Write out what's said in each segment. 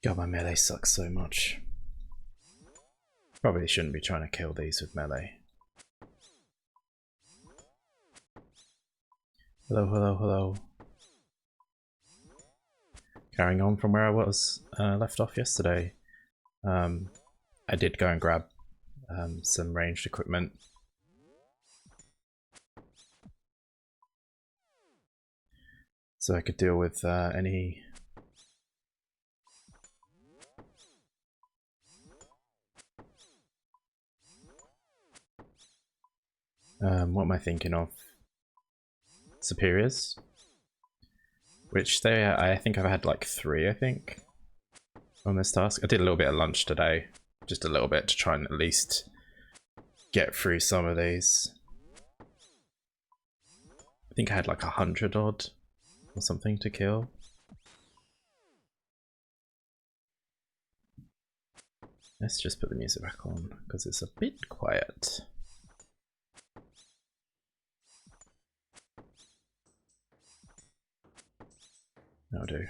God, my melee sucks so much. Probably shouldn't be trying to kill these with melee. Hello, hello, hello. Carrying on from where I was left off yesterday. I did go and grab some ranged equipment. So I could deal with any... what am I thinking of? Superiors? Which I think I've had like 3, I think, on this task. I did a little bit of lunch today. Just a little bit to try and at least get through some of these. I think I had like 100 odd or something to kill. Let's just put the music back on because it's a bit quiet. That'll do.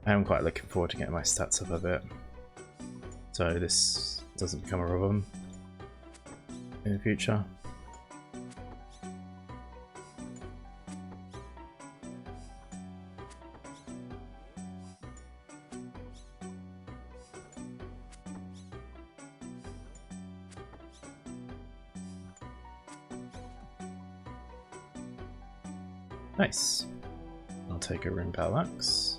I am quite looking forward to getting my stats up a bit, so this doesn't become a problem in the future. Nice. I'll take a rune battle axe.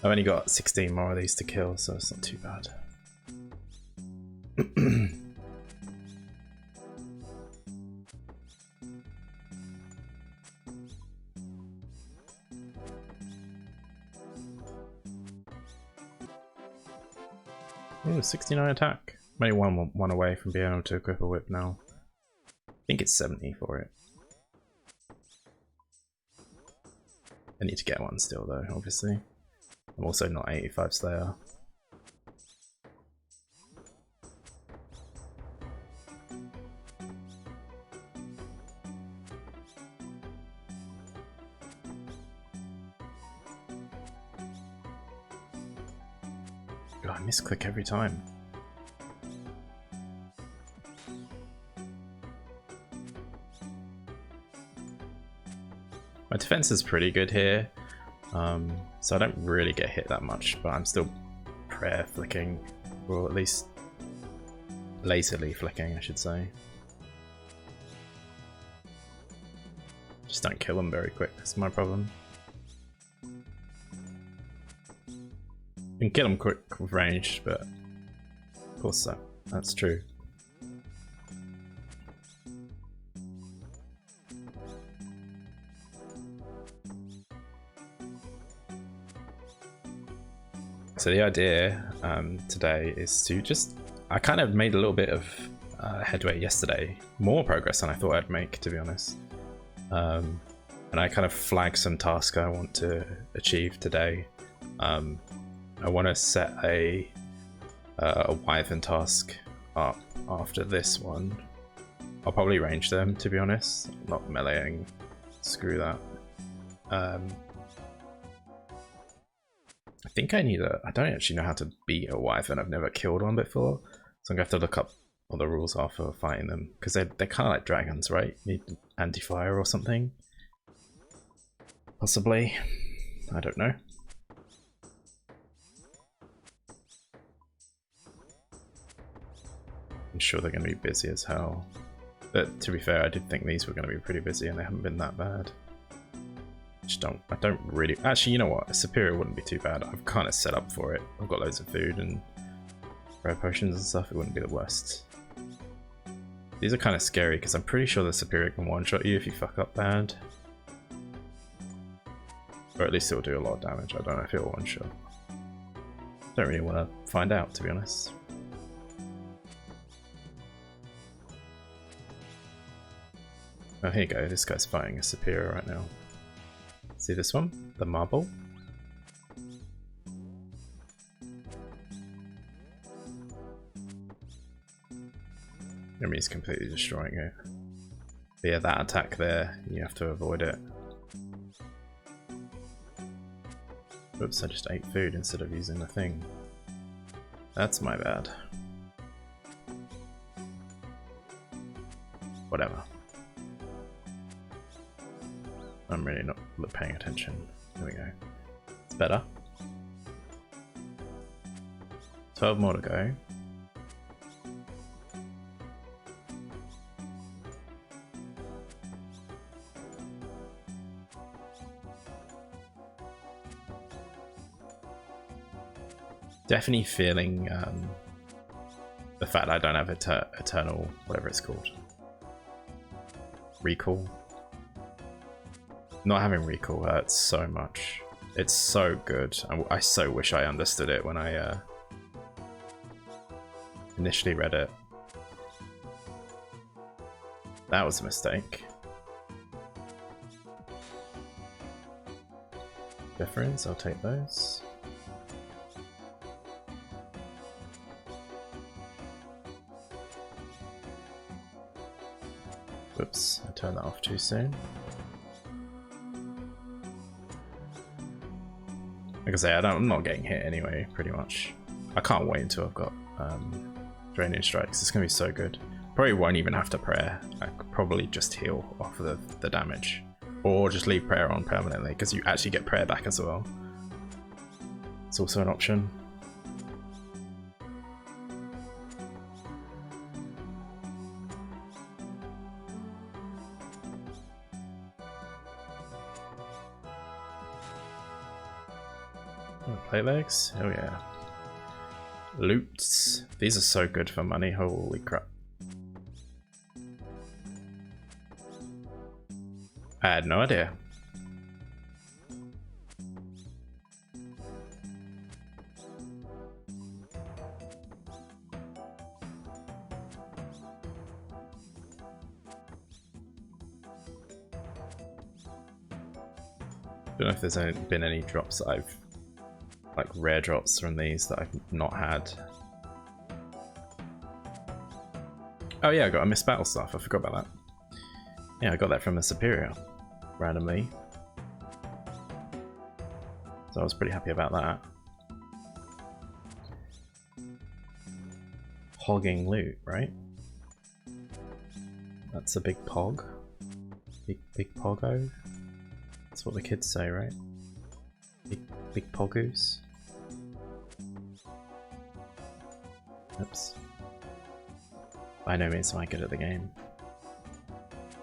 I've only got 16 more of these to kill, so it's not too bad. Ooh, 69 attack. I'm only one away from being able to equip a whip now. I think it's 70 for it. I need to get one still though, obviously. I'm also not 85 Slayer. God, I misclick every time. My defense is pretty good here. So I don't really get hit that much, but I'm still prayer flicking, or at least lazily flicking, I should say. Just don't kill them very quick, that's my problem. You can kill them quick with ranged, but of course so, that's true. So the idea today is to just... I kind of made a little bit of headway yesterday. More progress than I thought I'd make, to be honest. And I kind of flagged some tasks I want to achieve today. I want to set a Wyvern task up after this one. I'll probably range them, to be honest. Not meleeing. Screw that. I think I need a... I don't actually know how to beat a Wyvern. I've never killed one before. So I'm going to have to look up what the rules are for fighting them. Because they're kind of like dragons, right? You need anti-fire or something. Possibly. I don't know. I'm sure they're going to be busy as hell. But to be fair, I did think these were going to be pretty busy and they haven't been that bad. I don't really... Actually, you know what? A superior wouldn't be too bad. I've kind of set up for it. I've got loads of food and rare potions and stuff. It wouldn't be the worst. These are kind of scary because I'm pretty sure the superior can one-shot you if you fuck up bad. Or at least it'll do a lot of damage. I don't know if it'll one-shot. Don't really want to find out, to be honest. Oh, here you go. This guy's fighting a superior right now. See this one? The marble. Enemy's completely destroying it. But yeah, that attack there, you have to avoid it. Oops, I just ate food instead of using the thing. That's my bad. Whatever. I'm really not paying attention. There we go. It's better. 12 more to go. Definitely feeling the fact that I don't have eternal, whatever it's called, recall. Not having recall hurts so much. It's so good. I so wish I understood it when I initially read it. That was a mistake. Difference, I'll take those. Whoops, I turned that off too soon. Like I say, I'm not getting hit anyway, pretty much. I can't wait until I've got Draining Strikes. It's going to be so good. Probably won't even have to prayer. I could probably just heal off of the damage. Or just leave prayer on permanently, because you actually get prayer back as well. It's also an option. Plate legs? Oh yeah. Loots. These are so good for money, holy crap. I had no idea. Don't know if there's been any drops that I've, like rare drops from these that I've not had. Oh yeah, I got a Miss Battle stuff, I forgot about that. Yeah, I got that from the Superior, randomly. So I was pretty happy about that. Hogging loot, right? That's a big pog. Big poggo? That's what the kids say, right? Big pogoos. Oops. By no means am I good at the game.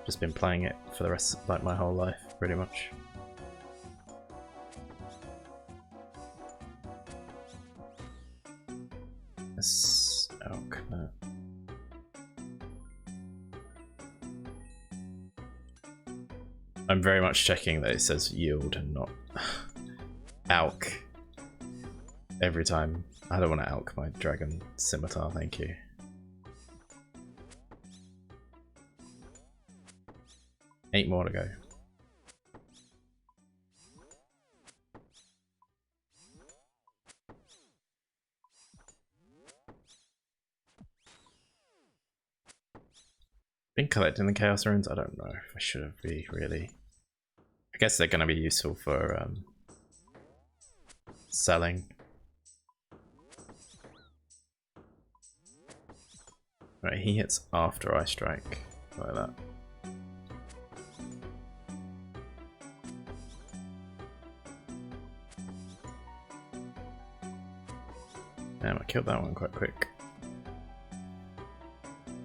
Just been playing it for the rest of like my whole life, pretty much. This elk. No. I'm very much checking that it says yield and not elk every time. I don't want to elk my dragon scimitar, thank you. Eight more to go. Been collecting the Chaos Runes? I don't know if I should have been, really. I guess they're going to be useful for selling. Right, he hits after I strike, like that. Damn, I killed that one quite quick.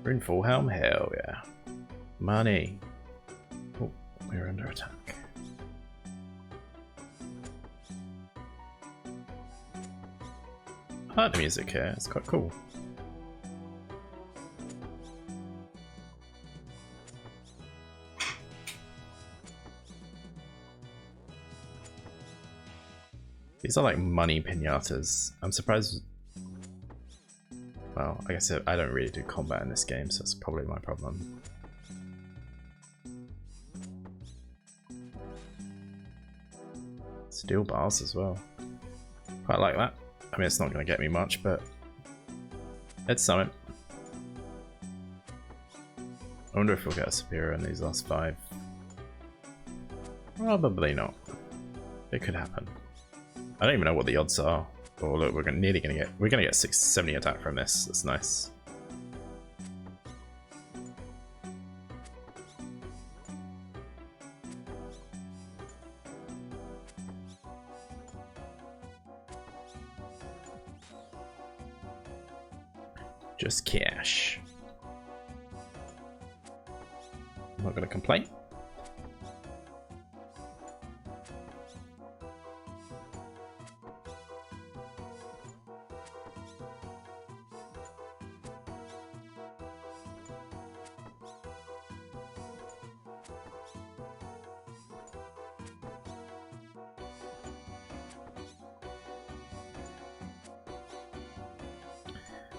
We're in full helm? Hell yeah. Money. Oh, we're under attack. I like the music here, it's quite cool. These are like money pinatas. I'm surprised. Well, I guess I don't really do combat in this game, so that's probably my problem. Steel bars as well. Quite like that. I mean, it's not going to get me much, but it's something. wonder if we'll get a superior in these last 5. Probably not. It could happen. I don't even know what the odds are. Oh look, we're gonna get 670 attack from this. That's nice. Just cash. I'm not gonna complain.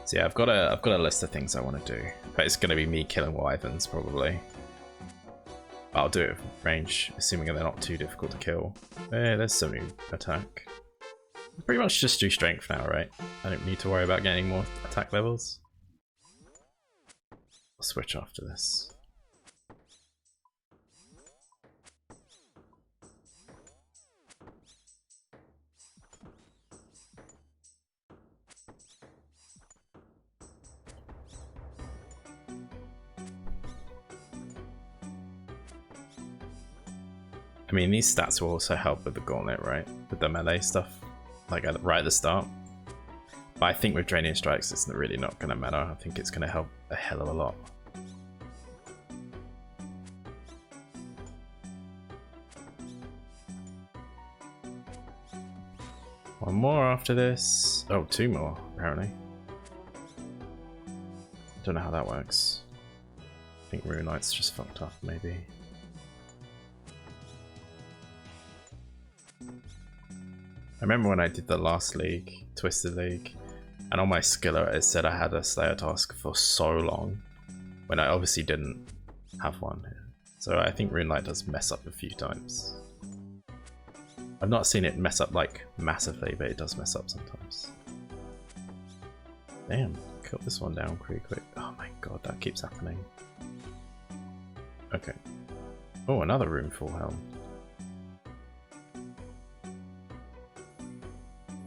So yeah, I've got a list of things I want to do, but it's going to be me killing wyverns probably. I'll do it with range, assuming they're not too difficult to kill. There's 70 attack. Pretty much just do strength now, right? I don't need to worry about getting more attack levels. I'll switch after this. I mean, these stats will also help with the gauntlet, right? With the melee stuff, like right at the start. But I think with Draining Strikes, it's really not going to matter. I think it's going to help a hell of a lot. One more after this. Oh, 2 more, apparently. Don't know how that works. I think Rune Knight's just fucked up, maybe. I remember when I did the last league, Twisted League, and on my skiller it said I had a Slayer task for so long, when I obviously didn't have one. So I think Runelight does mess up a few times. I've not seen it mess up like massively, but it does mess up sometimes. Damn, cut this one down pretty quick. Oh my god, that keeps happening. Okay. Oh, another room full helm.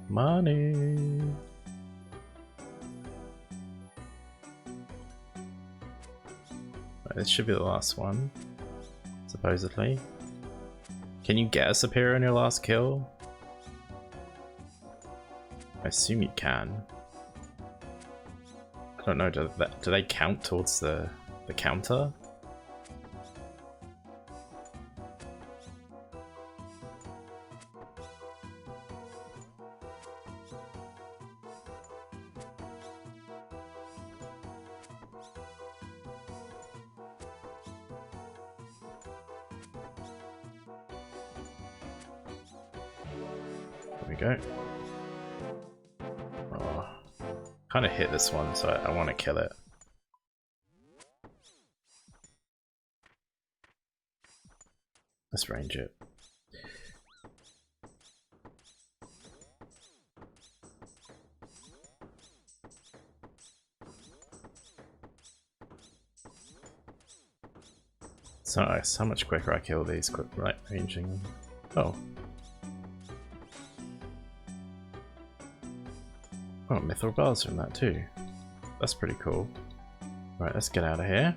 Money. Right, this should be the last one, supposedly. Can you get a superior on your last kill? I assume you can. I don't know, do they count towards the counter? Go. Oh, kind of hit this one, so I want to kill it. Let's range it. So nice. How much quicker I kill these quick right ranging them. Oh. Oh, Mithril bars from that too. That's pretty cool. Right, let's get out of here.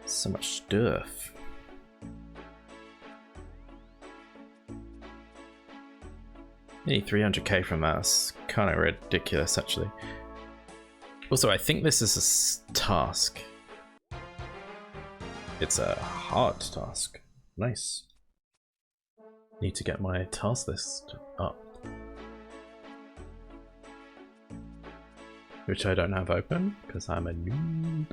So much stuff. Nearly 300k from that. That's kind of ridiculous, actually. Also, I think this is a task. It's a hard task. Nice. Need to get my task list up. Which I don't have open, because I'm a noob.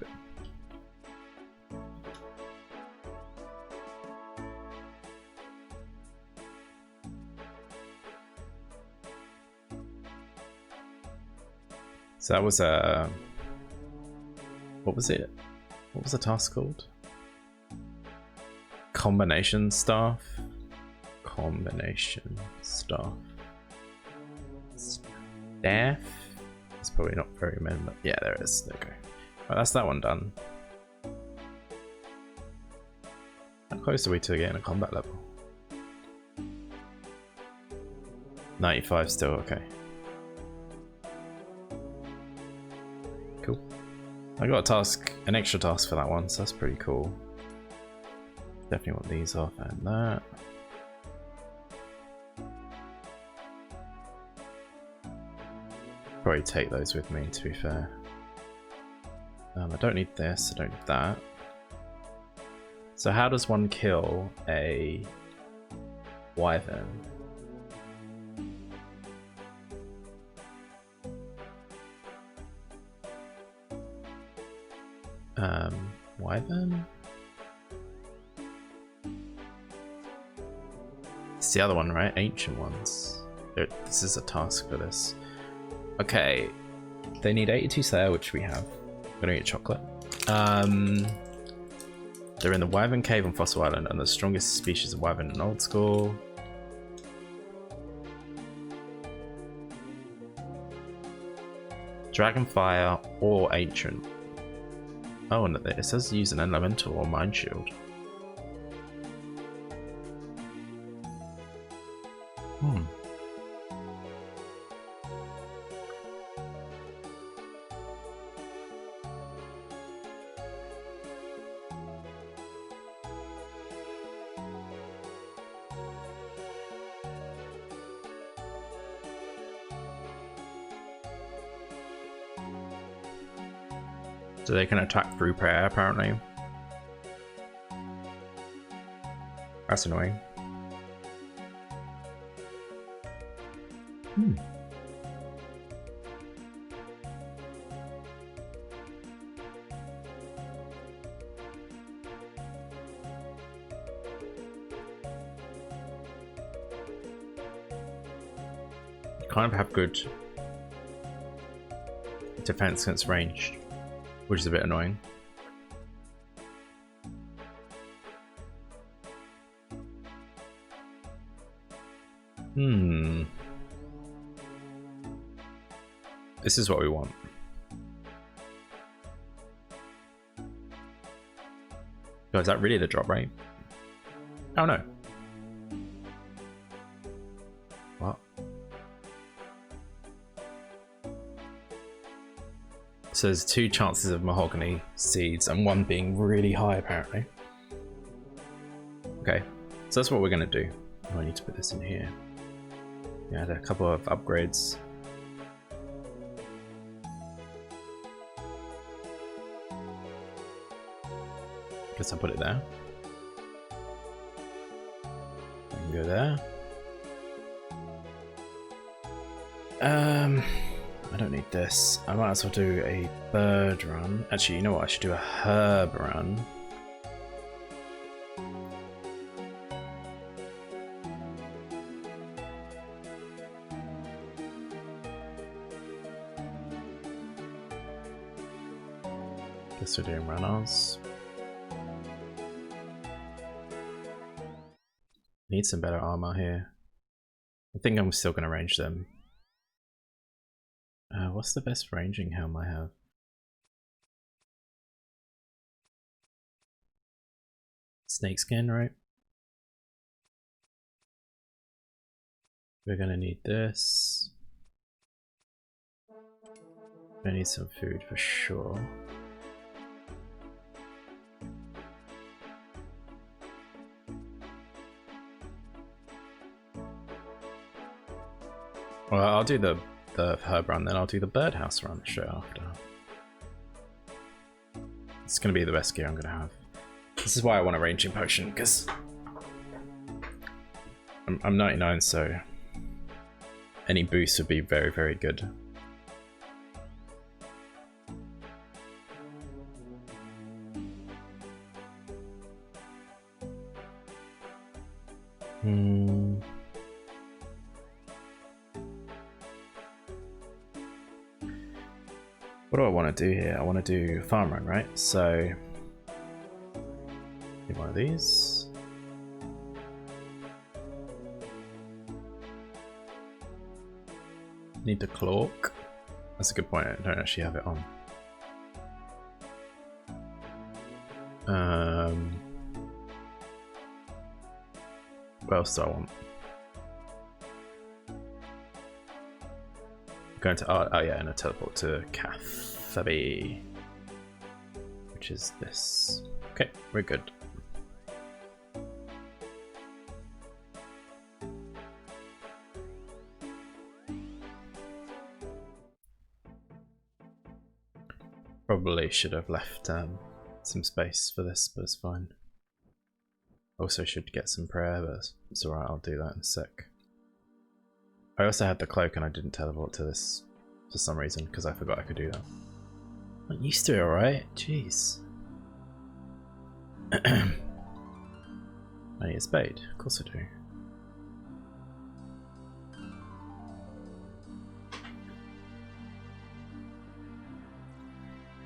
So that was a... What was it? What was the task called? Combination staff. Combination staff. Death. It's probably not very many, but yeah, there it is. There we go. Right, that's that one done. How close are we to getting a combat level? 95 still, okay. Cool. I got a task, an extra task for that one, so that's pretty cool. Definitely want these off and that. Probably take those with me, to be fair. I don't need this, I don't need that. So how does one kill a wyvern? Wyvern? It's the other one, right? Ancient ones. This is a task for this. Okay. They need 82 Slayer, which we have. I'm gonna eat chocolate. They're in the Wyvern Cave on Fossil Island, and the strongest species of wyvern in Old School. Dragonfire or Ancient. Oh, and it says use an elemental or mind shield. So they can attack through prayer, apparently. That's annoying. Kind of have good defense against ranged, which is a bit annoying. This is what we want. Oh, is that really the drop rate? Oh no. What? So there's 2 chances of mahogany seeds and 1 being really high apparently. Okay, so that's what we're gonna do. Oh, I need to put this in here. Yeah, there are a couple of upgrades. Guess I'll put it there. I can go there. I don't need this. I might as well do a bird run. Actually, you know what? I should do a herb run. Guess we're doing runners. Need some better armor here. I think I'm still going to range them. What's the best ranging helm I have? Snakeskin, right? We're going to need this. I need some food for sure. Well, I'll do the herb run, then I'll do the birdhouse run straight after. It's going to be the best gear I'm going to have. This is why I want a ranging potion, because I'm 99, so any boost would be very, very good. What do I want to do here? I want to do farm run, right? So, do one of these. Need the cloak. That's a good point. I don't actually have it on. What else do I want? Going to oh yeah, and a teleport to Cathaby, which is this. Okay, we're good. Probably should have left some space for this, but it's fine. Also should get some prayer, but it's alright, I'll do that in a sec. I also had the cloak and I didn't teleport to this for some reason, because I forgot I could do that. I'm used to it, alright? Jeez. I need a spade, of course I do.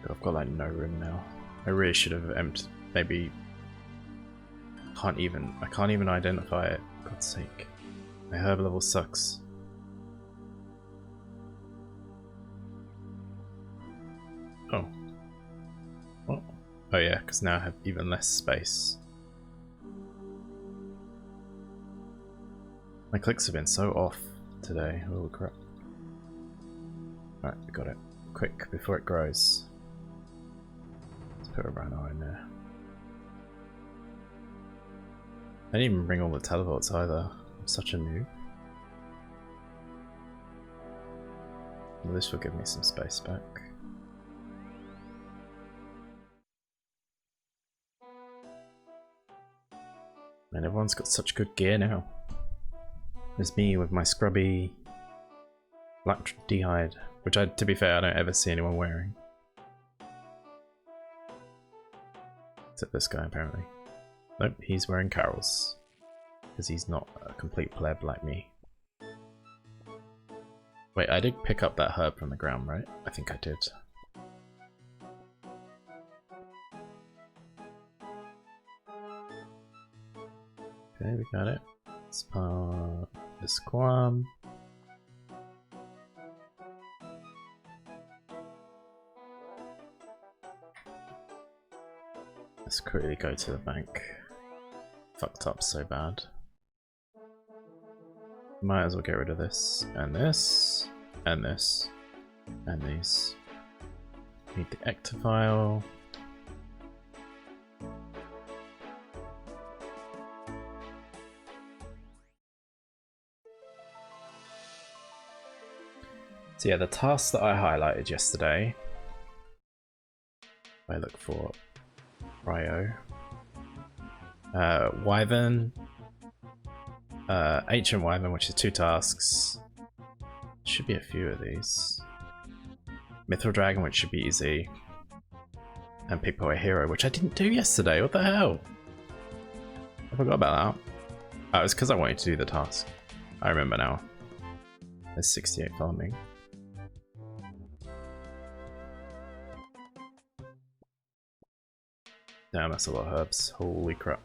I've got like no room now. I really should have emptied. Maybe I can't even identify it. For God's sake, my herb level sucks. Oh, what? Oh yeah, because now I have even less space. My clicks have been so off today. Holy crap! Alright, we got it. Quick before it grows. Put a runner in there. I didn't even bring all the teleports either. I'm such a noob. Well, this will give me some space back. And everyone's got such good gear now. There's me with my scrubby black d'hide, which to be fair, I don't ever see anyone wearing. Except this guy, apparently. Nope, he's wearing Carol's. Because he's not a complete pleb like me. Wait, I did pick up that herb from the ground, right? I think I did. Okay, we got it. Spot the squam. Let's quickly go to the bank. Fucked up so bad. Might as well get rid of this, and this, and this, and these. Need the ectopile. So yeah, the tasks that I highlighted yesterday, I look for Ryo, Wyvern, Ancient Wyvern, which is 2 tasks. Should be a few of these. Mithril Dragon, which should be easy, and Pick a Hero, which I didn't do yesterday. What the hell? I forgot about that. Oh, it was because I wanted to do the task. I remember now. There's 68 farming. Damn, that's a lot of herbs. Holy crap.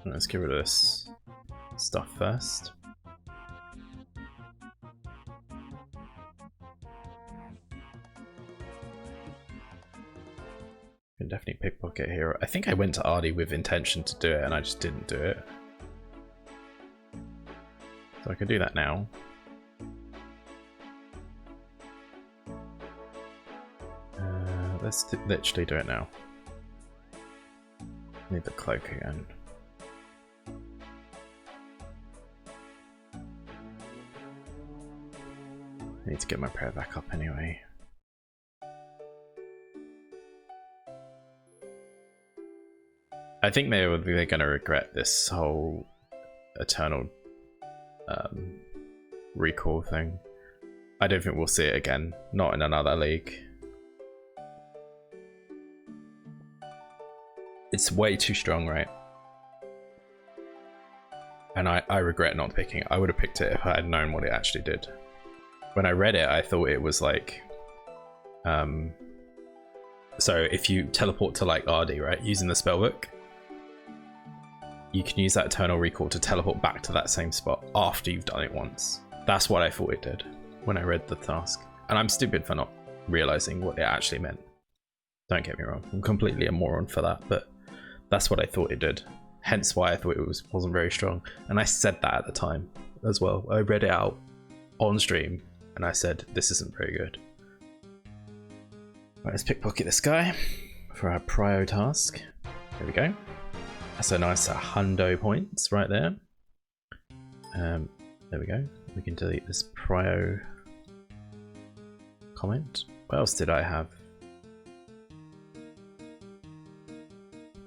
Let's get rid of this stuff first. Can definitely pickpocket here. I think I went to Ardy with intention to do it and I just didn't do it. So I could do that now. Let's literally do it now. Need the cloak again. I need to get my prayer back up anyway. I think they're going to regret this whole eternal recall thing. I don't think we'll see it again. Not in another league. It's way too strong, right? And I regret not picking it. I would have picked it if I had known what it actually did. When I read it, I thought it was like... so if you teleport to like Ardy, right, using the spellbook, you can use that eternal recall to teleport back to that same spot after you've done it once. That's what I thought it did when I read the task. And I'm stupid for not realizing what it actually meant. Don't get me wrong, I'm completely a moron for that, but that's what I thought it did. Hence why I thought it wasn't very strong. And I said that at the time as well. I read it out on stream and I said, this isn't very good. Right, let's pickpocket this guy for our prio task. There we go. That's a nice hundo points right there. There we go. We can delete this prio comment. What else did I have?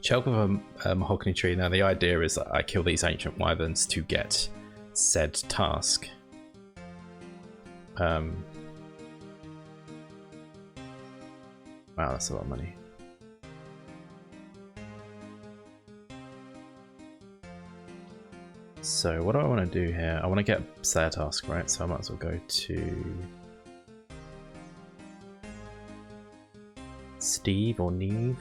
Shelf of a mahogany tree. Now the idea is that I kill these ancient wyverns to get said task. Wow, that's a lot of money. So what do I want to do here? I want to get a Slayer task, right? So I might as well go to Steve or Neve.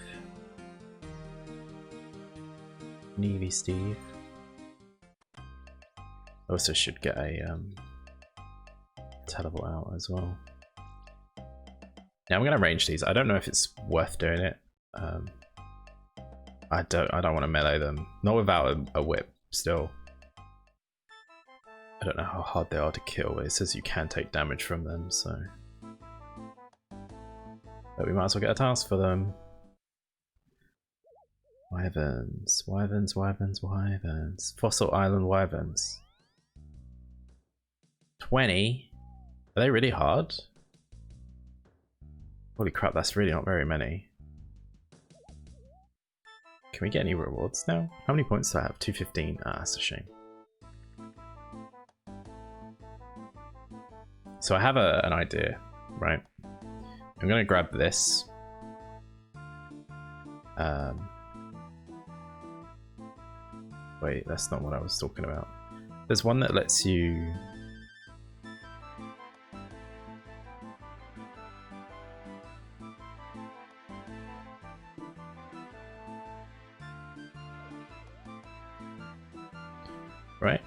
Nevey Steve. I also should get a teleport out as well. Now I'm gonna range these. I don't know if it's worth doing it. I don't want to melee them. Not without a whip still. I don't know how hard they are to kill. It says you can take damage from them, so but we might as well get a task for them. Wyverns, wyverns, wyverns, wyverns. Fossil Island wyverns. 20? Are they really hard? Holy crap, that's really not very many. Can we get any rewards now? How many points do I have? 215. Ah, that's a shame. So I have an idea, right? I'm gonna grab this. Wait, that's not what I was talking about. There's one that lets you... Right?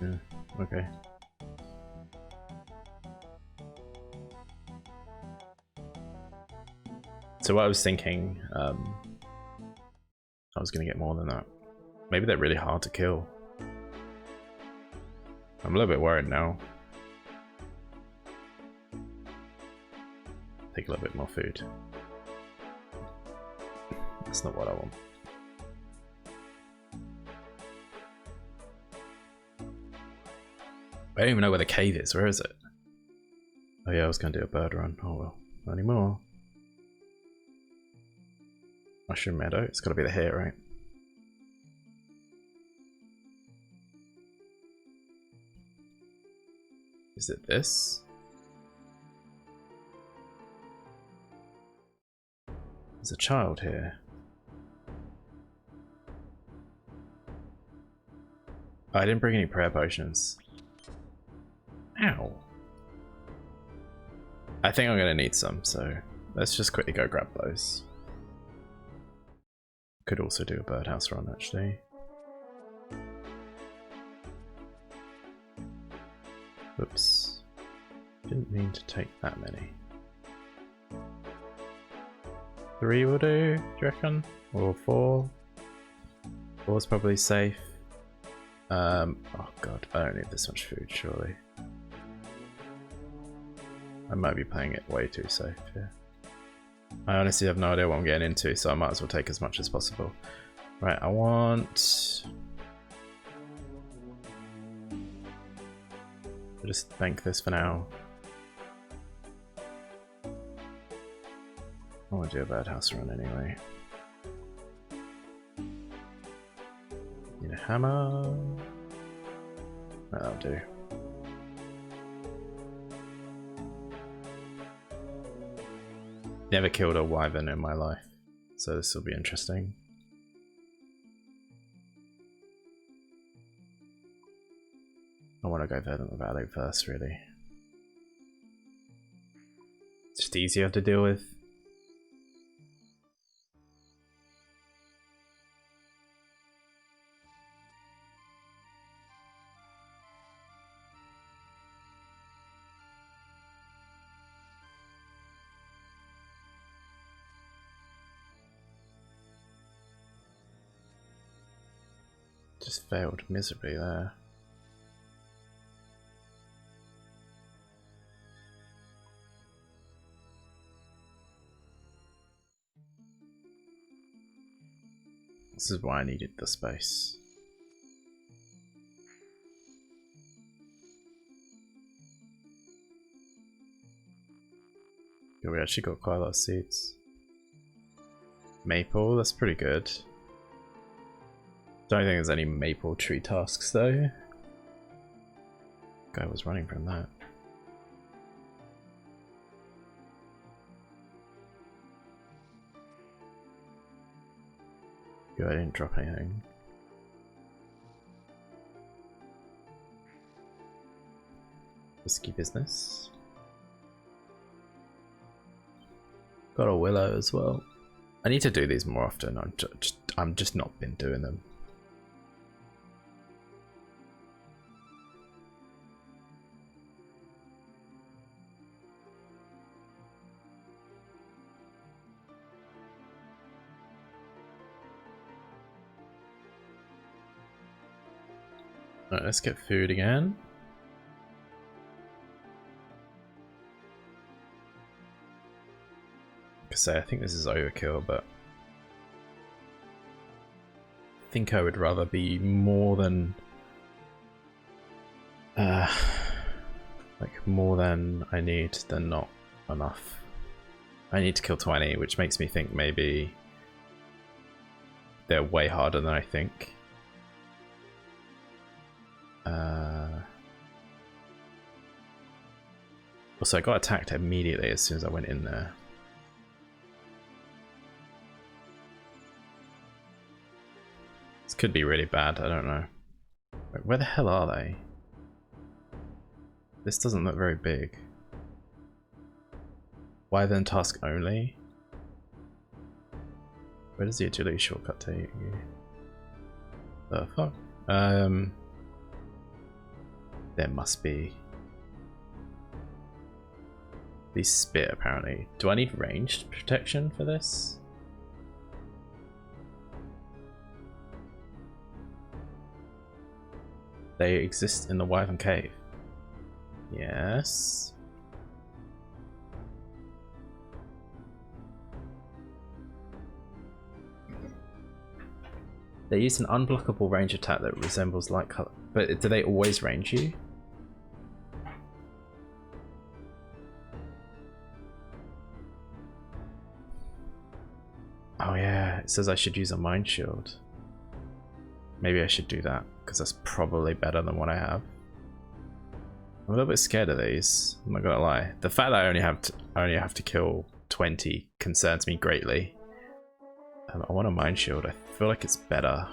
Yeah, okay. So what I was thinking, I was going to get more than that. Maybe they're really hard to kill. I'm a little bit worried now. Take a little bit more food. That's not what I want. I don't even know where the cave is. Where is it? Oh yeah, I was going to do a bird run. Oh well, not anymore. Mushroom Meadow. It's got to be the here, right? Is it this? There's a child here. Oh, I didn't bring any prayer potions. Ow. I think I'm going to need some, so let's just quickly go grab those. Could also do a birdhouse run, actually. Oops. Didn't mean to take that many. 3 will do, do you reckon? Or 4? 4's probably safe. Oh god, I don't need this much food, surely. I might be playing it way too safe here. I honestly have no idea what I'm getting into, so I might as well take as much as possible. Right, I want... I'll just bank this for now. I want to do a birdhouse run anyway. Need a hammer. That'll do. Never killed a wyvern in my life, so this will be interesting. I want to go Verdant Valley first, really. just easier to deal with. Just failed miserably there. This is why I needed the space. Yeah, we actually got quite a lot of seeds. Maple, that's pretty good. Don't think there's any maple tree tasks though. Guy was running from that. Good, I didn't drop anything. Risky business. Got a willow as well. I need to do these more often. I'm just not been doing them. Alright, let's get food again. I think this is overkill, but I think I would rather be more than like more than I need than not enough. I need to kill 20, which makes me think maybe they're way harder than I think. Also, I got attacked immediately as soon as I went in there. This could be really bad, I don't know. Wait, where the hell are they? This doesn't look very big. Why then task only? Where does the agility shortcut take you? The fuck? There must be. These spit apparently. Do I need ranged protection for this? They exist in the Wyvern Cave. Yes. They use an unblockable range attack that resembles light color. But do they always range you? Oh yeah, it says I should use a mind shield. Maybe I should do that, because that's probably better than what I have. I'm a little bit scared of these, I'm not gonna lie. The fact that I only have to kill 20 concerns me greatly. I want a mind shield, I feel like it's better.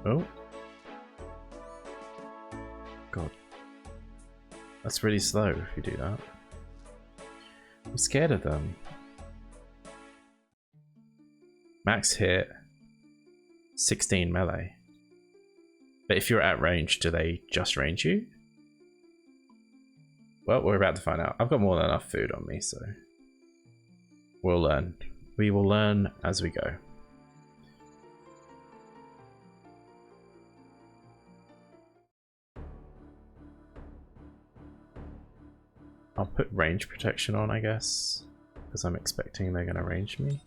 Oh. God. That's really slow if you do that. I'm scared of them. Max hit, 16 melee. But if you're at range, do they just range you? Well, we're about to find out. I've got more than enough food on me, so we'll learn. We will learn as we go. I'll put range protection on, I guess, because I'm expecting they're going to range me.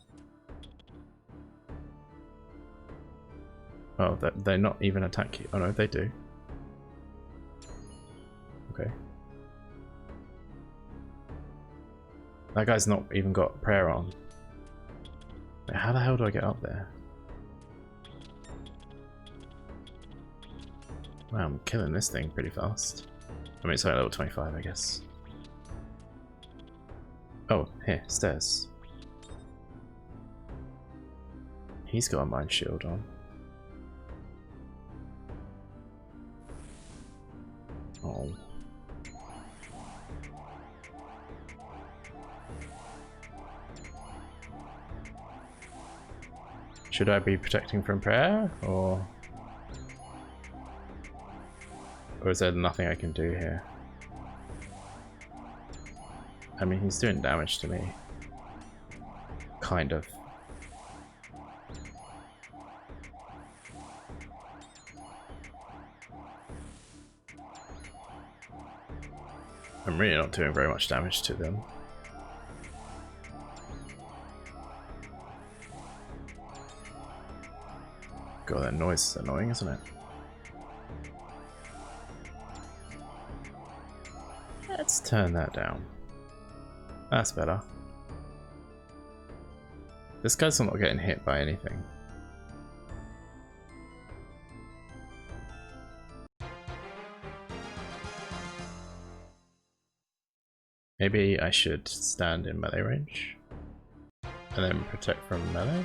Oh, they're not even attack you. Oh no, they do. Okay. That guy's not even got prayer on. Wait, how the hell do I get up there? Wow, I'm killing this thing pretty fast. I mean, it's only level 25, I guess. Oh, here, stairs. He's got a mind shield on. Should I be protecting from prayer, or is there nothing I can do here? I mean, he's doing damage to me. Kind of. I'm really not doing very much damage to them. God, that noise is annoying, isn't it? Let's turn that down. That's better. This guy's not getting hit by anything. Maybe I should stand in melee range and then protect from melee.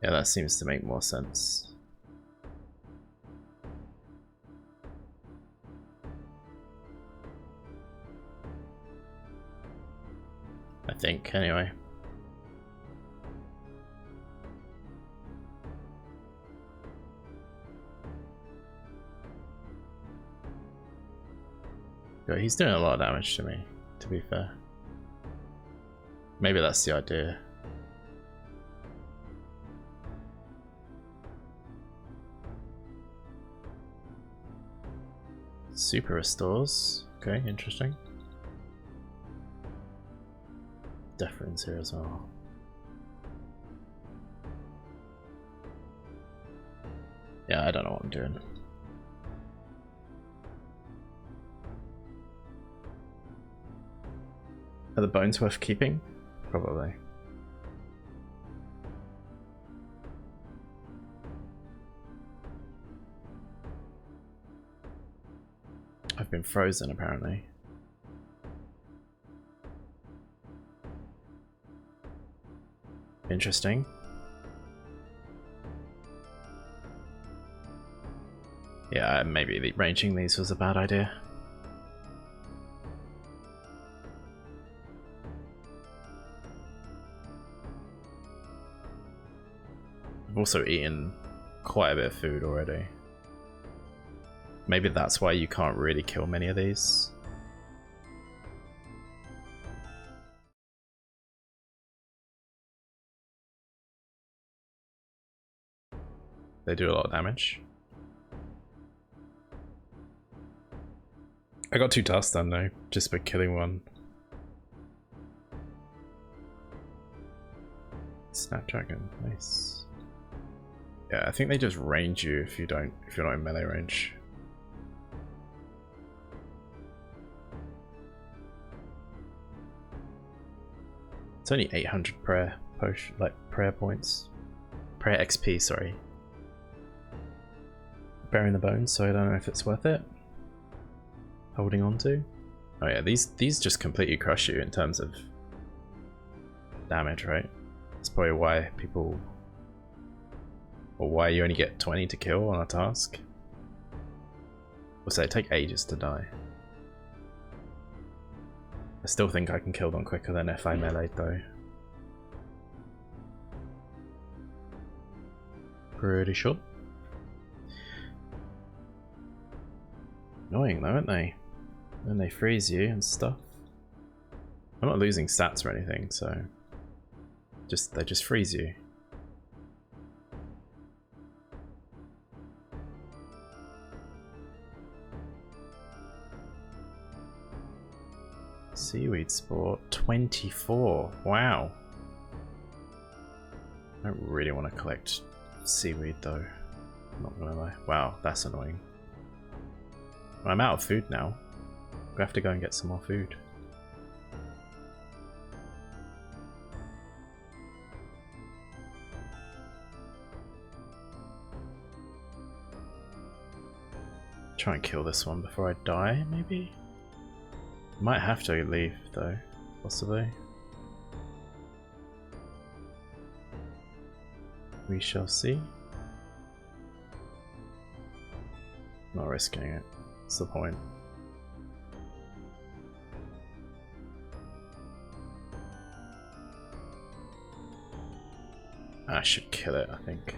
Yeah, that seems to make more sense. I think, anyway. God, he's doing a lot of damage to me, to be fair. Maybe that's the idea. Super restores. Okay, interesting. Deference here as well. Yeah, I don't know what I'm doing. Are the bones worth keeping? Probably. I've been frozen apparently. Interesting. Yeah, maybe ranging these was a bad idea. I've also eaten quite a bit of food already. Maybe that's why you can't really kill many of these. They do a lot of damage. I got 2 tasks done though, just by killing one. Snapdragon, nice. Yeah, I think they just range you if you're not in melee range. It's only 800 prayer potion, like prayer points, prayer XP. Sorry. Bearing the bones, so I don't know if it's worth it. Holding on to. Oh yeah, these just completely crush you in terms of damage, right? That's probably why people, or why you only get 20 to kill on a task. Also, they take ages to die. I still think I can kill them quicker than if I melee'd though. Pretty sure. Annoying though, aren't they? And they freeze you and stuff. I'm not losing stats or anything, so they just freeze you. Seaweed sport 24. Wow. I don't really want to collect seaweed though. I'm not gonna lie. Wow, that's annoying. I'm out of food now. We have to go and get some more food. Try and kill this one before I die, maybe? Might have to leave though, possibly. We shall see. Not risking it. What's the point? I should kill it, I think.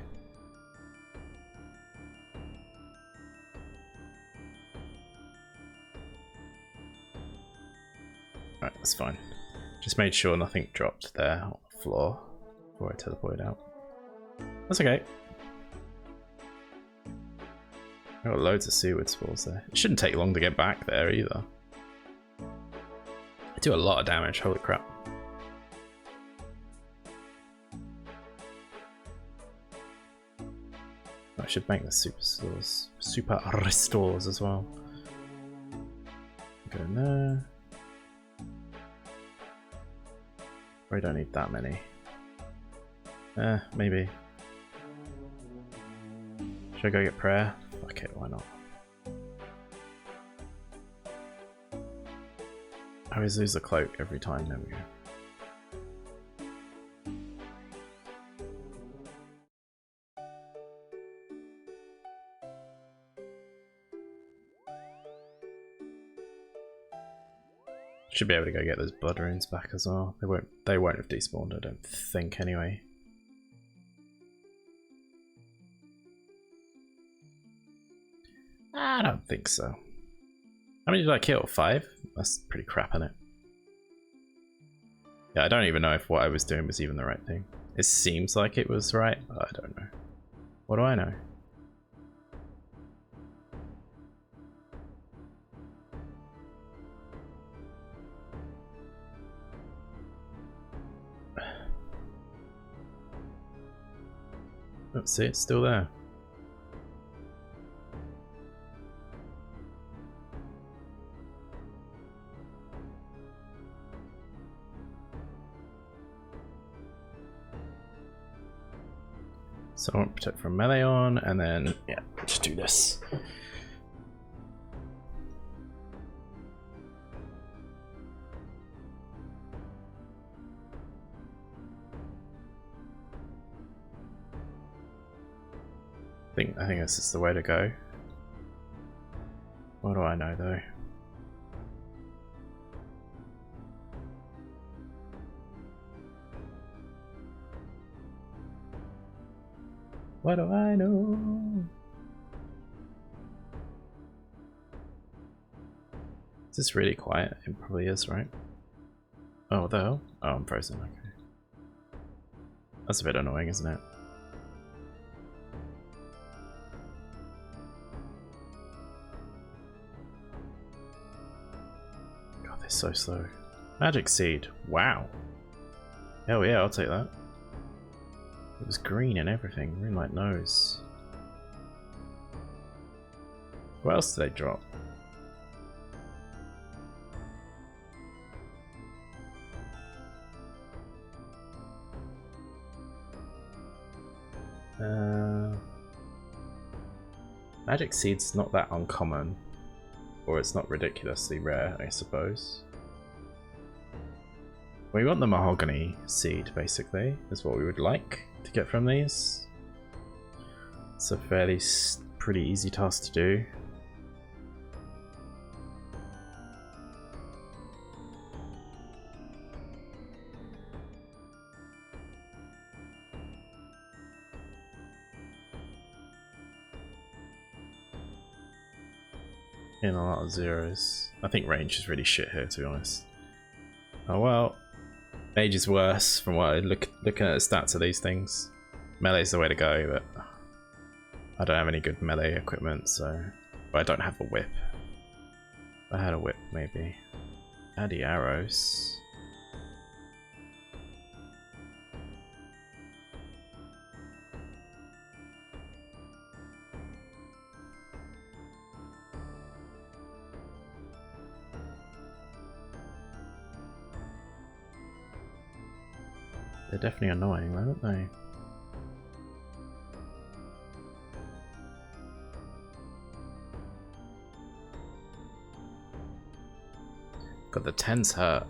Alright, that's fine. Just made sure nothing dropped there on the floor before I teleported out. That's okay. I've got loads of seaweed spores there. It shouldn't take long to get back there either. I do a lot of damage, holy crap. I should make the super restores as well. Go in there. We don't need that many. Maybe. Should I go get prayer? Fuck it, why not? I always lose the cloak every time, there we go. Should be able to go get those blood runes back as well. They won't have despawned, I don't think anyway. I don't think so. How many did I kill? 5? That's pretty crap, isn't it? Yeah, I don't even know if what I was doing was even the right thing. It seems like it was right, but I don't know. What do I know? Let's see, it's still there. So I want protect from melee on, and then yeah, just do this. I think this is the way to go. What do I know though? What do I know? Is this really quiet? It probably is, right? Oh, what the hell? Oh, I'm frozen, okay. That's a bit annoying, isn't it? God, they're so slow. Magic Seed, wow. Hell yeah, I'll take that. It was green and everything, green like nose. What else did they drop? Magic Seed's not that uncommon, or it's not ridiculously rare, I suppose. We want the mahogany seed, basically, is what we would like to get from these. It's a pretty easy task to do. In a lot of zeros. I think range is really shit here, to be honest. Oh well. Mage is worse from what I looking at the stats of these things. Melee's the way to go, but I don't have any good melee equipment, so but I don't have a whip. If I had a whip, maybe. Addy arrows. They're definitely annoying, aren't they? God, the 10s hurt.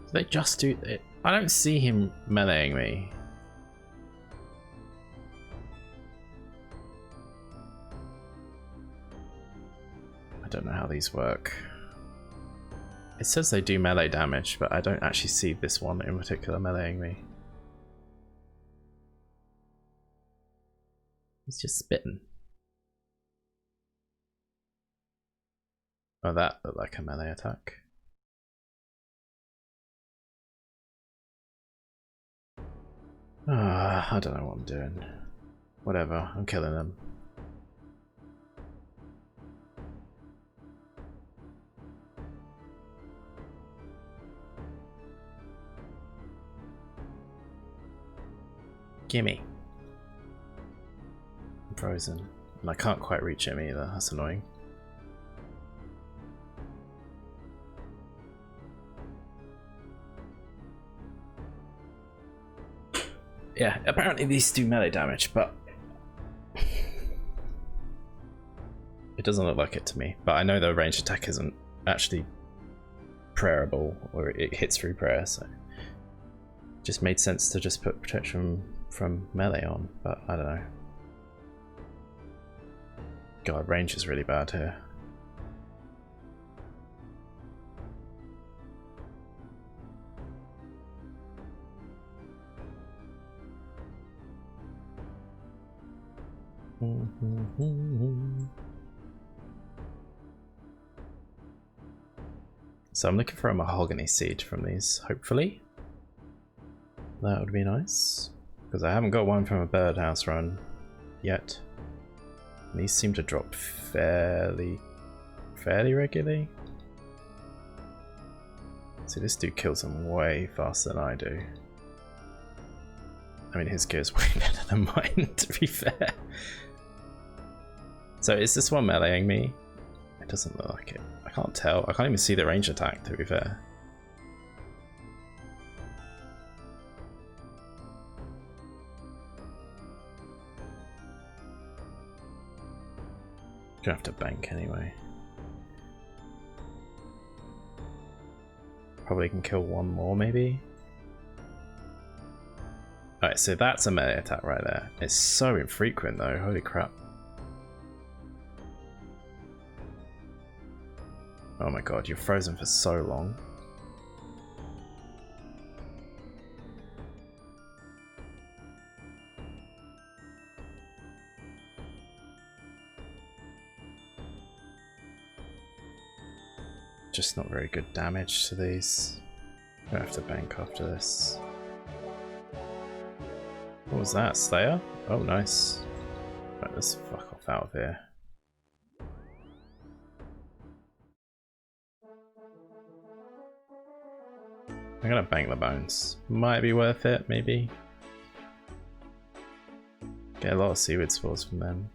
Do they just do it? I don't see him meleeing me. I don't know how these work. It says they do melee damage, but I don't actually see this one in particular meleeing me. He's just spitting. Oh, that looked like a melee attack. I don't know what I'm doing. Whatever, I'm killing them. Gimme. I'm frozen. And I can't quite reach him either, that's annoying. Yeah, apparently these do melee damage, but it doesn't look like it to me. But I know the ranged attack isn't actually prayerable, or it hits through prayer, so it just made sense to just put protection from melee on, but I don't know. God, range is really bad here. So I'm looking for a mahogany seed from these, hopefully. That would be nice. Because I haven't got one from a birdhouse run yet. And these seem to drop fairly regularly. See, this dude kills them way faster than I do. I mean, his gear's way better than mine, to be fair. So is this one meleeing me? It doesn't look like it. I can't tell. I can't even see the range attack, to be fair. Gonna have to bank anyway. Probably can kill one more, maybe. Alright, so that's a melee attack right there. It's so infrequent though, holy crap. Oh my god, you're frozen for so long. Just not very good damage to these. I'm gonna have to bank after this. What was that? Slayer? Oh, nice. Right, let's fuck off out of here. I'm gonna bank the bones. Might be worth it, maybe. Get a lot of seaweed spores from them.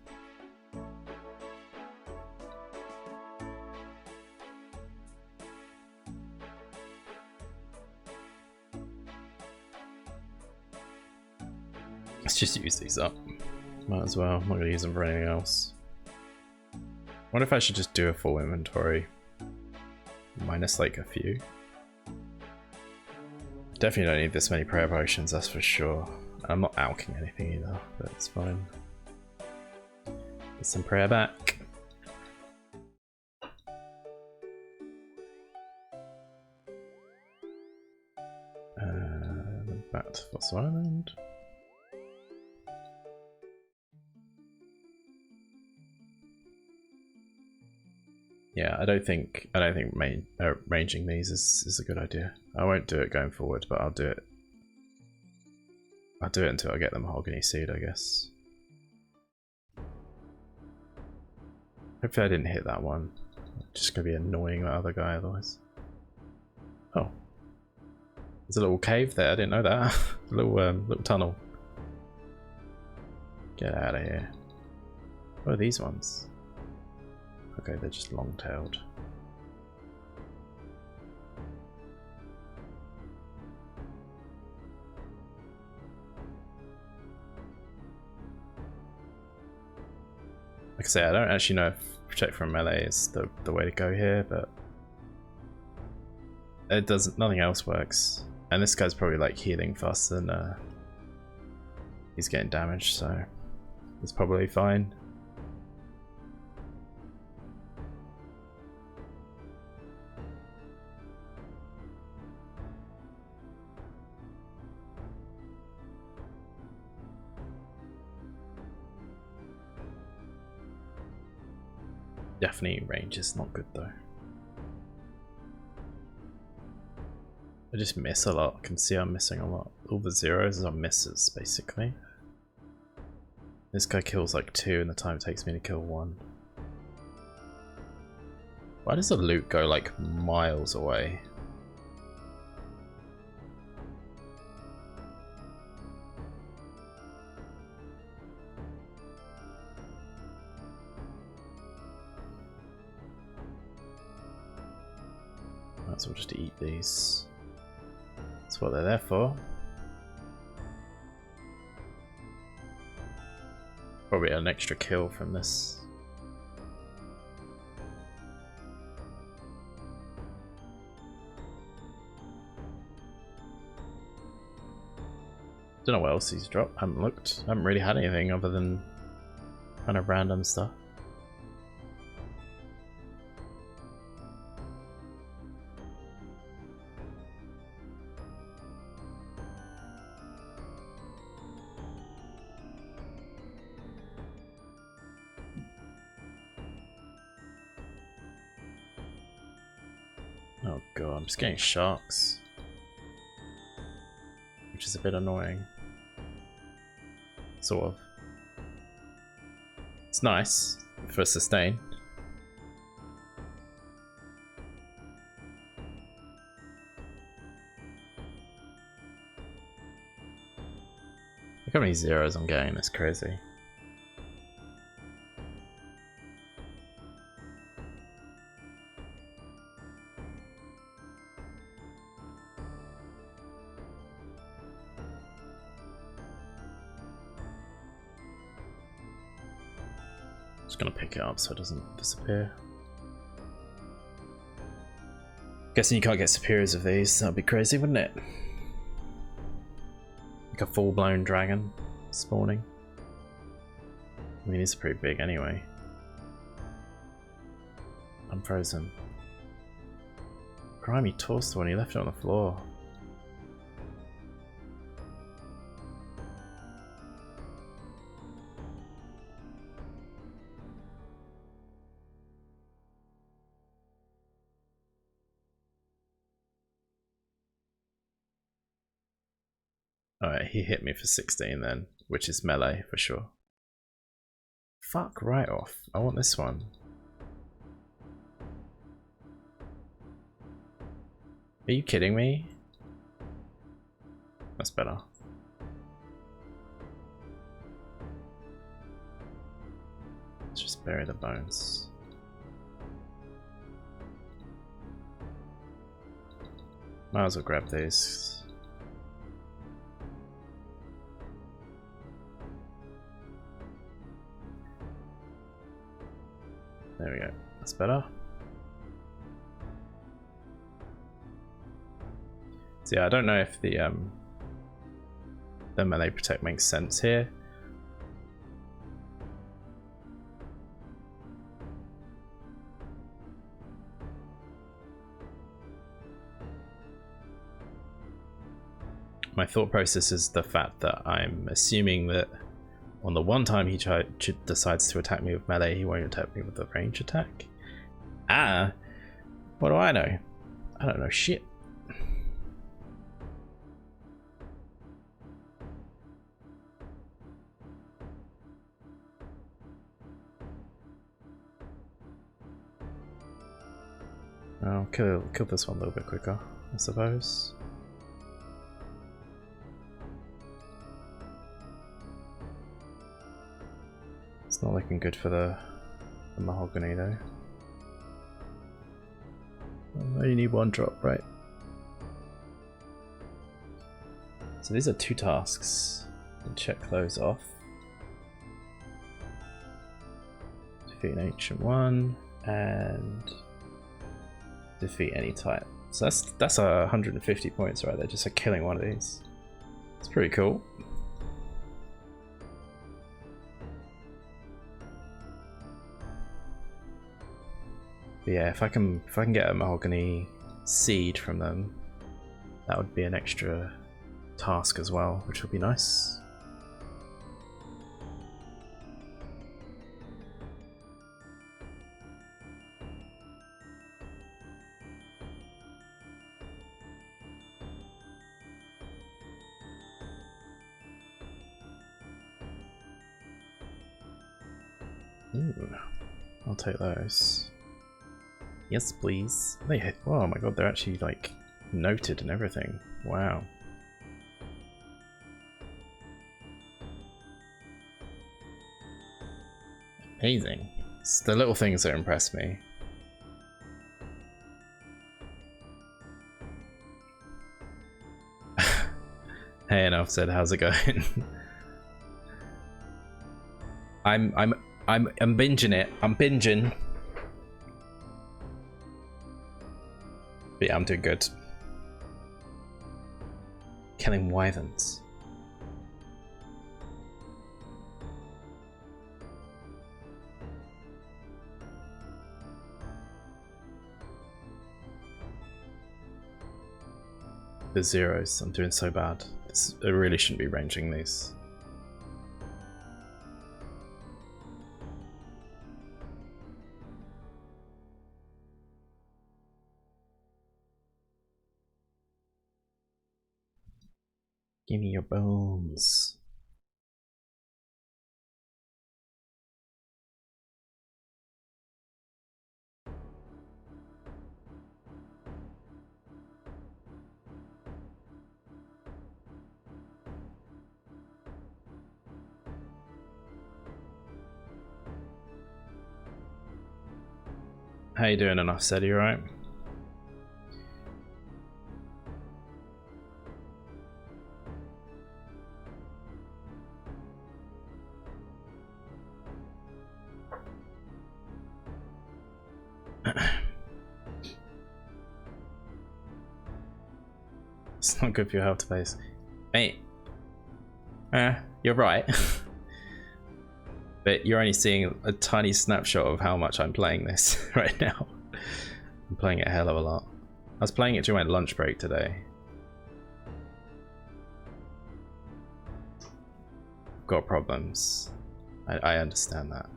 Let's just use these up. Might as well. I'm not gonna use them for anything else. What if I should just do a full inventory? Minus like a few. Definitely don't need this many prayer potions, that's for sure. I'm not alching anything either, but it's fine. Get some prayer back. Back to Fossil Island. Yeah, I don't think ranging these is a good idea. I won't do it going forward, but I'll do it. I'll do it until I get the mahogany seed, I guess. Hopefully I didn't hit that one. It's just gonna be annoying that other guy otherwise. Oh, there's a little cave there. I didn't know that. A little tunnel. Get out of here. What are these ones? Okay, they're just long-tailed. Like I say, I don't actually know if protect from melee is the way to go here, but it doesn't. Nothing else works, and this guy's probably like healing faster than he's getting damaged, so it's probably fine. Definitely range is not good though. I just miss a lot. I can see I'm missing a lot. All the zeros are misses, basically. This guy kills like 2 and the time it takes me to kill 1. Why does the loot go like miles away? Might as well just eat these. That's what they're there for. Probably an extra kill from this. Don't know what else he's dropped. Haven't looked. Haven't really had anything other than kind of random stuff. Oh god, I'm just getting sharks, which is a bit annoying. Sort of. It's nice for sustain. Look how many zeros I'm getting, that's crazy. Just gonna pick it up so it doesn't disappear. Guessing you can't get superiors of these, that'd be crazy, wouldn't it? Like a full-blown dragon spawning. I mean, it's pretty big anyway. I'm frozen. Grimy tossed the one, he left it on the floor. Alright, he hit me for 16 then, which is melee for sure. Fuck right off. I want this one. Are you kidding me? That's better. Let's just bury the bones. Might as well grab these. There we go. That's better. So yeah, I don't know if the melee protect makes sense here. My thought process is the fact that I'm assuming that on the one time he decides to attack me with melee, he won't attack me with the range attack. Ah, what do I know? I don't know shit. I'll kill this one a little bit quicker, I suppose. It's not looking good for the mahogany though. Oh, you need 1 drop, right? So these are 2 tasks. And check those off. Defeat an ancient one and defeat any type. So that's 150 points right there, just for killing one of these. It's pretty cool. But yeah, if I can get a mahogany seed from them, that would be an extra task as well, which would be nice. Ooh, I'll take those. Yes, please. They hit. Oh my god, they're actually like noted and everything. Wow. Amazing. It's the little things that impress me. Hey, enough said, how's it going? I'm binging it. I'm binging. But yeah, I'm doing good. Killing wyverns. The zeros. I'm doing so bad. I really shouldn't be ranging these. Give me your bones. How you doing, enough said? You alright? It's not good for your health space. Mate. You're right. But you're only seeing a tiny snapshot of how much I'm playing this right now. I'm playing it a hell of a lot. I was playing it during my lunch break today. Got problems. I understand that.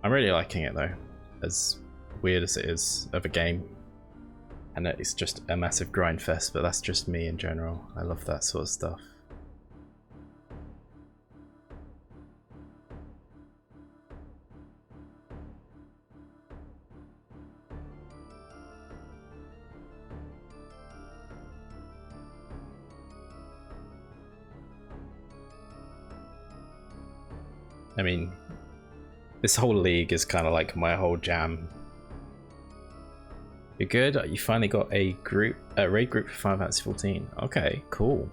I'm really liking it though, as weird as it is of a game. And it's just a massive grind fest, but that's just me in general. I love that sort of stuff. I mean, this whole league is kind of like my whole jam. You're good? You finally got a raid group for Final Fantasy 14. Okay, cool.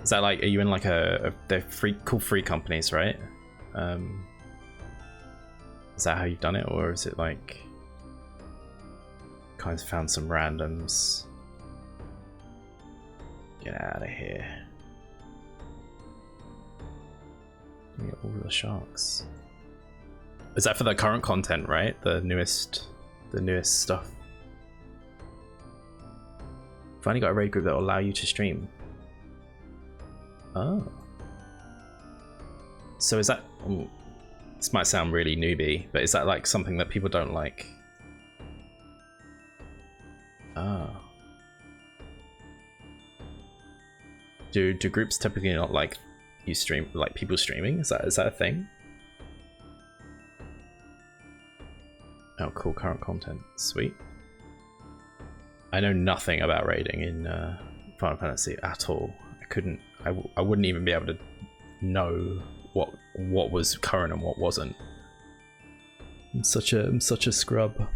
Is that like, are you in like they're cool free companies, right? Is that how you've done it, or is it like kind of found some randoms? Get out of here. Get all the sharks. Is that for the current content, right? The newest stuff. Finally got a raid group that will allow you to stream. Oh. So is that... this might sound really newbie, but is that like something that people don't like? Oh. Do groups typically not like you stream, like people streaming? Is that a thing? Oh, cool. Current content. Sweet. I know nothing about raiding in Final Fantasy at all. I wouldn't even be able to know what was current and what wasn't. I'm such a scrub.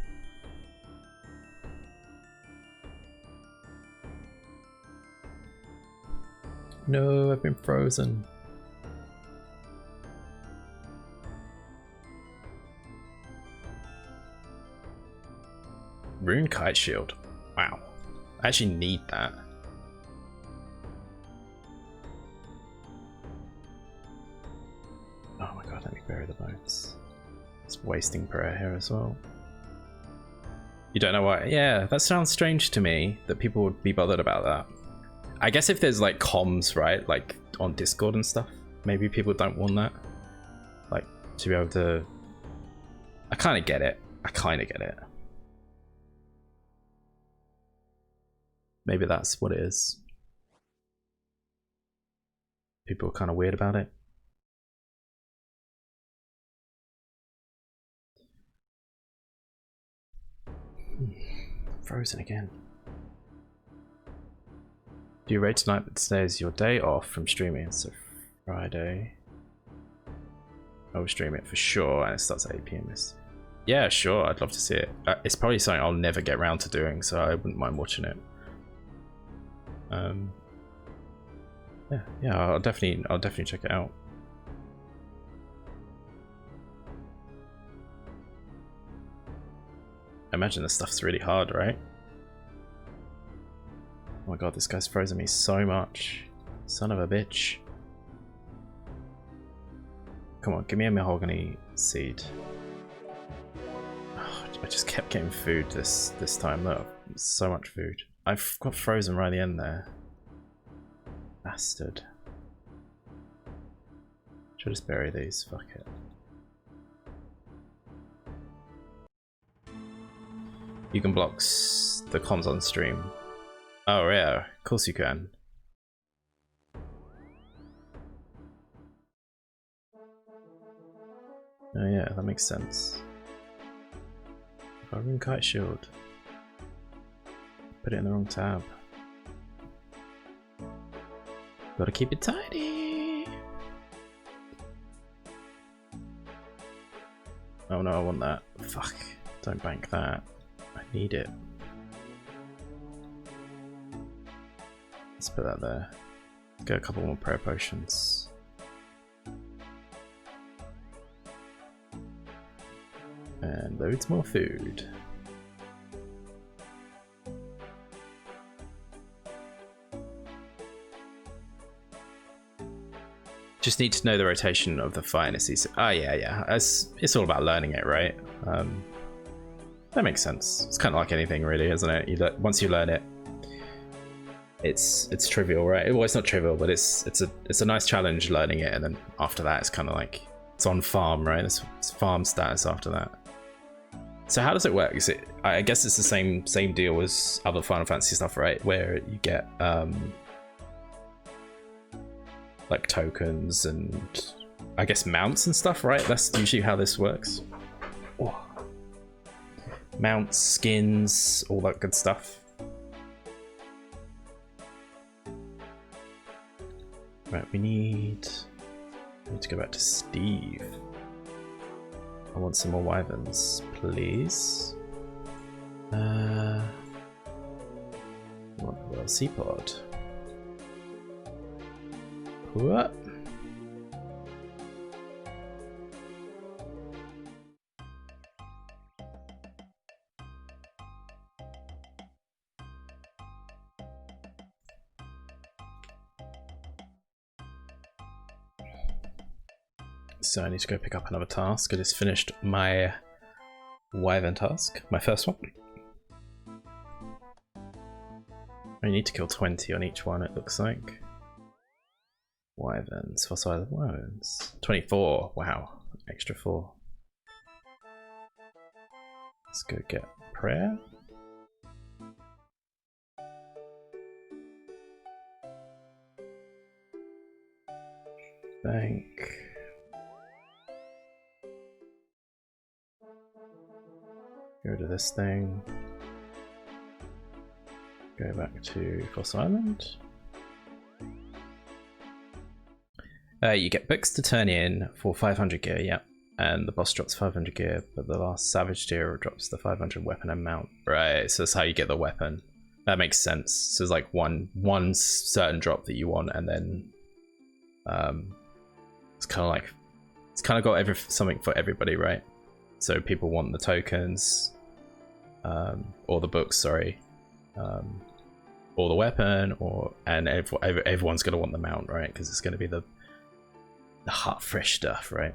No, I've been frozen. Rune Kite Shield. Wow. I actually need that. Oh my god, let me bury the bones. It's wasting prayer here as well. You don't know why? Yeah, that sounds strange to me that people would be bothered about that. I guess if there's like comms, right? Like on Discord and stuff, maybe people don't want that. Like to be able to... I kind of get it. Maybe that's what it is. People are kind of weird about it. frozen again. Do you raid tonight, but today is your day off from streaming, so Friday. I will stream it for sure, and it starts at 8 PM. Yeah, sure, I'd love to see it. It's probably something I'll never get around to doing, so I wouldn't mind watching it. Yeah, I'll definitely check it out. I imagine this stuff's really hard, right? Oh my god, this guy's frozen me so much. Son of a bitch. Come on, give me a mahogany seed. Oh, I just kept getting food this time though. So much food. I've got frozen right at the end there. Bastard. Should just bury these, fuck it. You can block the comms on stream. Oh yeah, of course you can. Oh yeah, that makes sense. Rune kite shield. Put it in the wrong tab. Gotta keep it tidy. Oh no, I want that. Fuck. Don't bank that. I need it. Let's put that there. Get a couple more prayer potions. And loads more food. Just need to know the rotation of the fire in a season. Oh yeah. It's all about learning it, right? That makes sense. It's kind of like anything, really, isn't it? Once you learn it, it's trivial, right? Well, it's not trivial, but it's a nice challenge learning it, and then after that, it's kind of like it's on farm, right? It's farm status after that. So how does it work? Is it? I guess it's the same deal as other Final Fantasy stuff, right? Where you get like tokens and I guess mounts and stuff, right? That's usually how this works. Oh. Mounts, skins, all that good stuff. Right, we need to go back to Steve. I want some more wyverns, please. I want a little sea pod. What? So I need to go pick up another task. I just finished my wyvern task, my first one. I need to kill 20 on each one, it looks like. Wyverns, fossilized wyverns. 24, wow, extra 4. Let's go get prayer. Bank. Go to this thing. Go back to Fossil Island. You get books to turn in for 500 gear, yeah. And the boss drops 500 gear, but the last savage deer drops the 500 weapon and mount. Right, so that's how you get the weapon. That makes sense. So there's like one certain drop that you want, and then it's kind of got something for everybody, right? So people want the tokens, or the books, sorry, or the weapon, and everyone's gonna want the mount, right? Because it's gonna be the hot fresh stuff, right?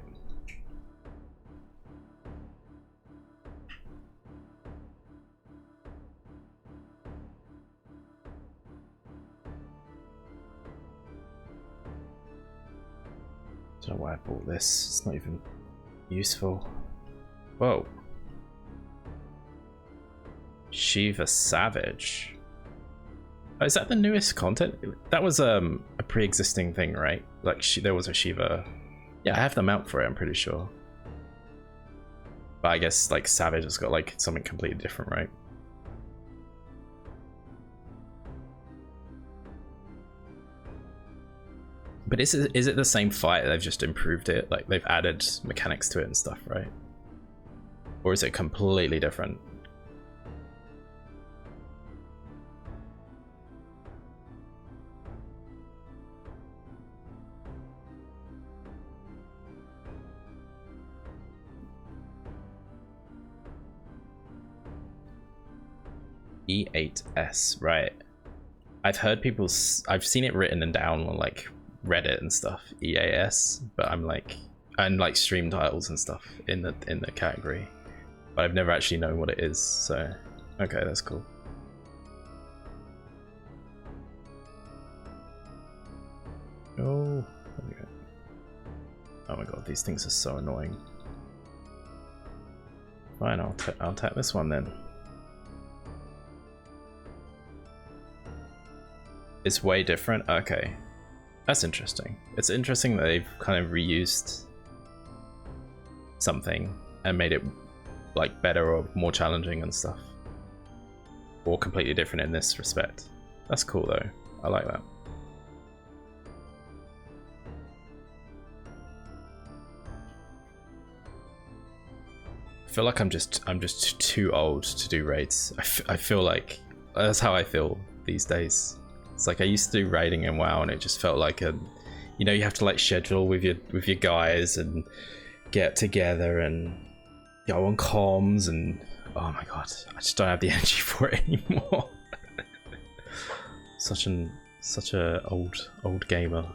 I don't know why I bought this. It's not even useful. Whoa. Shiva Savage. Oh, is that the newest content? That was a pre-existing thing, right? Like there was a Shiva. Yeah, I have the mount for it, I'm pretty sure. But I guess like Savage has got like something completely different, right? But is it the same fight? They've just improved it, like they've added mechanics to it and stuff, right? Or is it completely different? E8S, right? I've heard people, I've seen it written and down on like Reddit and stuff, EAS, but I'm like, and like stream titles and stuff in the category, but I've never actually known what it is. So okay, that's cool. Oh my god, these things are so annoying. Fine, I'll tap this one then. It's way different. Okay, that's interesting. It's interesting that they've kind of reused something and made it like better or more challenging and stuff, or completely different in this respect. That's cool though. I like that. I feel like I'm just too old to do raids. I feel like that's how I feel these days. It's like I used to do raiding in WoW and it just felt like a, you know, you have to like schedule with your guys and get together and go on comms and oh my god, I just don't have the energy for it anymore. such a old gamer.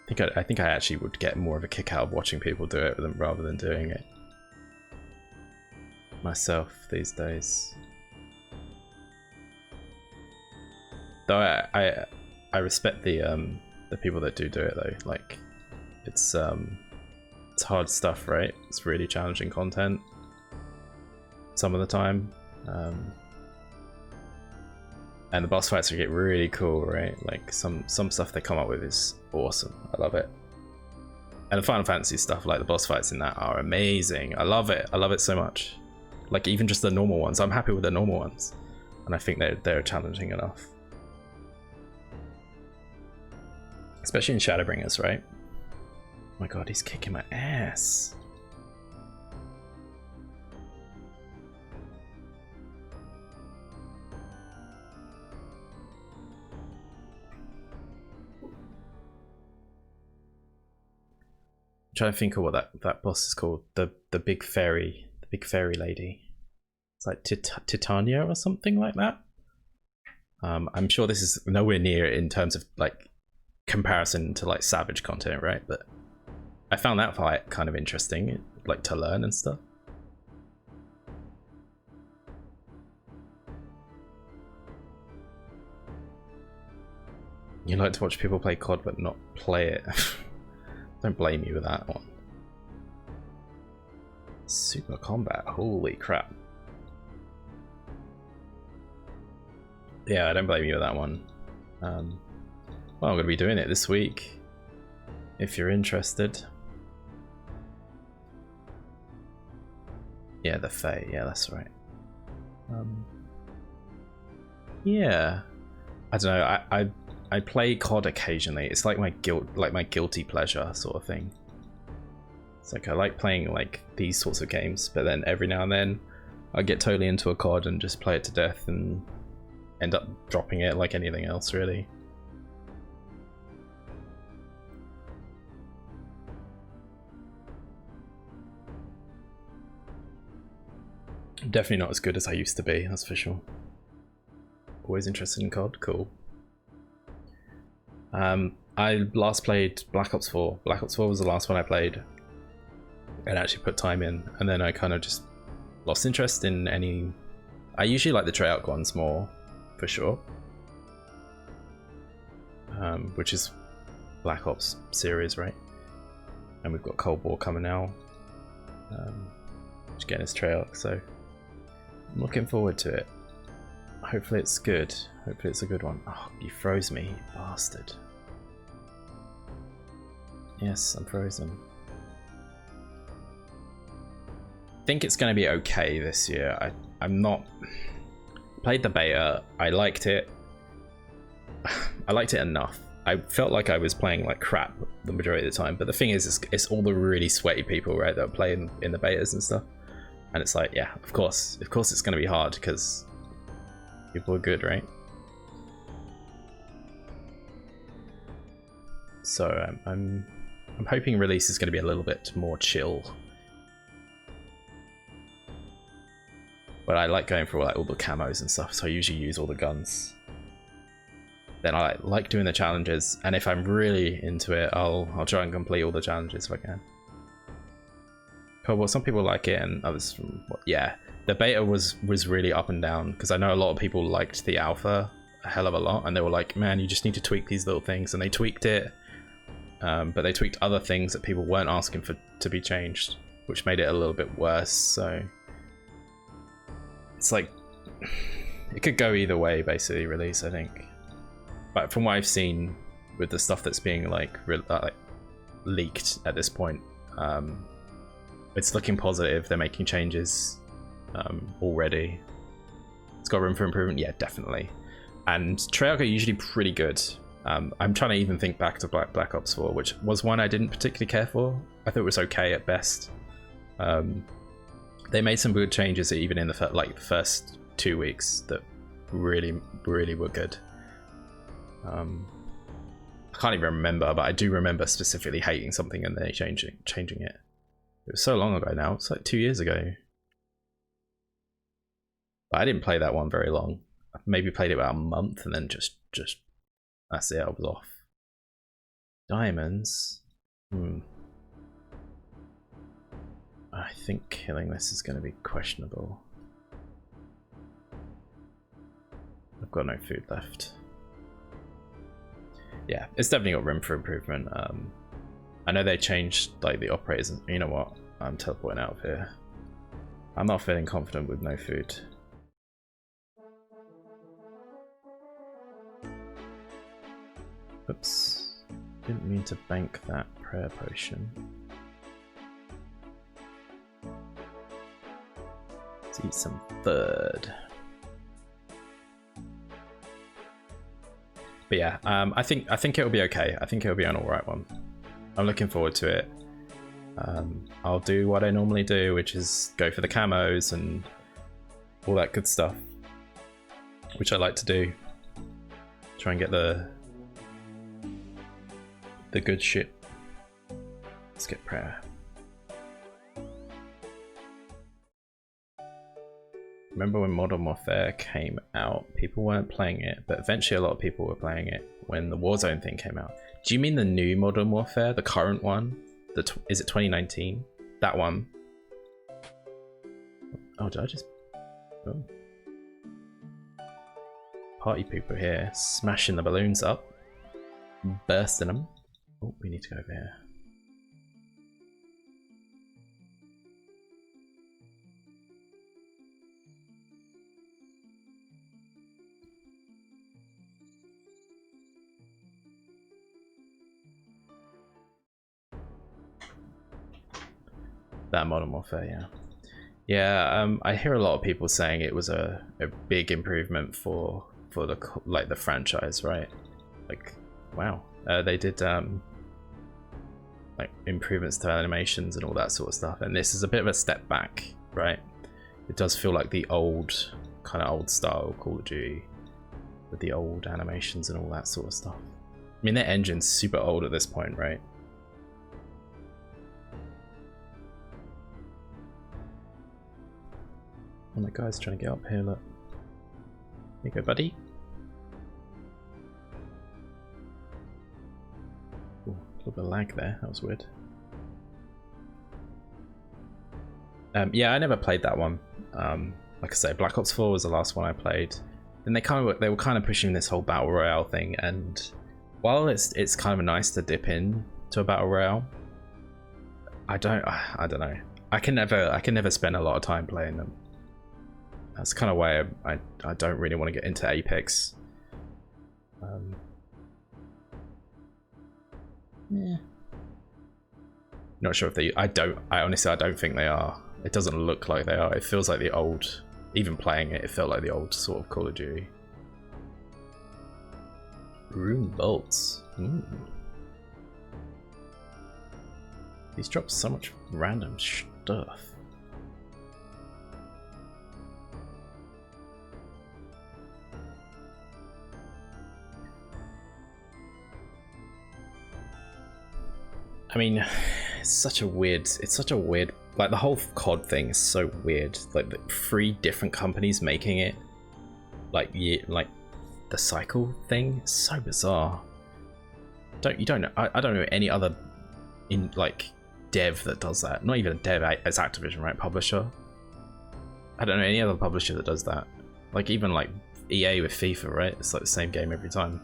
I think I actually would get more of a kick out of watching people do it rather than doing it myself these days. Though I respect the people that do it though. Like it's hard stuff, right? It's really challenging content some of the time, and the boss fights get really cool, right? Like some stuff they come up with is awesome. I love it. And the Final Fantasy stuff, like the boss fights in that, are amazing. I love it so much. Like even just the normal ones, I'm happy with the normal ones, and I think they're challenging enough. Especially in Shadowbringers, right? Oh my god, he's kicking my ass. I'm trying to think of what that boss is called. The big fairy. Big fairy lady. It's like Titania or something like that. I'm sure this is nowhere near in terms of like comparison to like Savage content, right? But I found that fight kind of interesting, like to learn and stuff. You like to watch people play COD but not play it. Don't blame me with that one. Super combat, holy crap. Yeah, I don't blame you with that one. Well, I'm gonna be doing it this week if you're interested. Yeah, the Fae, yeah, that's right. Yeah, I don't know, I play COD occasionally. It's like my guilty pleasure sort of thing. It's like I like playing like these sorts of games, but then every now and then I get totally into a COD and just play it to death and end up dropping it like anything else, really. Definitely not as good as I used to be, that's for sure. Always interested in COD, cool. I last played Black Ops 4. Black Ops 4 was the last one I played and actually put time in, and then I kind of just lost interest in any. I usually like the Treyarch ones more, for sure, which is Black Ops series, right? And we've got Cold War coming now, which again is Treyarch, so I'm looking forward to it. Hopefully it's good. Hopefully it's a good one. Oh, you froze me, you bastard. Yes, I'm frozen. I think it's going to be okay this year. I'm not played the beta. I liked it. I liked it enough. I felt like I was playing like crap the majority of the time, but the thing is, it's all the really sweaty people, right, that are playing in the betas and stuff. And it's like, yeah, of course it's going to be hard because people are good, right? So I'm hoping release is going to be a little bit more chill. But I like going for like all the camos and stuff, so I usually use all the guns. Then I like doing the challenges, and if I'm really into it, I'll try and complete all the challenges if I can. Well, some people like it, and others, yeah. The beta was really up and down, because I know a lot of people liked the alpha a hell of a lot, and they were like, man, you just need to tweak these little things, and they tweaked it. But they tweaked other things that people weren't asking for to be changed, which made it a little bit worse. So it's like it could go either way, basically. Release, I think. But from what I've seen with the stuff that's being like leaked at this point, it's looking positive. They're making changes already. It's got room for improvement, yeah, definitely. And Trailblazer are usually pretty good. I'm trying to even think back to Black Ops 4, which was one I didn't particularly care for. I thought it was okay at best. They made some good changes even in the first 2 weeks that really were good. I can't even remember, but I do remember specifically hating something and then changing it. It was so long ago now. It's like 2 years ago. But I didn't play that one very long. I maybe played it about a month and then just that's it. I was off. Diamonds. I think killing this is going to be questionable. I've got no food left. Yeah, it's definitely got room for improvement. I know they changed like the operators. You know what? I'm teleporting out of here. I'm not feeling confident with no food. Oops. Didn't mean to bank that prayer potion. Let's eat some food. But yeah, I think it'll be okay. I think it'll be an alright one. I'm looking forward to it. I'll do what I normally do, which is go for the camos and all that good stuff, which I like to do. Try and get the good shit. Let's get prayer. Remember when Modern Warfare came out? People weren't playing it, but eventually a lot of people were playing it when the Warzone thing came out. Do you mean the new Modern Warfare, the current one? Is it 2019? That one? Oh, did I just... Oh. Party people here, smashing the balloons up, bursting them. Oh, we need to go over here. That Modern Warfare, yeah. Yeah, I hear a lot of people saying it was a big improvement for the franchise, right? Like, wow. They did like improvements to animations and all that sort of stuff, and this is a bit of a step back, right? It does feel like the old style Call of Duty with the old animations and all that sort of stuff. I mean, their engine's super old at this point, right? Oh, that guy's trying to get up here, look. Here you go, buddy. Ooh, a little bit of lag there, that was weird. Yeah, I never played that one. Like I say, Black Ops 4 was the last one I played. And they were kind of pushing this whole battle royale thing, and while it's kind of nice to dip in to a battle royale, I don't know. I can never spend a lot of time playing them. That's kind of why I don't really want to get into Apex. Yeah. Not sure if they. I honestly don't think they are. It doesn't look like they are. It feels like the old even playing it, it felt like the old sort of Call of Duty. Rune bolts. These drop so much random stuff. I mean, it's such a weird, like the whole COD thing is so weird. Like the 3 different companies making it, like the cycle thing is so bizarre. I don't know any other dev that does that. Not even a dev, it's Activision, right? Publisher. I don't know any other publisher that does that. Like even like EA with FIFA, right? It's like the same game every time.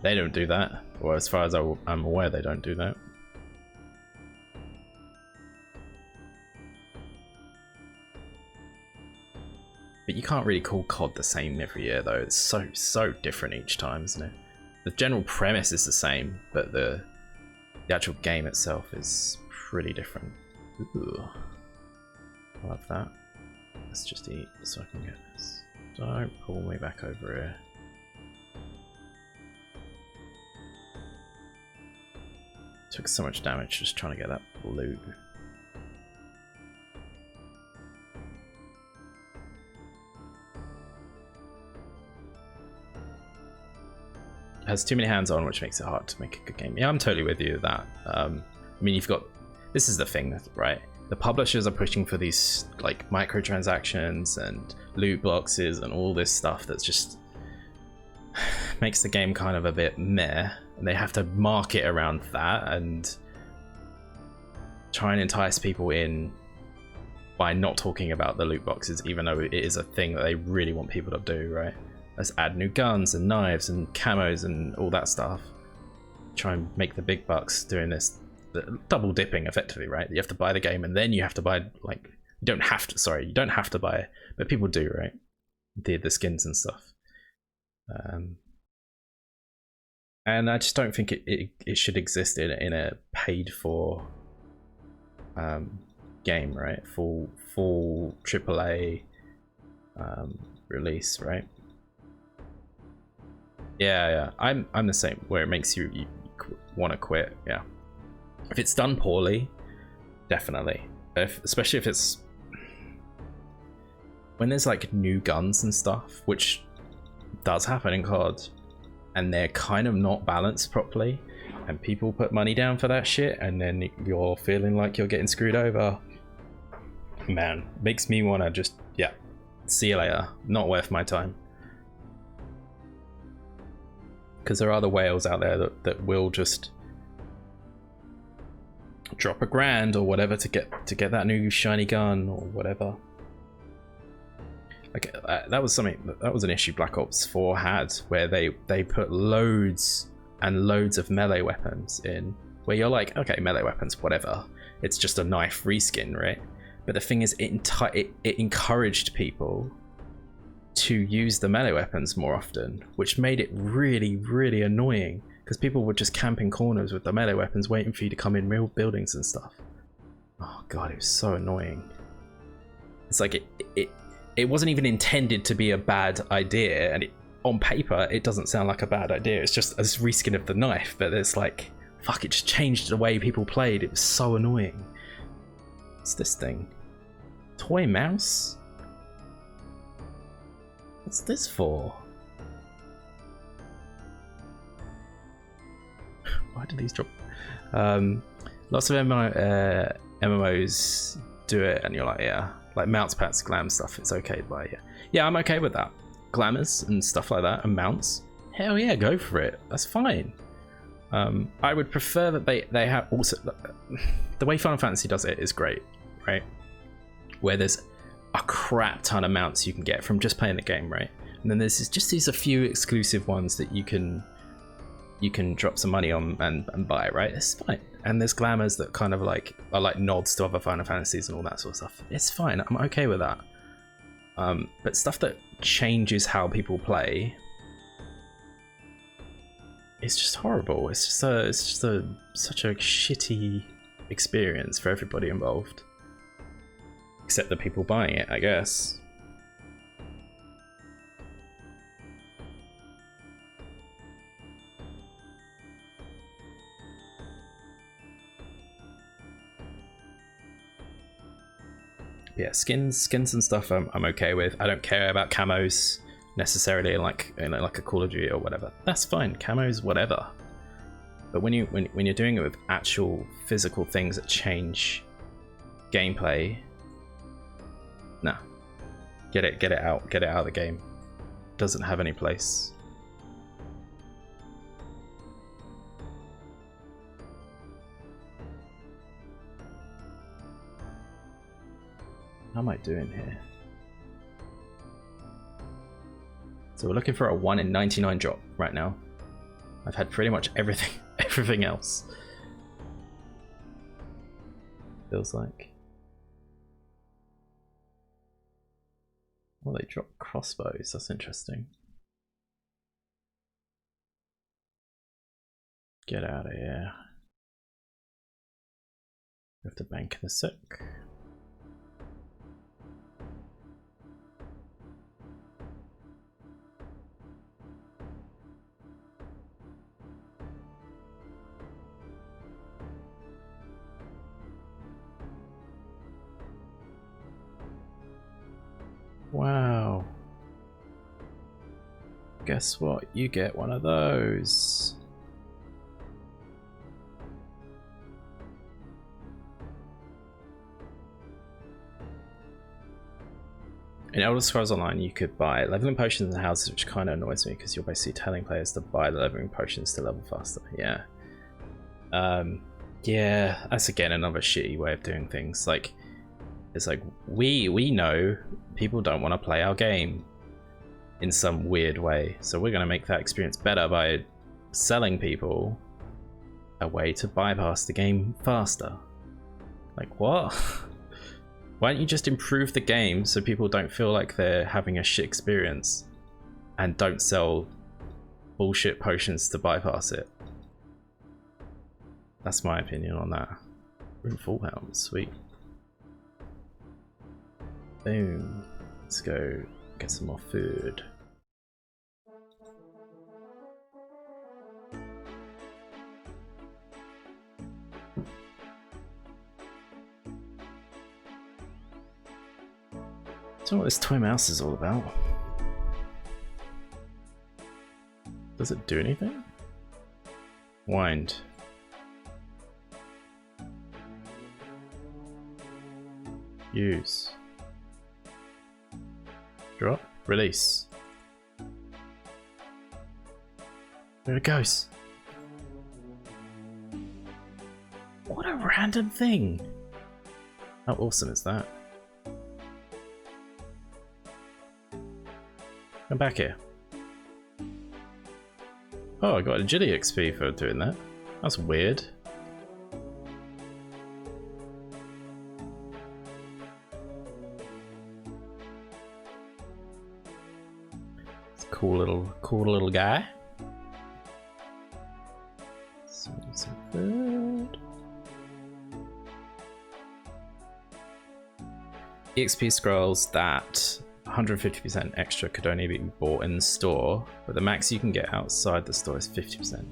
They don't do that. Well, as far as I'm aware, they don't do that. But you can't really call COD the same every year, though. It's so different each time, isn't it? The general premise is the same, but the actual game itself is pretty different. Ooh. I love that. Let's just eat so I can get this. Don't pull me back over here. Took so much damage just trying to get that loot. It has too many hands on, which makes it hard to make a good game. Yeah, I'm totally with you with that. I mean, you've got, this is the thing, right? The publishers are pushing for these like microtransactions and loot boxes and all this stuff that's just makes the game kind of a bit meh. And they have to market around that and try and entice people in by not talking about the loot boxes, even though it is a thing that they really want people to do, right? Let's add new guns and knives and camos and all that stuff. Try and make the big bucks doing this, double dipping effectively, right? You have to buy the game and then you have to buy, like, you don't have to buy it, but people do, right? The skins and stuff. And I just don't think it should exist in a paid for game, right? Full AAA release, right? Yeah. I'm the same, where it makes you want to quit. Yeah. If it's done poorly, definitely. Especially if it's when there's like new guns and stuff, which does happen in COD. And they're kind of not balanced properly, and people put money down for that shit, and then you're feeling like you're getting screwed over. Man, makes me want to just, yeah, see you later. Not worth my time. Because there are the whales out there that will just drop $1,000 or whatever to get that new shiny gun or whatever. Like that was an issue Black Ops 4 had, where they put loads and loads of melee weapons in, where you're like, okay, melee weapons, whatever, it's just a knife reskin, right? But the thing is, it encouraged people to use the melee weapons more often, which made it really annoying, because people were just camping corners with the melee weapons waiting for you to come in real buildings and stuff. Oh god, it was so annoying. It's like it wasn't even intended to be a bad idea, and on paper it doesn't sound like a bad idea. It's just a reskin of the knife, but it's like, fuck, it just changed the way people played. It was so annoying. What's this thing? Toy mouse? What's this for? Why do these drop? Lots of MMOs do it, and you're like, yeah, like mounts, pats, glam stuff, it's okay to buy. Yeah, I'm okay with that. Glamours and stuff like that, and mounts, hell yeah, go for it. That's fine. I would prefer that they have also the way Final Fantasy does it is great, right? Where there's a crap ton of mounts you can get from just playing the game, right? And then there's just these a few exclusive ones that you can drop some money on and buy, right? It's fine. And there's glamours that kind of like are like nods to other Final Fantasies and all that sort of stuff. It's fine. I'm okay with that. But stuff that changes how people play, it's just horrible. It's just such a shitty experience for everybody involved. except the people buying it, I guess. Yeah, skins and stuff I'm okay with. I don't care about camos necessarily, like a Call of Duty or whatever. That's fine, camos, whatever. But when you're doing it with actual physical things that change gameplay, nah, get it out of the game. Doesn't have any place. How am I doing here? So we're looking for a 1 in 99 drop right now. I've had pretty much everything else. Feels like. Well, they drop crossbows. That's interesting. Get out of here. We have to bank in a sec. Wow. Guess what? You get one of those. In Elder Scrolls Online, you could buy leveling potions and houses, which kind of annoys me because you're basically telling players to buy the leveling potions to level faster. Yeah. Yeah, that's again another shitty way of doing things. Like, it's like we know people don't want to play our game in some weird way, so we're going to make that experience better by selling people a way to bypass the game faster. Like, what? Why don't you just improve the game so people don't feel like they're having a shit experience and don't sell bullshit potions to bypass it? That's my opinion on that. Room full helm, sweet. Boom. Let's go get some more food. I don't know what this toy mouse is all about. Does it do anything? Wind. Use. Drop. Release. There it goes. What a random thing. How awesome is that? Come back here. Oh, I got agility XP for doing that. That's weird. It's a cool little guy. Some food. EXP scrolls that 150% extra could only be bought in the store, but the max you can get outside the store is 50%.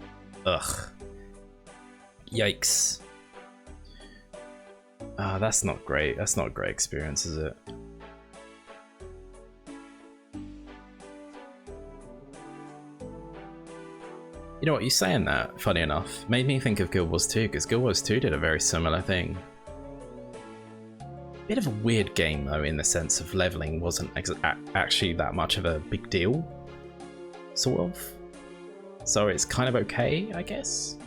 Ugh. Yikes. That's not great. That's not a great experience, is it? You know what, you saying that, funny enough, made me think of Guild Wars 2, because Guild Wars 2 did a very similar thing. Bit of a weird game though, in the sense of leveling wasn't actually that much of a big deal, sort of. So it's kind of okay, I guess.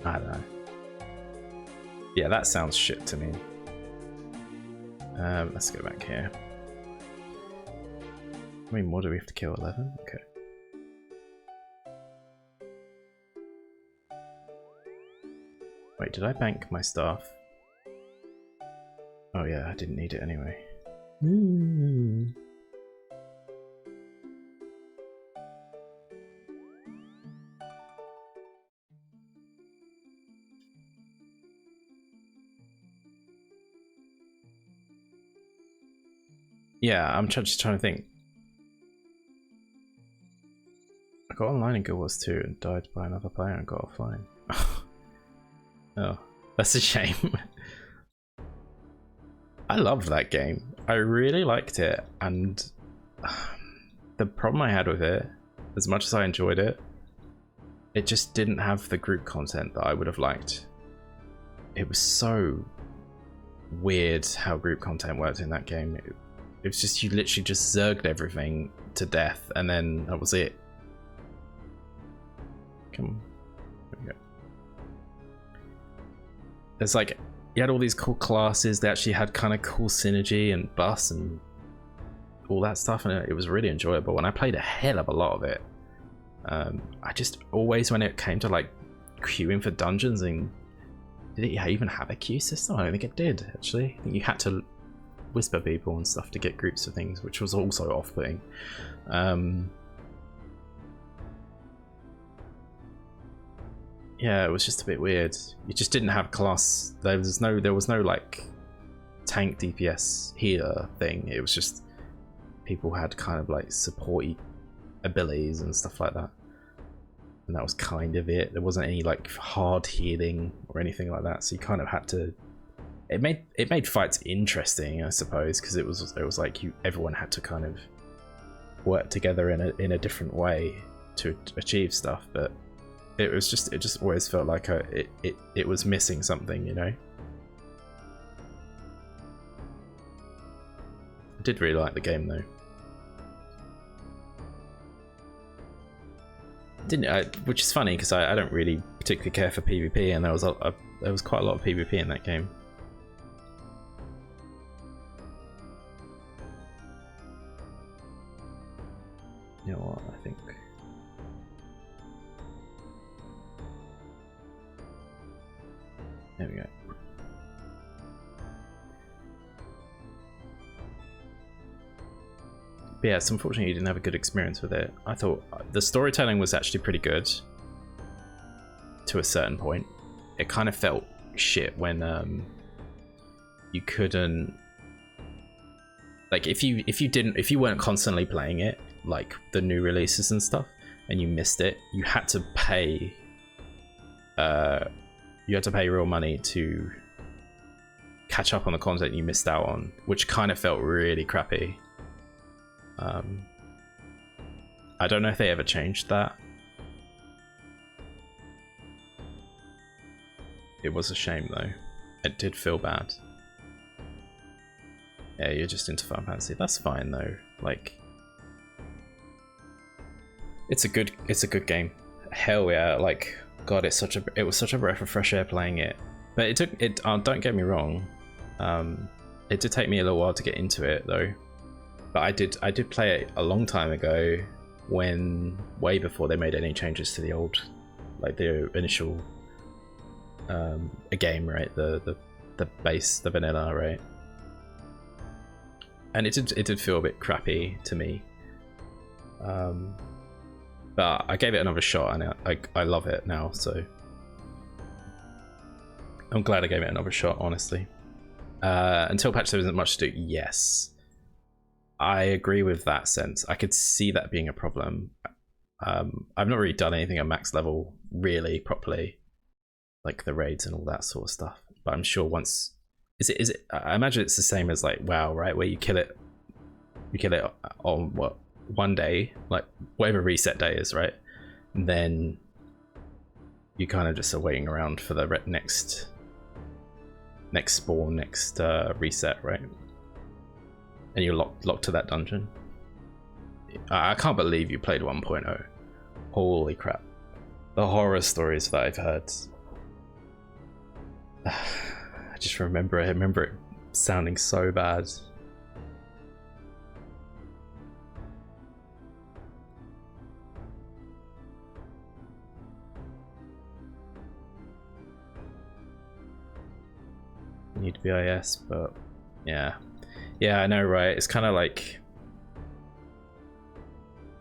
I don't know. Yeah, that sounds shit to me. Let's go back here. How many more do we have to kill? 11? Okay. Wait, did I bank my staff? Oh yeah, I didn't need it anyway. Yeah, I'm just trying to think. I got online in Guild Wars 2 and died by another player and got offline. Oh, that's a shame. I loved that game. I really liked it, and the problem I had with it, as much as I enjoyed it, it just didn't have the group content that I would have liked. It was so weird how group content worked in that game. It was just, you literally just zerged everything to death, and then that was it. Come on. There we go. There's like, you had all these cool classes, they actually had kind of cool synergy and bus and all that stuff, and it was really enjoyable, and I played a hell of a lot of it. I just always, when it came to like queuing for dungeons, and did it even have a queue system? I don't think it did, actually. I think you had to whisper people and stuff to get groups of things, which was also off-putting. Yeah, it was just a bit weird. You just didn't have class. There was no like tank DPS healer thing. It was just people had kind of like supporty abilities and stuff like that, and that was kind of it. There wasn't any like hard healing or anything like that, so you kind of had to. It made fights interesting, I suppose, because it was like everyone had to kind of work together in a different way to achieve stuff, but it just always felt like it was missing something, you know. I did really like the game though. Which is funny because I don't really particularly care for PvP, and there was quite a lot of PvP in that game. You know what, I think. There we go. But yes, unfortunately you didn't have a good experience with it. I thought the storytelling was actually pretty good to a certain point. It kind of felt shit when you couldn't, like, if you weren't constantly playing it, like the new releases and stuff, and you missed it, you had to pay real money to catch up on the content you missed out on, which kind of felt really crappy. I don't know if they ever changed that. It was a shame though. It did feel bad. Yeah, you're just into Final Fantasy. That's fine though. Like, it's a good game. Hell yeah! Like, God, it was such a breath of fresh air playing it. But don't get me wrong. It did take me a little while to get into it though. But I did play it a long time ago, way before they made any changes to the old, like the initial game, right? The base, the vanilla, right? And it did feel a bit crappy to me. But I gave it another shot, and I love it now, so I'm glad I gave it another shot, honestly. Until patch there isn't much to do. Yes, I agree with that sense. I could see that being a problem. I've not really done anything at max level really properly, like the raids and all that sort of stuff. But I'm sure once, is it? I imagine it's the same as like WoW, right? Where you kill it on what, one day, like whatever reset day is, right? And then you kind of just are waiting around for the next spawn, next reset, right? And you're locked to that dungeon. I can't believe you played 1.0. Holy crap. The horror stories that I've heard. I remember it sounding so bad. Need BIS, but yeah, I know, right? It's kind of like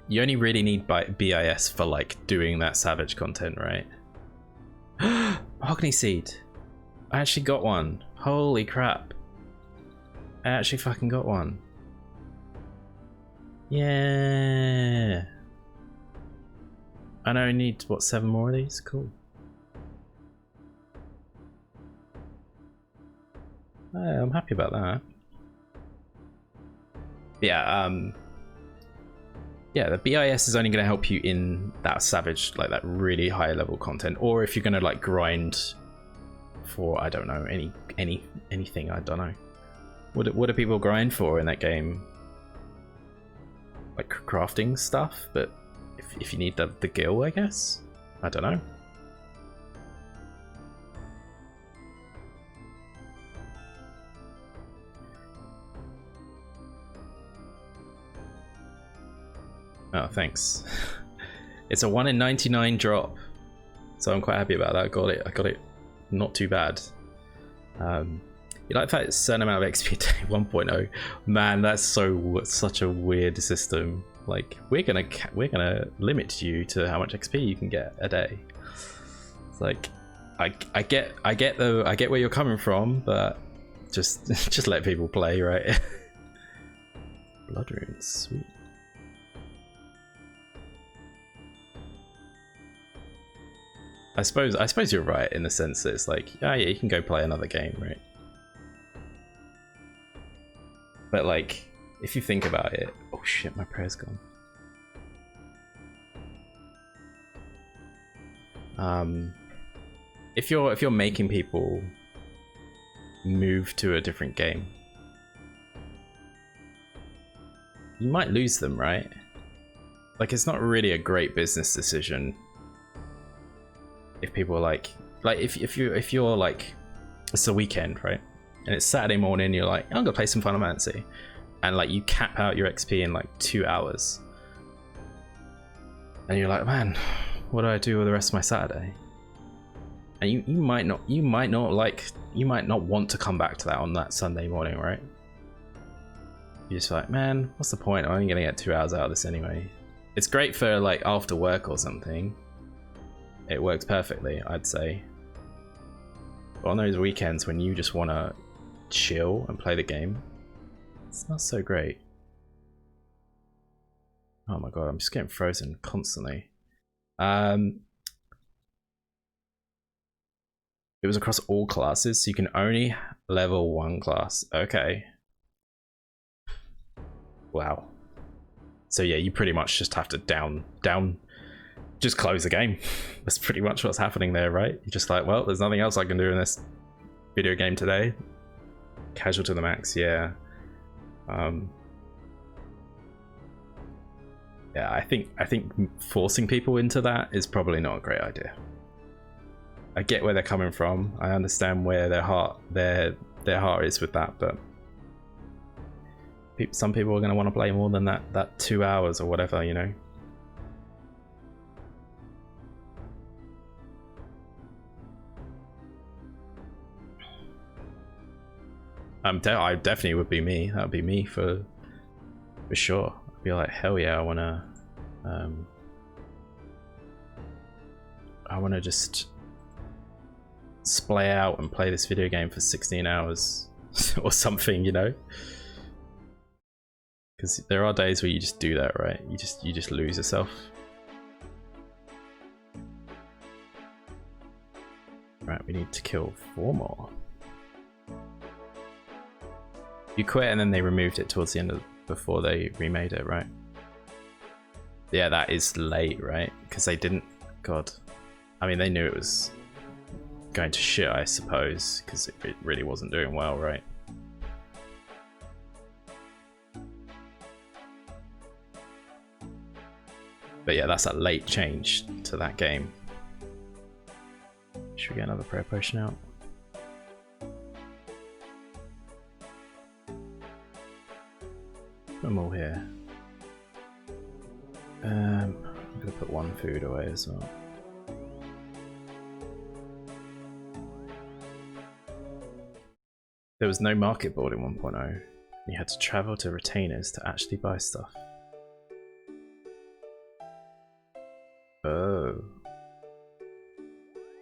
you only really need BIS for like doing that savage content, right? Mahogany seed, I actually got one. Holy crap, I actually fucking got one. Yeah. I know I need, what, 7 more of these? Cool. I'm happy about that. Yeah, yeah, the BIS is only going to help you in that savage, like that really high level content, or if you're going to like grind for, I don't know, anything, I don't know. What do people grind for in that game? Like crafting stuff, but if you need the gil, I guess? I don't know. Oh, thanks. It's a 1 in 99 drop, so I'm quite happy about that. I got it not too bad. You like that certain amount of XP a day 1.0? Man, that's such a weird system. Like we're gonna limit you to how much XP you can get a day. It's like I get where you're coming from, but just let people play, right? Blood runes, sweet. I suppose you're right in the sense that it's like, oh yeah, you can go play another game, right? But like, if you think about it, oh shit, my prayer's gone. If you're making people move to a different game, you might lose them, right? Like, it's not really a great business decision if people are like if you're like, it's a weekend, right? And it's Saturday morning, you're like, I'm gonna play some Final Fantasy, and like you cap out your XP in like 2 hours, and you're like, man, what do I do with the rest of my Saturday? And you might not want to come back to that on that Sunday morning, right? You're just like, man, what's the point? I'm only gonna get 2 hours out of this anyway. It's great for like after work or something. It works perfectly, I'd say. But on those weekends when you just want to chill and play the game, it's not so great. Oh my god, I'm just getting frozen constantly. It was across all classes, so you can only level 1 class. Okay. Wow. So yeah, you pretty much just have to just close the game. That's pretty much what's happening there, right? You're just like, well, there's nothing else I can do in this video game today. Casual to the max, yeah. Yeah, I think forcing people into that is probably not a great idea. I get where they're coming from. I understand where their heart is with that, but some people are going to want to play more than that 2 hours or whatever, you know. I definitely would be me. That would be me for sure. I'd be like, hell yeah, I wanna just splay out and play this video game for 16 hours or something, you know? Because there are days where you just do that, right? You just lose yourself. Right, we need to kill 4 more. You quit and then they removed it towards the end before they remade it, right? Yeah, that is late, right? Because they didn't, god. I mean, they knew it was going to shit, I suppose, because it really wasn't doing well, right? But yeah, that's a late change to that game. Should we get another prayer potion out? Put them all here. I'm gonna put 1 food away as well. There was no market board in 1.0. You had to travel to retainers to actually buy stuff. Oh.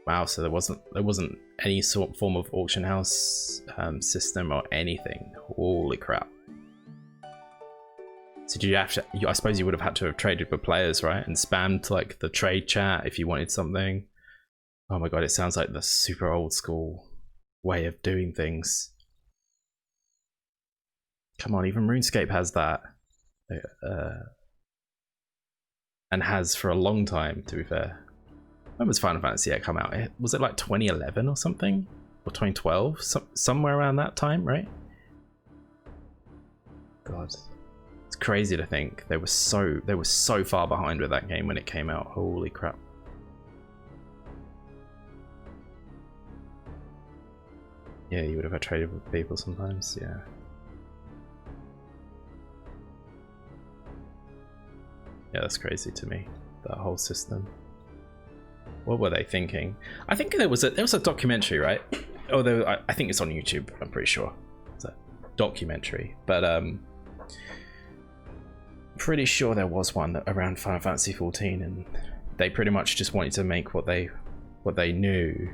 Wow, so there wasn't any form of auction house system or anything. Holy crap. So did you have to, I suppose you would have had to have traded with players, right? And spammed like the trade chat if you wanted something. Oh my god, it sounds like the super old school way of doing things. Come on, even RuneScape has that. And has for a long time, to be fair. When was Final Fantasy VIII come out? Was it like 2011 or something? Or 2012? Somewhere around that time, right? God. It's crazy to think they were so far behind with that game when it came out. Holy crap. Yeah, you would have had traded with people sometimes, yeah. Yeah, that's crazy to me, that whole system. What were they thinking? I think there was a documentary, right? Although I think it's on YouTube, I'm pretty sure. It's a documentary, but pretty sure there was one around Final Fantasy 14, and they pretty much just wanted to make what they knew,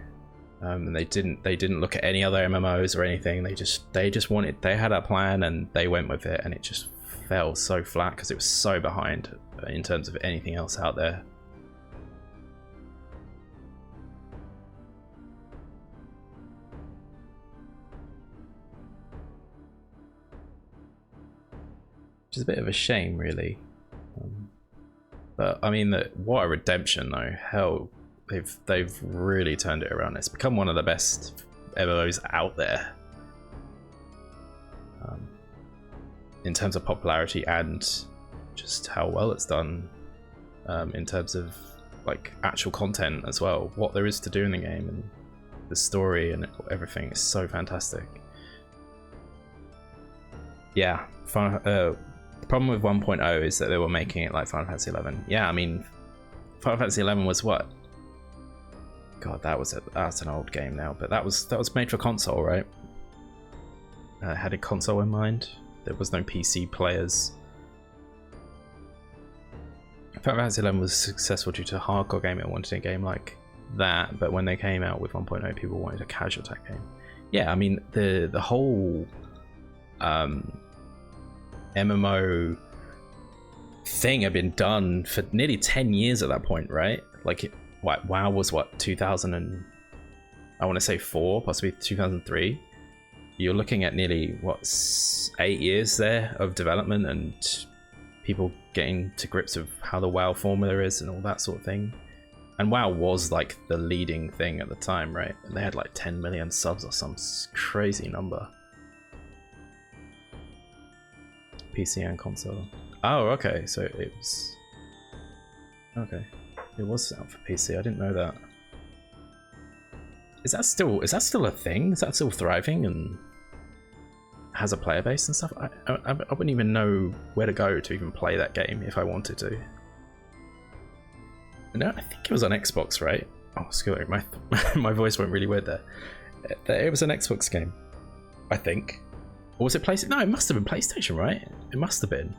and they didn't look at any other MMOs or anything. They had a plan and they went with it, and it just fell so flat because it was so behind in terms of anything else out there. Which is a bit of a shame, really. But I mean, what a redemption, though. Hell, they've really turned it around. It's become one of the best MMOs out there, in terms of popularity and just how well it's done, in terms of like actual content as well. What there is to do in the game and the story and everything is so fantastic. Yeah, the problem with 1.0 is that they were making it like Final Fantasy 11. Yeah, I mean, Final Fantasy 11 was what? God, that's an old game now, but that was made for console, right? Had a console in mind. There was no PC players. Final Fantasy 11 was successful due to hardcore gaming and wanted a game like that, but when they came out with 1.0, people wanted a casual type game. Yeah, I mean, the whole MMO thing had been done for nearly 10 years at that point, right? Like, WoW was what, 2000 and I want to say 4, possibly 2003. You're looking at nearly what, 8 years there of development and people getting to grips with how the WoW formula is and all that sort of thing. And WoW was like the leading thing at the time, right? And they had like 10 million subs or some crazy number. PC and console. Oh, okay. So it was... Okay. It was out for PC. I didn't know that. Is that still a thing? Is that still thriving and has a player base and stuff? I wouldn't even know where to go to even play that game if I wanted to. No, I think it was on Xbox, right? Oh, sorry, my voice went really weird there. It was an Xbox game, I think. Or was it PlayStation? No, it must have been PlayStation, right? It must have been.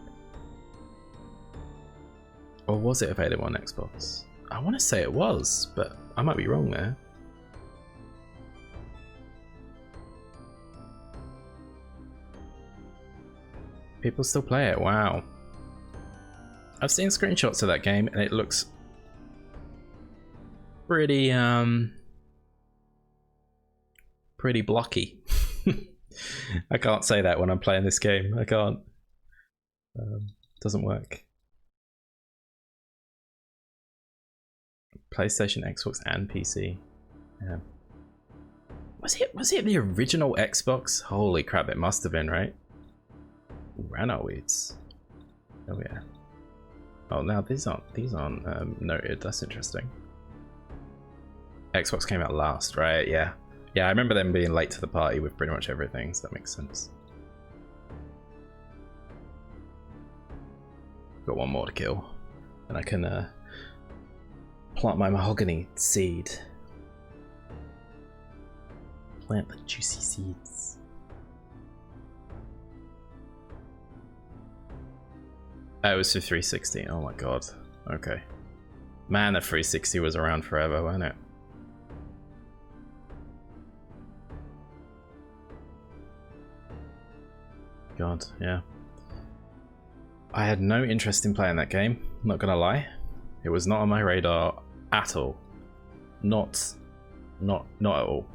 Or was it available on Xbox? I want to say it was, but I might be wrong there. People still play it, wow. I've seen screenshots of that game and it looks pretty pretty blocky. I can't say that when I'm playing this game. I can't. Doesn't work. PlayStation, Xbox, and PC. Yeah. Was it the original Xbox? Holy crap! It must have been, right? Ranoids. Oh yeah. Oh, now these aren't noted. That's interesting. Xbox came out last, right? Yeah. Yeah, I remember them being late to the party with pretty much everything, so that makes sense. Got one more to kill, and I can plant my mahogany seed. Plant the juicy seeds. Oh, it was for 360. Oh my god. Okay. Man, the 360 was around forever, wasn't it? God, yeah. I had no interest in playing that game, not gonna lie. It was not on my radar at all. Not at all.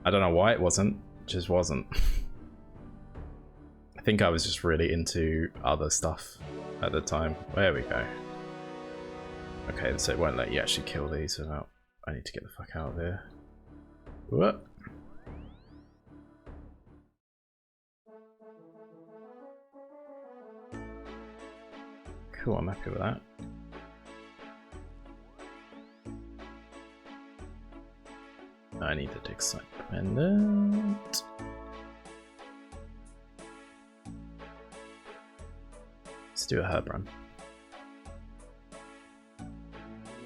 I don't know why it wasn't, just wasn't. I think I was just really into other stuff at the time. There we go. Okay, so it won't let you actually kill these without... I need to get the fuck out of here. What? Cool, I'm happy with that. I need the dig site pendant. Let's do a herb run.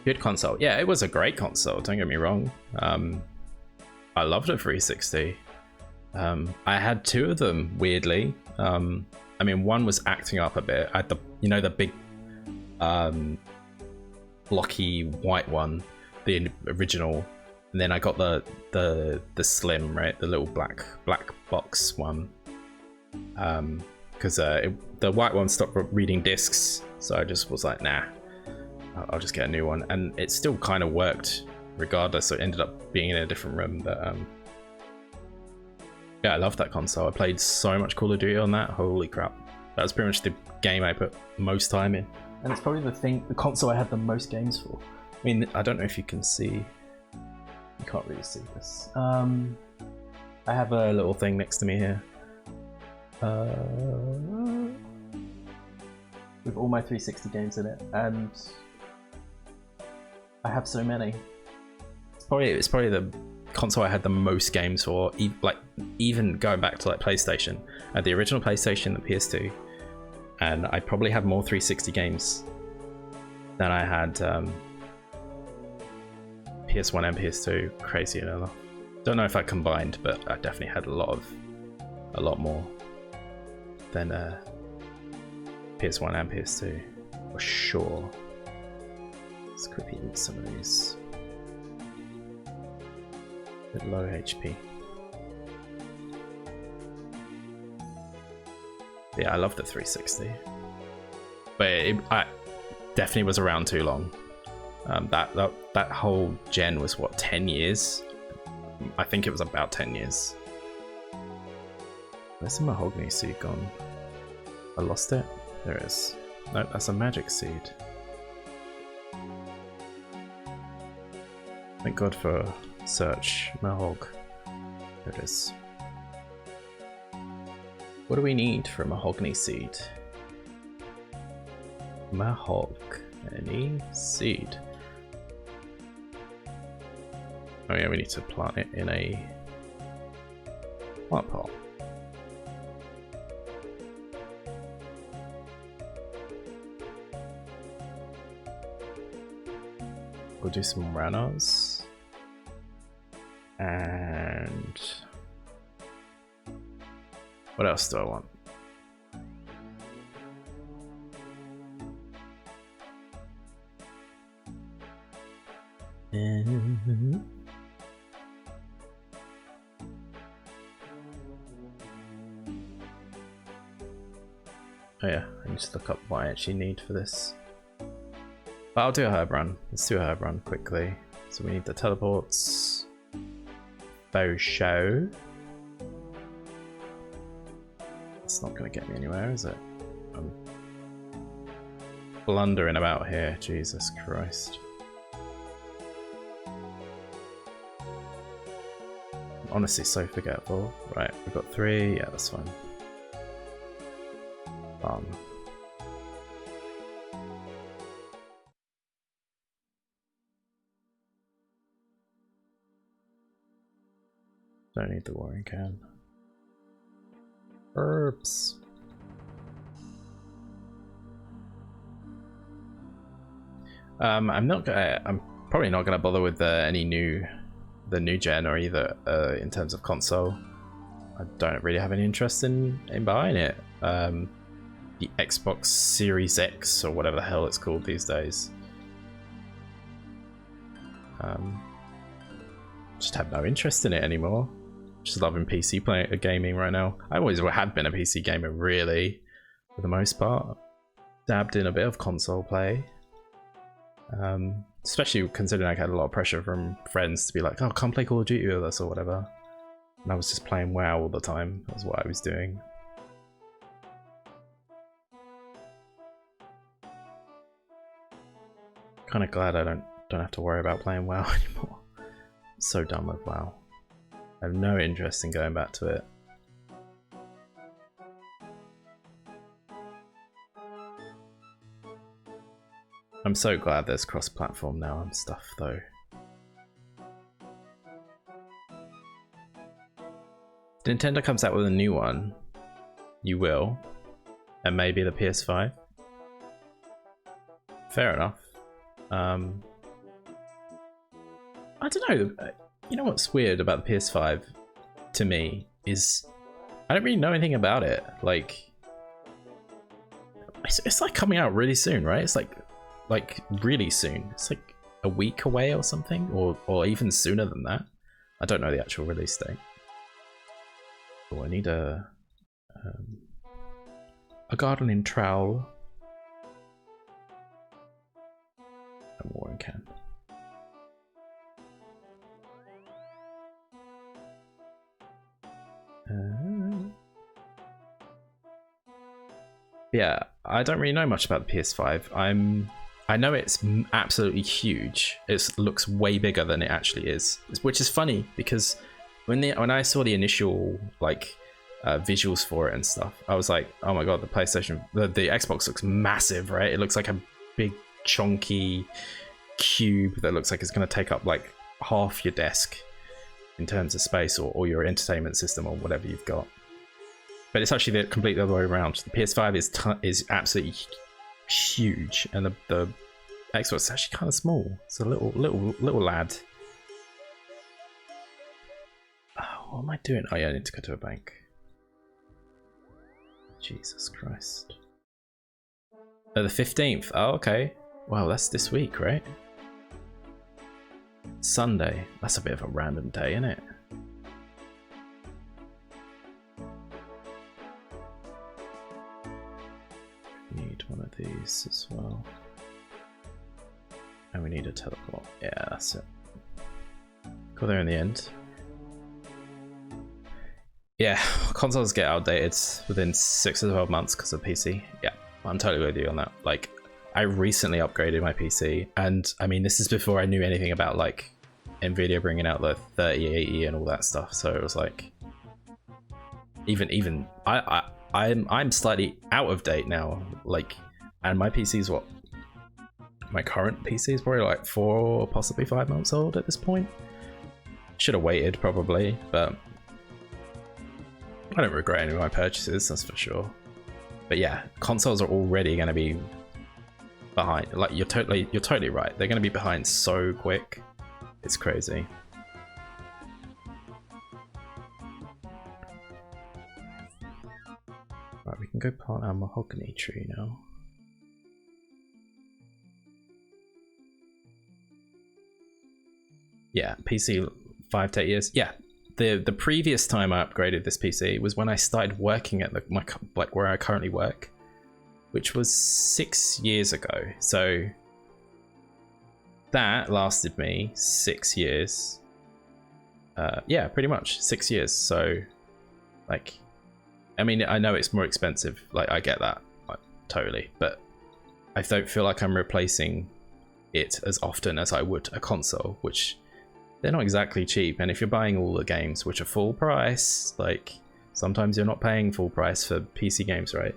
Good console. Yeah, it was a great console, don't get me wrong. I loved a 360. I had two of them, weirdly. I mean, one was acting up a bit. I had the, you know, the big blocky white one, the original, and then I got the slim, right, the little black box one, because the white one stopped reading discs, so I just was like, nah, I'll just get a new one, and it still kind of worked regardless, so it ended up being in a different room. But yeah, I love that console. I played so much Call of Duty on that. Holy crap, that was pretty much the game I put most time in, and it's probably the console I had the most games for. I mean, I don't know if you can see. You can't really see this. I have a little thing next to me here. With all my 360 games in it, and I have so many. It's probably the console I had the most games for. Even going back to like PlayStation, I had the original PlayStation, the PS2, and I probably had more 360 games than I had PS1 and PS2. Crazy enough. Don't know if I combined, but I definitely had a lot more than PS1 and PS2 for sure. Let's quickly eat some of these. A bit low HP. Yeah, I love the 360, but I definitely was around too long. That whole gen was what, 10 years? I think it was about 10 years. Where's the mahogany seed gone? I lost it. There it is. No, that's a magic seed. Thank God for search. Mahog. There it is. What do we need for a mahogany seed? Mahogany seed. Oh yeah, we need to plant it in a plant pot. We'll do some ranos. And what else do I want? Oh yeah, I need to look up what I actually need for this. But I'll do a herb run. Let's do a herb run quickly. So we need the teleports. Bow show. It's not going to get me anywhere, is it? I'm blundering about here. Jesus Christ. I'm honestly so forgetful. Right, we've got 3. Yeah, that's fine. Don't need the watering can. Herbs. I'm probably not gonna bother with the new gen or either in terms of console. I don't really have any interest in buying it. The Xbox Series X or whatever the hell it's called these days. Just have no interest in it anymore. Just loving PC gaming right now. I always have been a PC gamer, really. for the most part. Dabbed in a bit of console play. Especially considering I had a lot of pressure from friends to be like, oh, come play Call of Duty with us or whatever. And I was just playing WoW all the time. That was what I was doing. Kind of glad I don't have to worry about playing WoW anymore. I'm so done with WoW. I have no interest in going back to it. I'm so glad there's cross-platform now and stuff, though. Nintendo comes out with a new one, you will, and maybe the PS5. Fair enough. I don't know. You know what's weird about the PS5 to me is I don't really know anything about it. Like, it's like coming out really soon, right? It's like really soon. It's like a week away or something, or even sooner than that. I don't know the actual release date. Oh, I need a gardening trowel. A watering can. Yeah, I don't really know much about the PS5. I know it's absolutely huge. It looks way bigger than it actually is, which is funny because when I saw the initial like visuals for it and stuff, I was like, oh my god, the Xbox looks massive, right? It looks like a big chunky cube that looks like it's going to take up like half your desk in terms of space, or your entertainment system or whatever you've got. But it's actually the completely other way around. The PS5 is absolutely huge, and the Xbox is actually kind of small. It's a little lad. Oh, what am I doing? Oh yeah, I need to go to a bank. Jesus Christ. Oh, the 15th. Oh, okay. Wow, that's this week, right? Sunday. That's a bit of a random day, isn't it? Need one of these as well. And we need a teleport. Yeah, that's it. Got there in the end. Yeah, consoles get outdated within 6 to 12 months because of PC. Yeah, I'm totally with you on that. Like, I recently upgraded my PC, and I mean, this is before I knew anything about like Nvidia bringing out the 3080 and all that stuff. So it was like, even I'm slightly out of date now. Like, and my PC's what? My current PC is probably like 4, possibly 5 months old at this point. Should have waited probably, but I don't regret any of my purchases, that's for sure. But yeah, consoles are already going to be behind. Like, you're totally right. They're going to be behind so quick. It's crazy. Right, we can go plant our mahogany tree now. Yeah, PC 5 to 8 years. Yeah, the previous time I upgraded this PC was when I started working at where I currently work, which was 6 years ago. So that lasted me 6 years. Yeah, pretty much 6 years. So, like, I mean, I know it's more expensive. Like, I get that, like, totally, but I don't feel like I'm replacing it as often as I would a console, which they're not exactly cheap. And if you're buying all the games which are full price, like, sometimes you're not paying full price for PC games, right?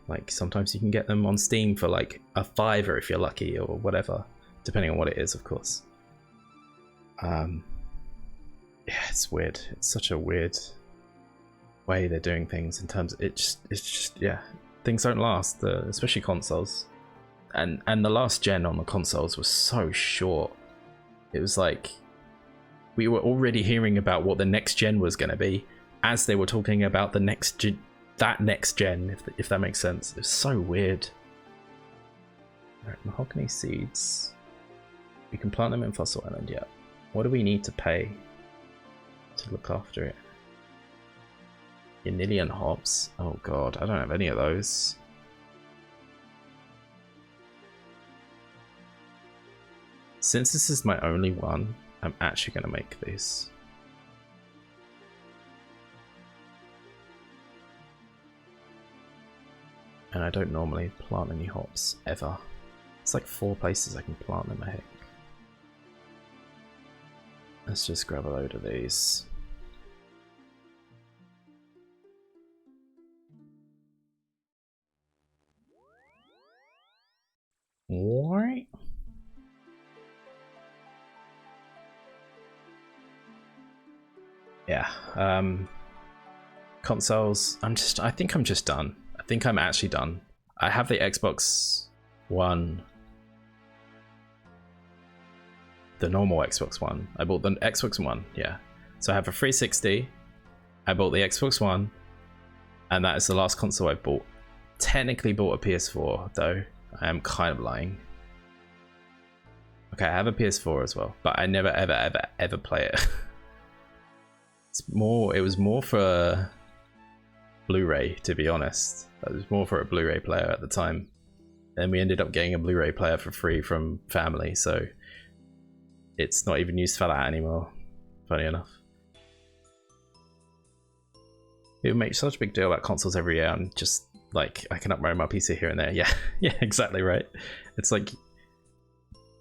Like, sometimes you can get them on Steam for like a $5 if you're lucky, or whatever, depending on what it is, of course. Yeah, it's weird. It's such a weird way they're doing things in terms of it's just yeah, things don't last, especially consoles. And the last gen on the consoles was so short. It was like we were already hearing about what the next gen was going to be as they were talking about the next gen, if that makes sense. It's so weird. Alright, mahogany seeds. We can plant them in Fossil Island, yeah. What do we need to pay to look after it? Yanillion hops. Oh god, I don't have any of those. Since this is my only one, I'm actually going to make these. And I don't normally plant any hops, ever. It's like 4 places I can plant them, I think. Let's just grab a load of these. Alright. Yeah, consoles, I think I'm just done. I think I'm actually done. I have the Xbox One, the normal Xbox One. I bought the Xbox One, yeah. So I have a 360, I bought the Xbox One, and that is the last console I've bought. Technically bought a PS4 though, I am kind of lying. Okay, I have a PS4 as well, but I never ever play it. It was more for Blu-ray, to be honest. It was more for a Blu-ray player at the time. Then we ended up getting a Blu-ray player for free from family, so it's not even used for that anymore, funny enough. People make such a big deal about consoles every year, and just like, I can upgrade my PC here and there. Yeah, yeah, exactly right. It's like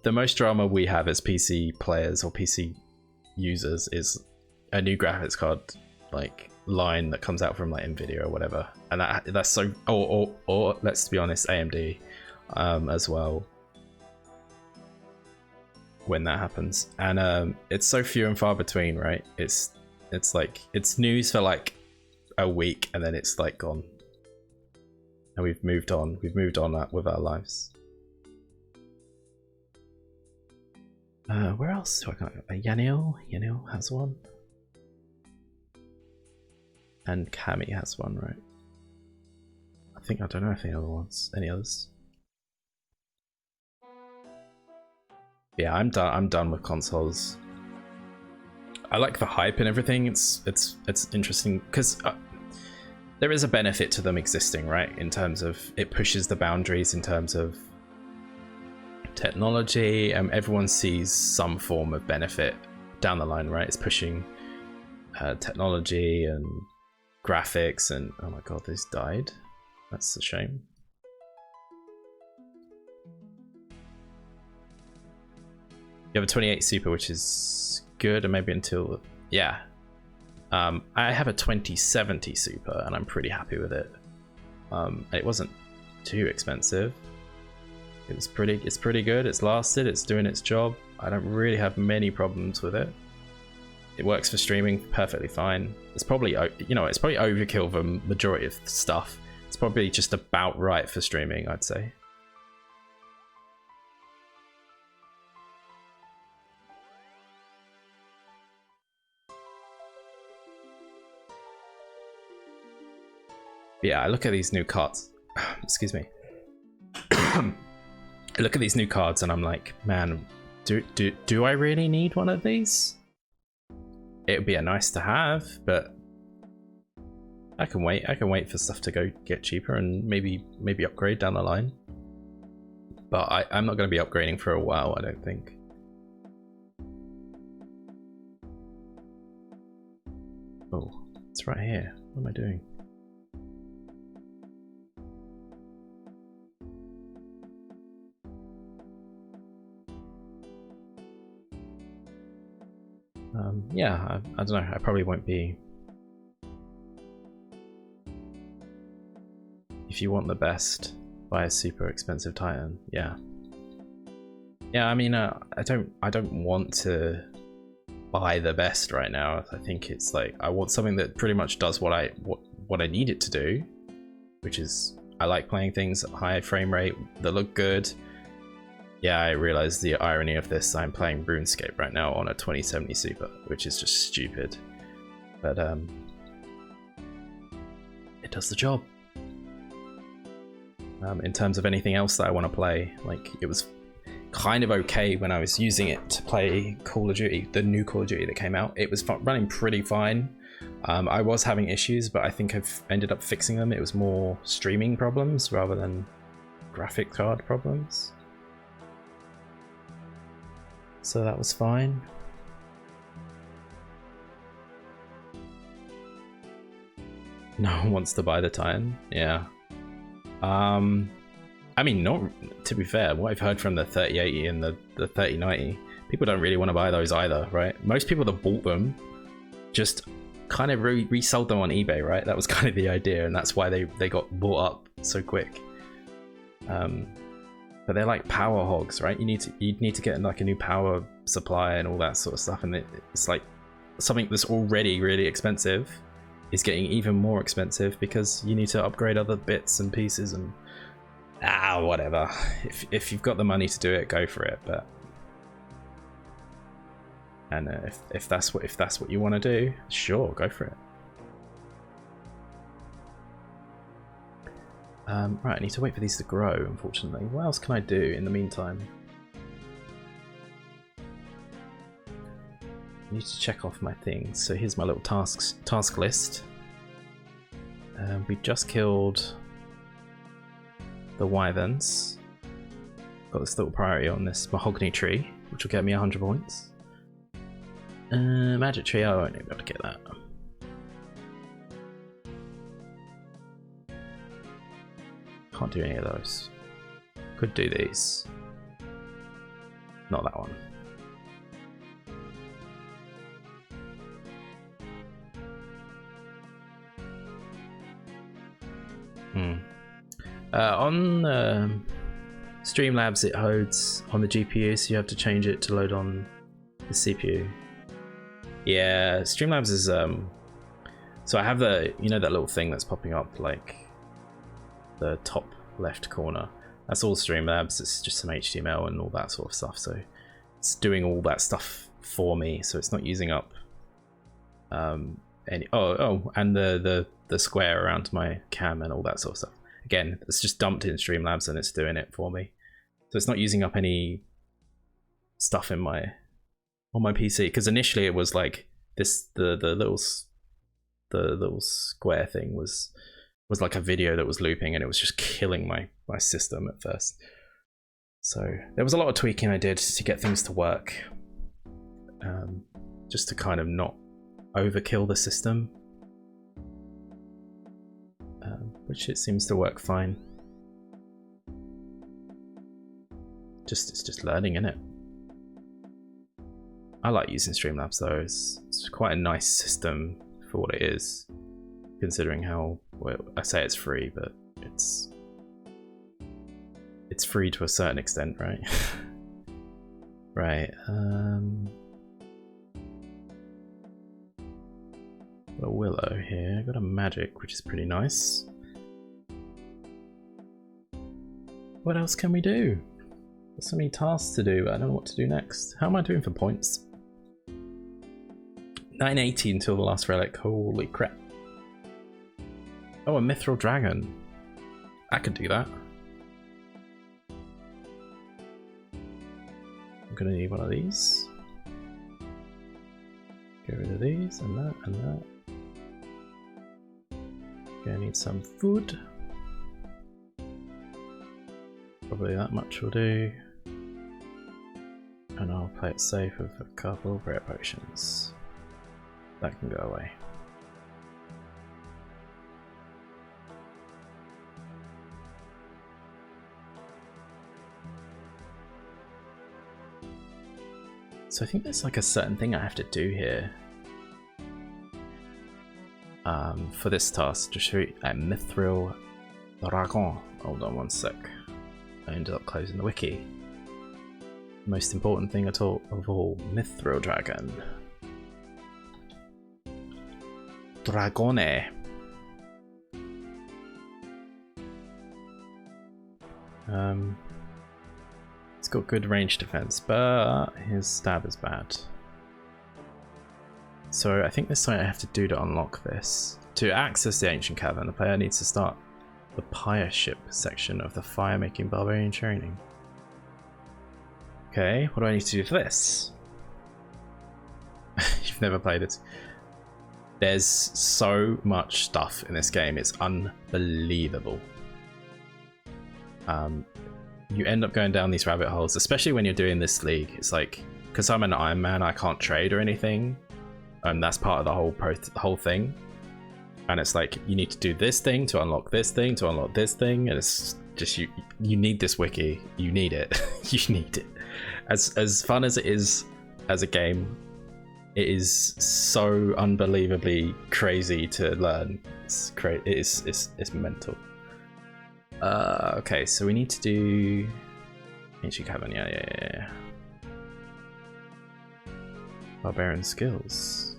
the most drama we have as PC players or PC users is a new graphics card like line that comes out from like Nvidia or whatever, and that's so, or let's be honest, AMD as well, when that happens. And it's so few and far between, right? It's like, it's news for like a week and then it's like gone, and we've moved on with our lives. Where else do I got? Yanil has one. And Cammy has one, right? I don't know if any others. Yeah, I'm done with consoles. I like the hype and everything. It's interesting because there is a benefit to them existing, right? In terms of it pushes the boundaries in terms of technology. Everyone sees some form of benefit down the line, right? It's pushing technology and graphics, and oh my god, this died. That's a shame. You have a 28 Super, which is good, and maybe until, yeah. I have a 2070 Super, and I'm pretty happy with it. It wasn't too expensive. It's pretty good. It's lasted. It's doing its job. I don't really have many problems with it. It works for streaming perfectly fine. It's probably, it's probably overkill for majority of stuff. It's probably just about right for streaming, I'd say. Yeah, I look at these new cards. Excuse me. I look at these new cards and I'm like, man, do I really need one of these? It would be a nice to have, but I can wait. I can wait for stuff to go get cheaper and maybe upgrade down the line. But I'm not going to be upgrading for a while, I don't think. Oh, it's right here. What am I doing? Yeah, I don't know. I probably won't be. If you want the best, buy a super expensive Titan. Yeah. Yeah, I mean, I don't want to buy the best right now. I think it's like I want something that pretty much does what I need it to do, which is I like playing things at high frame rate that look good. Yeah, I realize the irony of this. I'm playing RuneScape right now on a 2070 Super, which is just stupid. But it does the job. In terms of anything else that I want to play, like it was kind of okay when I was using it to play Call of Duty, the new Call of Duty that came out. It was running pretty fine. I was having issues, but I think I've ended up fixing them. It was more streaming problems rather than graphic card problems. So that was fine. No one wants to buy the Titan. Yeah. I mean, not to be fair, what I've heard from the 3080 and the 3090, people don't really want to buy those either, right? Most people that bought them just kind of resold them on eBay, right? That was kind of the idea, and that's why they got bought up so quick. But they're like power hogs, right? You need to get like a new power supply and all that sort of stuff, and it's like something that's already really expensive is getting even more expensive because you need to upgrade other bits and pieces and whatever. If you've got the money to do it, go for it. But if that's what you want to do, sure, go for it. Right, I need to wait for these to grow, unfortunately. What else can I do in the meantime? I need to check off my things. So here's my little task list. We just killed the wyverns. Got this little priority on this mahogany tree, which will get me 100 points. Magic tree, I won't be able to get that. Can't do any of those. Could do these. Not that one. On Streamlabs, it loads on the GPU, so you have to change it to load on the CPU. Yeah, Streamlabs is so I have the, you know, that little thing that's popping up like the top left corner. That's all Streamlabs. It's just some HTML and all that sort of stuff. So it's doing all that stuff for me. So it's not using up any. And the square around my cam and all that sort of stuff. Again, it's just dumped in Streamlabs and it's doing it for me. So it's not using up any stuff in on my PC. Because initially it was like this, the little square thing was like a video that was looping, and it was just killing my system at first. So there was a lot of tweaking I did to get things to work, just to kind of not overkill the system, which it seems to work fine. It's just learning, innit? I like using Streamlabs though. It's quite a nice system for what it is, considering how, well, I say it's free, but it's free to a certain extent, right? Right. Got a willow here. Got a magic, which is pretty nice. What else can we do? There's so many tasks to do, but I don't know what to do next. How am I doing for points? 980 until the last relic. Holy crap. Oh, a mithril dragon. I could do that. I'm gonna need one of these. Get rid of these and that and that. Gonna need some food. Probably that much will do. And I'll play it safe with a couple of rare potions. That can go away. So I think there's like a certain thing I have to do here for this task. Just show you a mithril dragon. Hold on one sec. I ended up closing the wiki. Most important thing of all, mithril dragon. Dragone. It's got good range defense, but his stab is bad. So I think there's something I have to do to unlock this. To access the ancient cavern, the player needs to start the pyre ship section of the fire-making barbarian training. Okay, what do I need to do for this? You've never played it. There's so much stuff in this game, it's unbelievable. You end up going down these rabbit holes, especially when you're doing this league. It's like because I'm an Iron Man, I can't trade or anything. That's part of the whole thing. And it's like, you need to do this thing to unlock this thing to unlock this thing, and it's just you need this wiki. You need it. You need it. As fun as it is as a game, it is so unbelievably crazy to learn. It's mental. Okay, so we need to do ancient cavern. Yeah. Barbarian skills.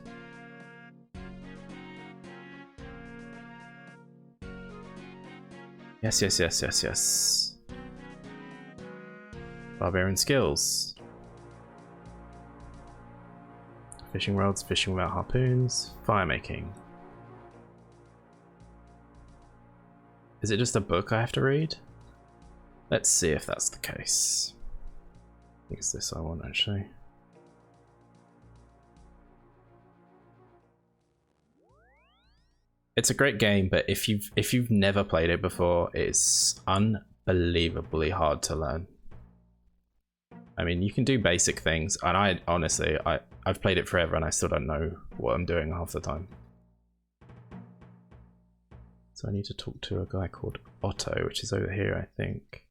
Yes. Barbarian skills. Fishing rods, fishing without harpoons, fire making. Is it just a book I have to read? Let's see if that's the case. I think it's this I want, actually. It's a great game, but if you've never played it before, it's unbelievably hard to learn. I mean, you can do basic things, and I've played it forever and I still don't know what I'm doing half the time. So I need to talk to a guy called Otto, which is over here, I think.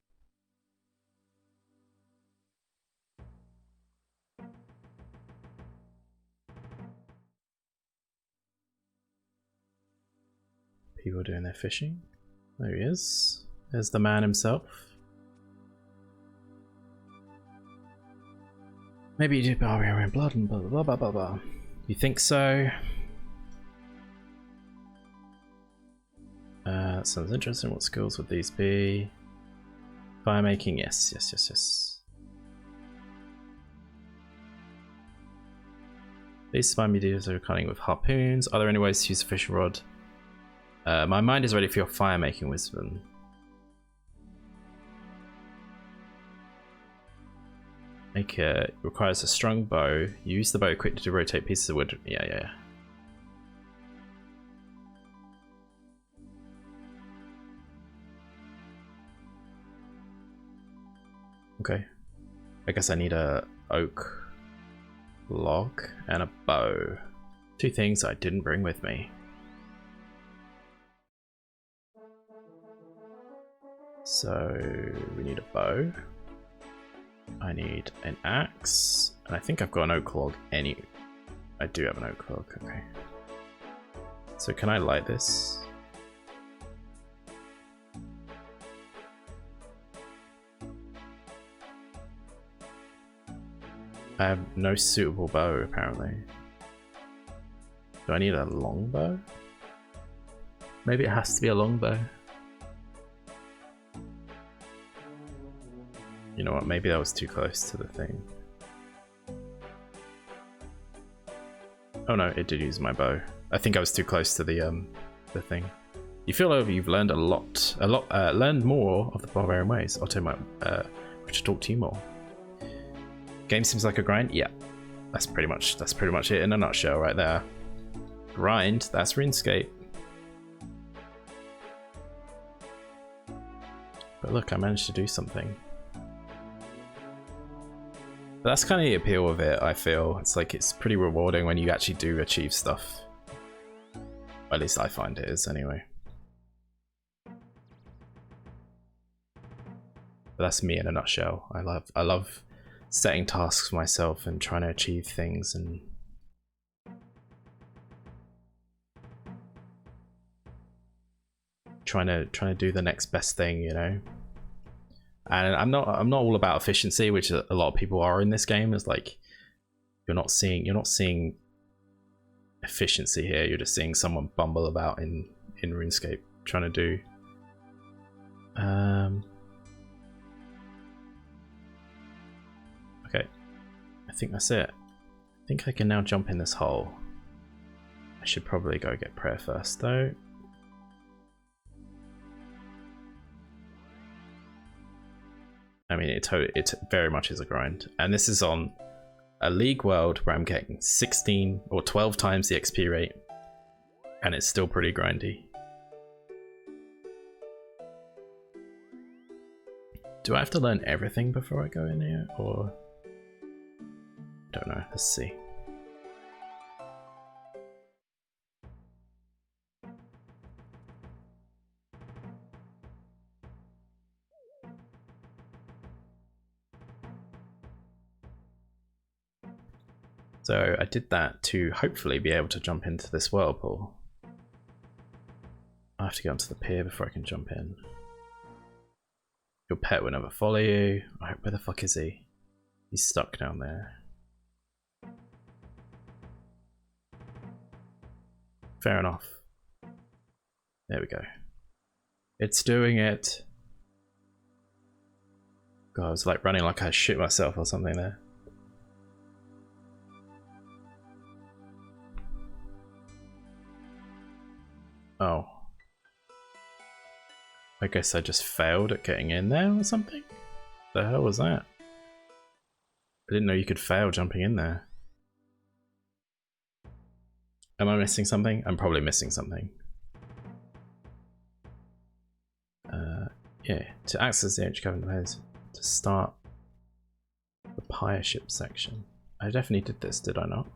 People doing their fishing. There he is. There's the man himself. Maybe you do barbarian blood and blah blah blah blah blah. You think so? That sounds interesting. What skills would these be? Fire making, yes. These slime medias are cutting with harpoons. Are there any ways to use a fishing rod? My mind is ready for your fire making wisdom. Requires a strong bow. Use the bow quickly to rotate pieces of wood. Yeah. Okay. I guess I need a oak log and a bow. Two things I didn't bring with me. So we need a bow. I need an axe, and I think I've got an oak log. I do have an oak log. Okay. So can I light this? I have no suitable bow apparently. Do I need a long bow? Maybe it has to be a long bow. You know what, maybe that was too close to the thing. Oh no, it did use my bow. I think I was too close to the thing. You feel like you've learned learned more of the barbarian ways. Otto might talk to you more. Game seems like a grind. Yeah, that's pretty much it in a nutshell right there. Grind. That's RuneScape. But look, I managed to do something. But that's kind of the appeal of it, I feel. It's like it's pretty rewarding when you actually do achieve stuff. Or at least I find it is, anyway. But that's me in a nutshell. I love setting tasks for myself and trying to achieve things and trying to do the next best thing, you know. And I'm not all about efficiency, which a lot of people are in this game. Is like you're not seeing efficiency here. You're just seeing someone bumble about in RuneScape trying to do. Okay, I think that's it. I think I can now jump in this hole. I should probably go get prayer first, though. I mean, it very much is a grind. And this is on a League World where I'm getting 16 or 12 times the XP rate. And it's still pretty grindy. Do I have to learn everything before I go in here? Or Don't know. Let's see. So I did that to hopefully be able to jump into this whirlpool. I have to get onto the pier before I can jump in. Your pet will never follow you. Alright, where the fuck is he? He's stuck down there. Fair enough. There we go. It's doing it. God, I was like running like I shit myself or something there. Oh. I guess I just failed at getting in there or something? The hell was that? I didn't know you could fail jumping in there. Am I missing something? I'm probably missing something. Yeah, to access the HQ players, to start the pyre ship section. I definitely did this, did I not?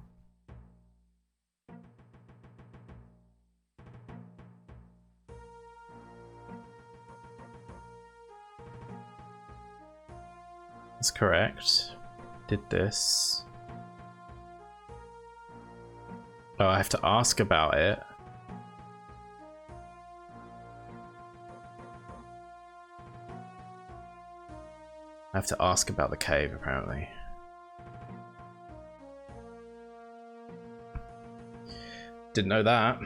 That's correct. Did this. Oh, I have to ask about it. I have to ask about the cave, apparently. Didn't know that.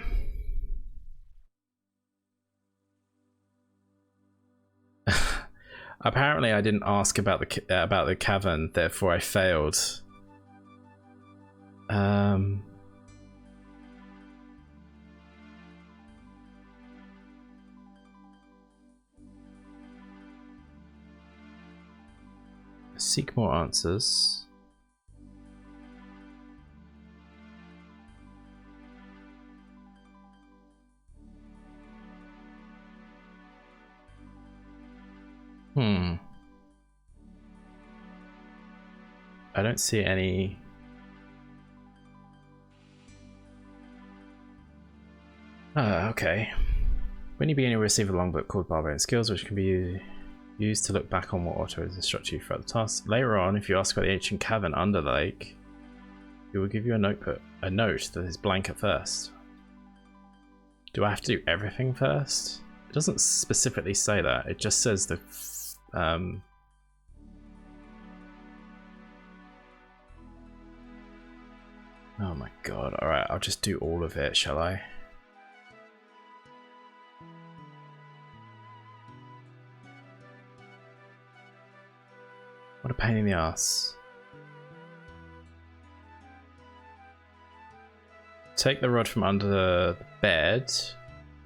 Apparently, I didn't ask about the cavern, therefore I failed. Seek more answers. I don't see any. Okay. When you begin, you receive a logbook called Barbarian Skills, which can be used to look back on what auto has instructed you throughout the task. Later on, if you ask about the ancient cavern under the lake, it will give you a note that is blank at first. Do I have to do everything first? It doesn't specifically say that. It just says the oh my god. Alright, I'll just do all of it, shall I? What a pain in the ass. Take the rod from under the bed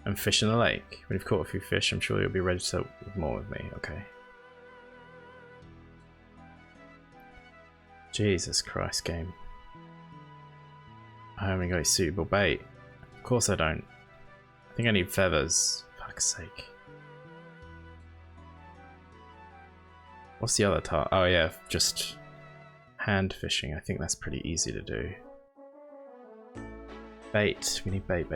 and fish in the lake. When you've caught a few fish, I'm sure you'll be ready to sell more with me. Okay. Jesus Christ, game. I haven't got any suitable bait. Of course I don't. I think I need feathers. Fuck's sake. What's the other task? Oh yeah, just hand fishing. I think that's pretty easy to do. Bait. We need bait,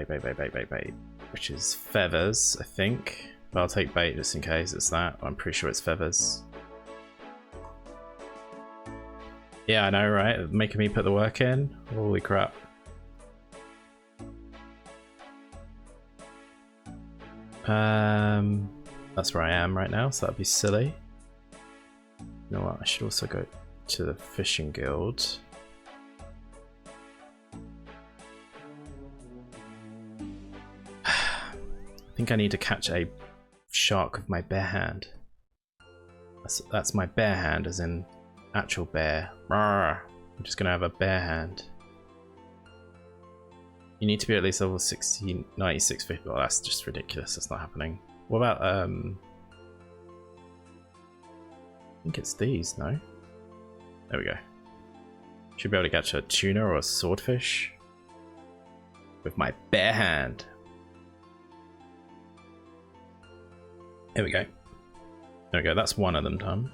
which is feathers, I think. But I'll take bait just in case it's that. I'm pretty sure it's feathers. Yeah, I know, right? Making me put the work in. Holy crap. That's where I am right now, so that'd be silly. You know what? I should also go to the fishing guild. I think I need to catch a shark with my bare hand. That's my bare hand, as in actual bear. Rawr. I'm just gonna have a bare hand. You need to be at least level 60, 96, 50. Well, that's just ridiculous. That's not happening. What about I think it's these, no? There we go. Should be able to catch a tuna or a swordfish with my bare hand. There we go. There we go. That's one of them done.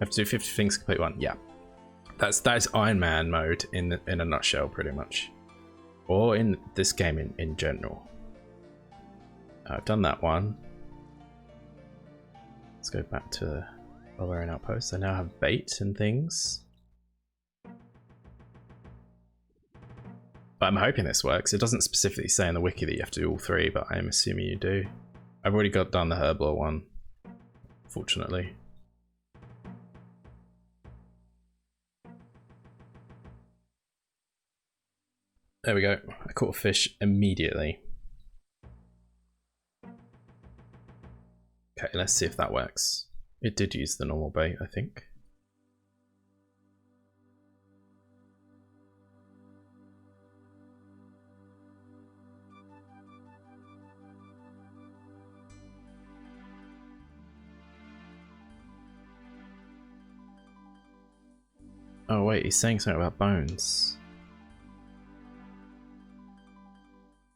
Have to do 50 things to complete one. Yeah. That's Iron Man mode in a nutshell, pretty much. Or in this game in general. I've done that one. Let's go back to Barbarian Outpost. I now have bait and things. But I'm hoping this works. It doesn't specifically say in the wiki that you have to do all 3, but I'm assuming you do. I've already done the Herbler one, fortunately. There we go. I caught a fish immediately. Okay, let's see if that works. It did use the normal bait, I think. Oh wait, he's saying something about bones.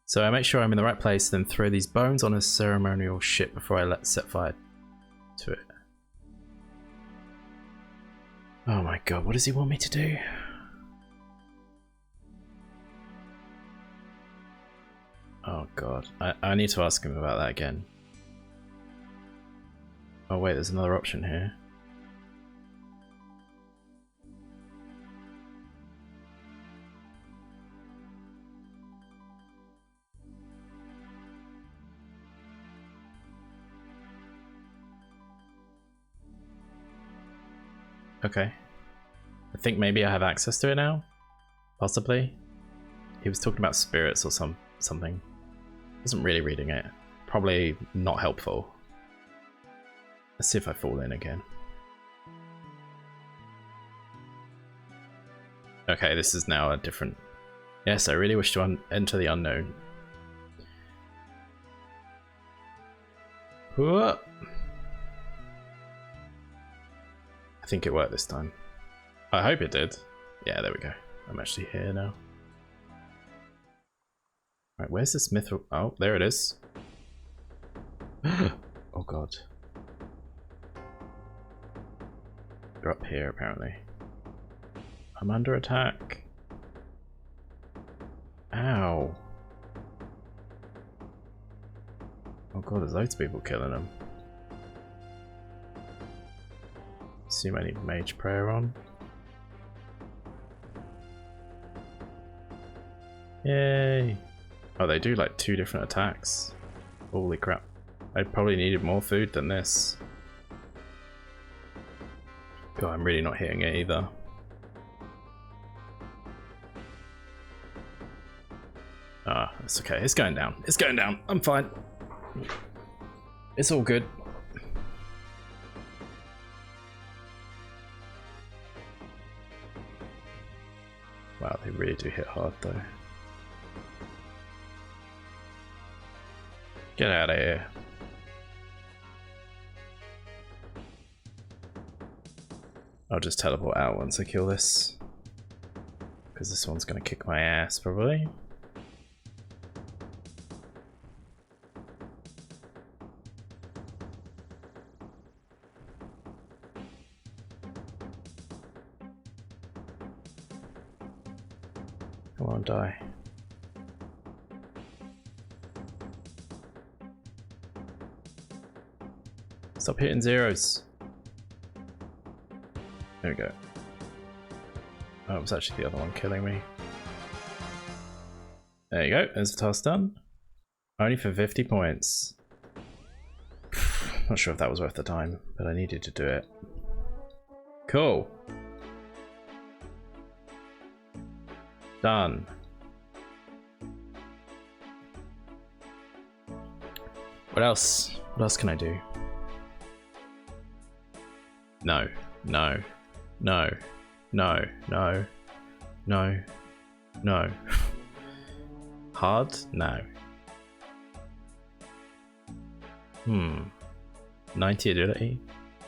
So I make sure I'm in the right place, then throw these bones on a ceremonial ship before I set fire to it. Oh my god, what does he want me to do? Oh god, I need to ask him about that again. Oh wait, there's another option here. Okay. I think maybe I have access to it now? Possibly? He was talking about spirits or something. Wasn't really reading it. Probably not helpful. Let's see if I fall in again. Okay, this is now a different... Yes, I really wish to enter the unknown. Whoa. I think it worked this time. I hope it did. Yeah, there we go. I'm actually here now. Right, where's this mithril? Oh, there it is. Oh god. They're up here apparently. I'm under attack. Ow. Oh god, there's loads of people killing them. Assume I need Mage Prayer on. Yay! Oh, they do like 2 different attacks. Holy crap. I probably needed more food than this. God, I'm really not hitting it either. Ah, it's okay. It's going down. It's going down. I'm fine. It's all good. Wow, they really do hit hard though. Get out of here. I'll just teleport out once I kill this. Because this one's going to kick my ass, probably. Come on, die. Stop hitting zeros. There we go. Oh, it was actually the other one killing me. There you go, there's the task done. Only for 50 points. Not sure if that was worth the time, but I needed to do it. Cool. Done. What else? What else can I do? No, no, no, no, no, no, no. Hard? No. 90 agility?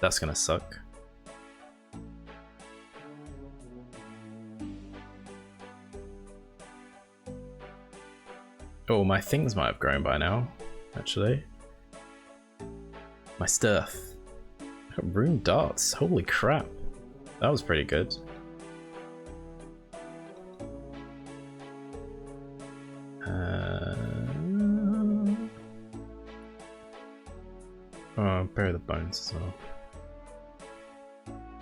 That's gonna suck. Oh, my things might have grown by now, actually. My stuff. Got rune darts. Holy crap. That was pretty good. Oh, bury the bones as well.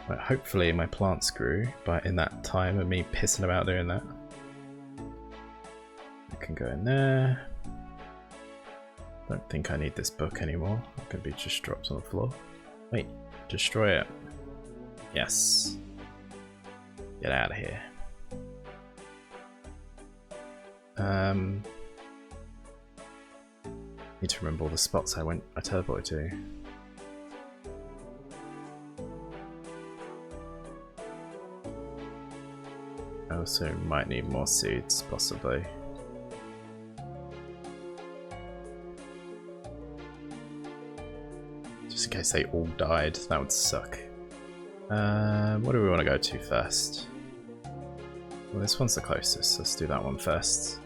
Right, hopefully my plants grew in that time of me pissing about doing that. I can go in there. Don't think I need this book anymore. It could be just dropped on the floor. Wait, destroy it. Yes. Get out of here. Need to remember all the spots I teleported to. I also might need more seeds, possibly. Just in case they all died, that would suck. What do we want to go to first? Well, this one's the closest, let's do that one first.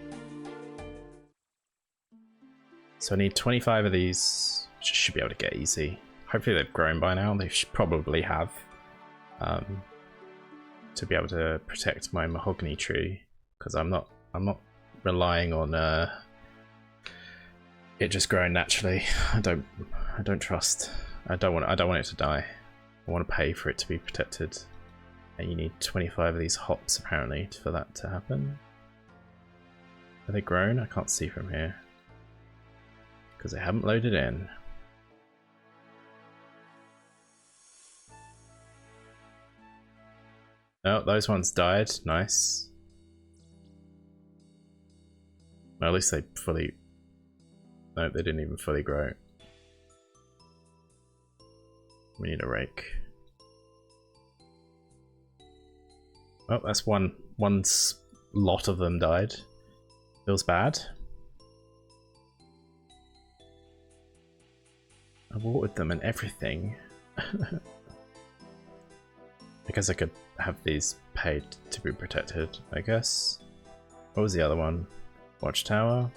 So I need 25 of these, which I should be able to get easy. Hopefully they've grown by now, they should probably have. To be able to protect my mahogany tree, because I'm not relying on it just growing naturally. I don't trust. I don't want it to die. I want to pay for it to be protected. And you need 25 of these hops apparently for that to happen. Are they grown? I can't see from here. Because they haven't loaded in. Oh, those ones died. Nice. Well, at least they fully... No, they didn't even fully grow. We need a rake. Oh, that's one lot of them died. Feels bad. I watered them and everything. I guess I could have these paid to be protected, I guess. What was the other one? Watchtower?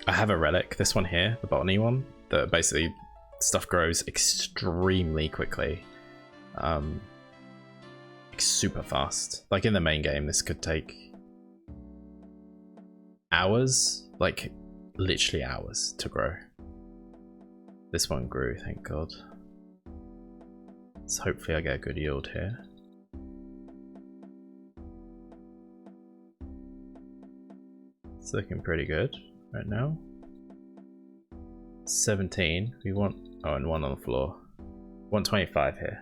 I have a relic, this one here, the botany one, that basically stuff grows extremely quickly. Like super fast. Like in the main game, this could take hours, like literally hours to grow. This one grew, thank God. So hopefully I get a good yield here. It's looking pretty good right now. 17, we want, oh, and one on the floor. 125 here.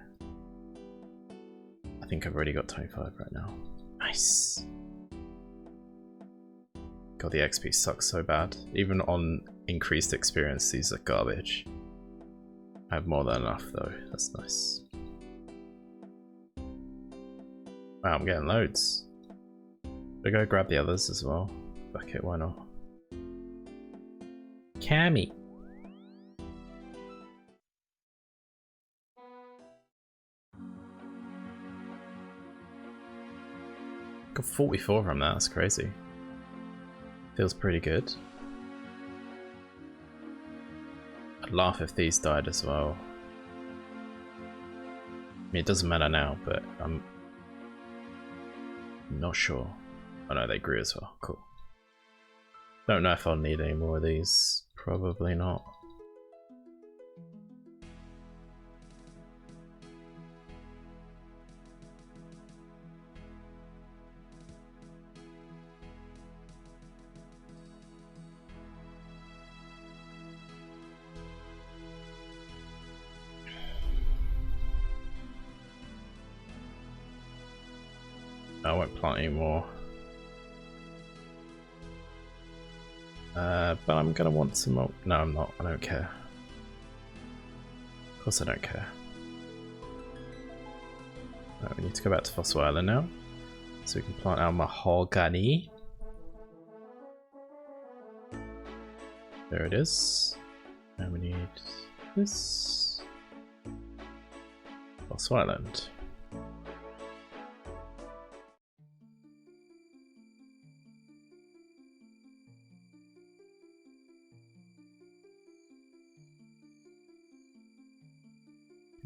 I think I've already got 25 right now. Nice. God, the XP sucks so bad. Even on increased experience, these are garbage. I have more than enough though, that's nice. Wow, I'm getting loads. Should I go grab the others as well? Fuck it, why not? Cammy! Got 44 from that, that's crazy. Feels pretty good. I'd laugh if these died as well. I mean, it doesn't matter now, but I'm not sure. Oh no, they grew as well. Cool. Don't know if I'll need any more of these. Probably not. I won't plant anymore. But I'm gonna want some more. No, I'm not. I don't care. Of course I don't care. Right, we need to go back to Fossil Island now. So we can plant our mahogany. There it is. And we need this. Fossil Island.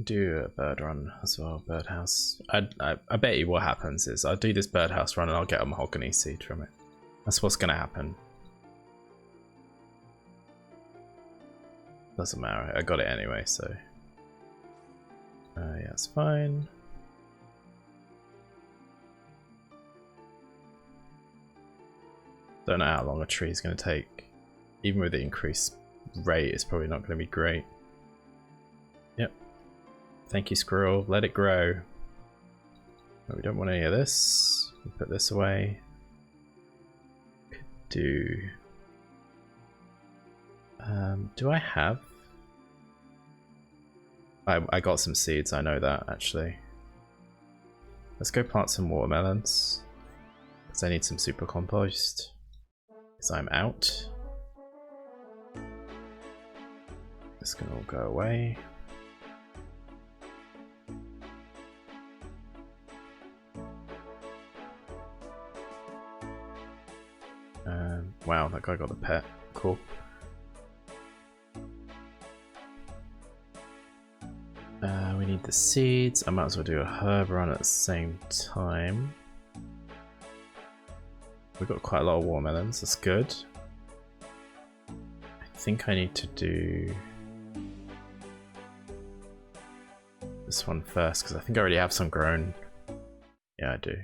do a bird run as well, birdhouse. I bet you what happens is I'll do this birdhouse run and I'll get a mahogany seed from it. That's what's gonna happen. Doesn't matter, I got it anyway, so yeah, it's fine. Don't know how long a tree is going to take. Even with the increased rate, it's probably not going to be great. Yep. Thank you, squirrel. Let it grow. Oh, we don't want any of this. We'll put this away. Could do... do I have... I got some seeds, I know that, actually. Let's go plant some watermelons. Because I need some super compost. Because I'm out. This can all go away. Wow, that guy got the pet. Cool. We need the seeds. I might as well do a herb run at the same time. We've got quite a lot of watermelons, that's good. I think I need to do this one first because I think I already have some grown. Yeah, I do.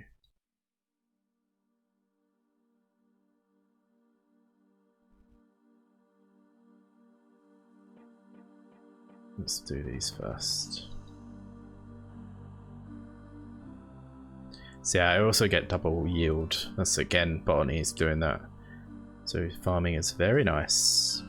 Let's do these first. So yeah, I also get double yield. That's again, botany's doing that. So farming is very nice.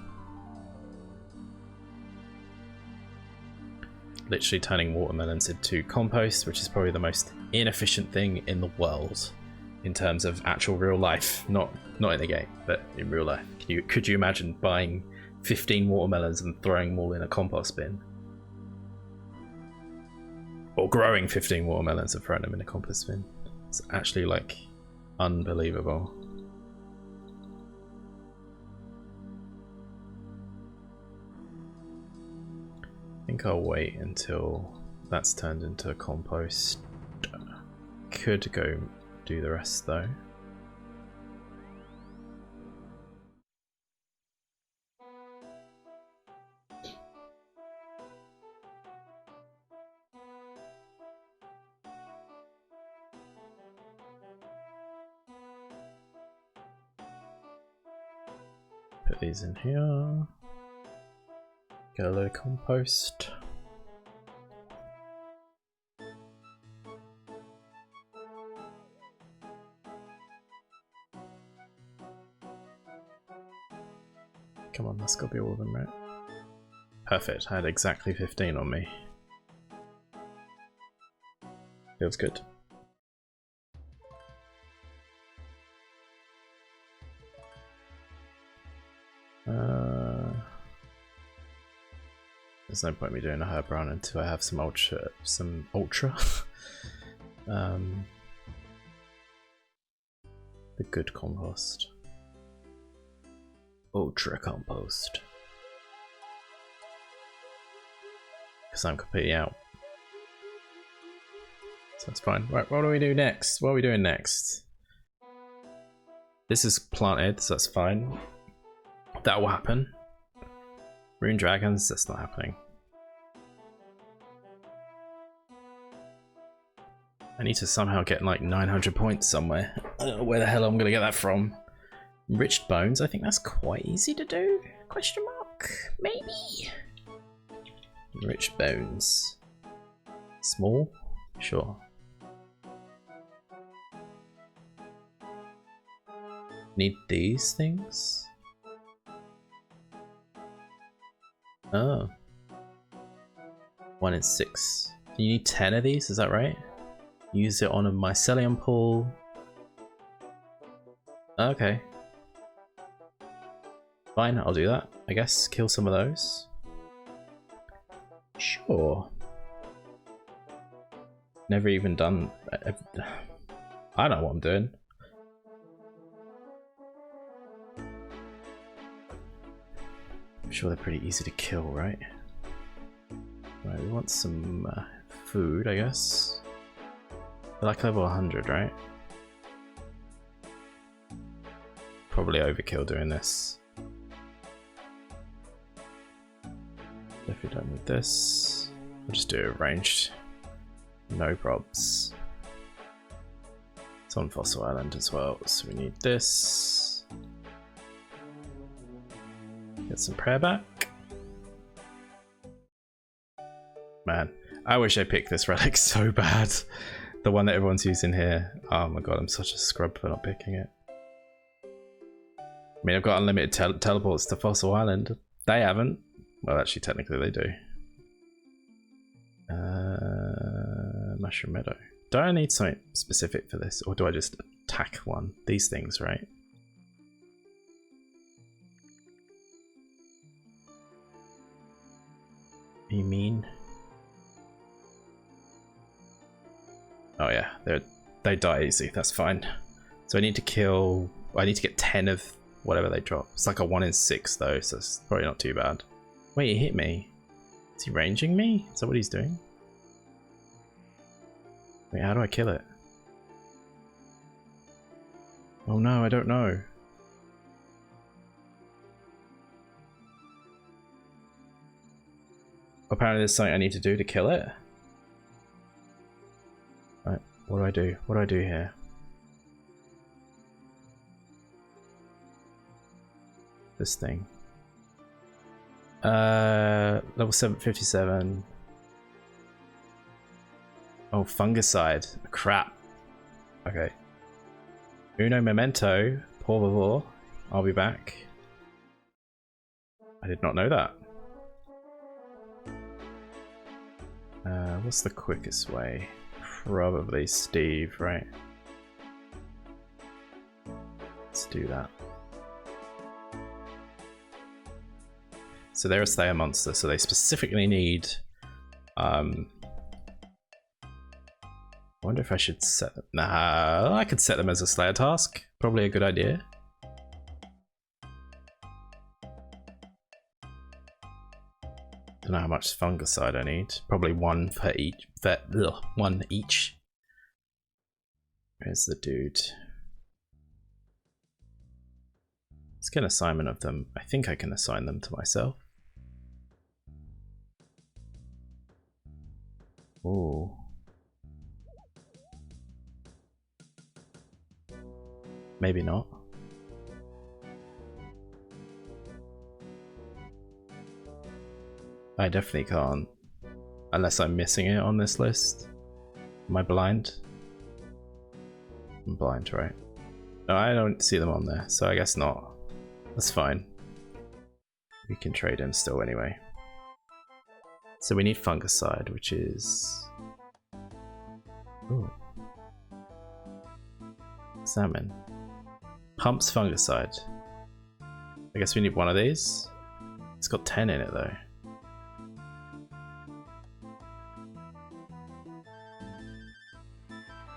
Literally turning watermelons into compost, which is probably the most inefficient thing in the world in terms of actual real life. Not in the game, but in real life. Could you imagine buying 15 watermelons and throwing them all in a compost bin? Or growing 15 watermelons and throwing them in a compost bin? It's actually like unbelievable. I think I'll wait until that's turned into compost. Could go do the rest though. Put these in here. Get a load of compost. Come on, that's gotta be all of them, right? Perfect, I had exactly 15 on me. Feels good. There's no point in me doing a herb run until I have some ultra the good compost. Ultra compost. Because I'm completely out. So that's fine. Right, what do we do next? What are we doing next? This is planted, so that's fine. That will happen. Rune dragons, that's not happening. I need to somehow get like 900 points somewhere. I don't know where the hell I'm gonna get that from. Enriched bones, I think that's quite easy to do. Question mark? Maybe? Enriched bones. Small? Sure. Need these things? Oh. 1 in 6. You need 10 of these, is that right? Use it on a mycelium pool. Okay. Fine, I'll do that. I guess kill some of those. Sure. Never even done... I don't know what I'm doing. I'm sure they're pretty easy to kill, right? Right, we want some food, I guess. We're like level 100, right? Probably overkill doing this. Definitely don't need this. I'll just do it ranged. No probs. It's on Fossil Island as well, so we need this. Get some prayer back. Man, I wish I picked this relic so bad. The one that everyone's using here. Oh my god, I'm such a scrub for not picking it. I mean, I've got unlimited teleports to Fossil Island. They haven't. Well, actually, technically they do. Mushroom Meadow. Do I need something specific for this, or do I just attack one? These things, right? You mean? Oh yeah, they die easy. That's fine. So I need to kill. I need to get 10 of whatever they drop. It's like a 1 in 6 though, so it's probably not too bad. Wait, he hit me. Is he ranging me? Is that what he's doing? Wait, how do I kill it? Oh no, I don't know. Apparently there's something I need to do to kill it. Right, what do I do? What do I do here? This thing. Level 757. Oh, fungicide. Crap. Okay. Uno memento, por favor. I'll be back. I did not know that. What's the quickest way? Probably Steve, right? Let's do that. So they're a Slayer monster, so they specifically need... I wonder if I should set them... Nah, I could set them as a Slayer task. Probably a good idea. Don't know how much fungicide I need. Probably one for each. One each. Where's the dude? Let's get an assignment of them. I think I can assign them to myself. Ooh. Maybe not. I definitely can't. Unless I'm missing it on this list. Am I blind? I'm blind, right? No, I don't see them on there, so I guess not. That's fine. We can trade him still anyway. So we need fungicide, which is... Ooh. Salmon. Pumps fungicide. I guess we need one of these. It's got 10 in it though.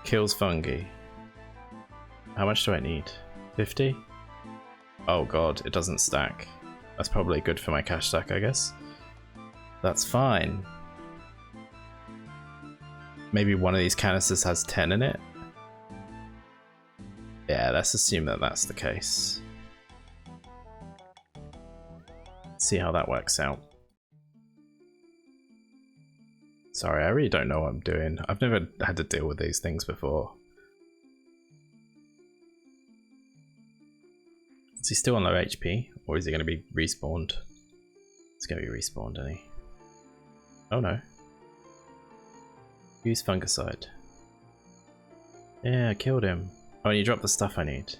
Kills fungi. How much do I need? 50? Oh god, it doesn't stack. That's probably good for my cash stack, I guess. That's fine. Maybe one of these canisters has 10 in it? Yeah, let's assume that that's the case. See how that works out. Sorry, I really don't know what I'm doing. I've never had to deal with these things before. Is he still on low HP? Or is he going to be respawned? It's going to be respawned, isn't he? Oh no. Use fungicide. Yeah, I killed him. Oh, and you dropped the stuff I need.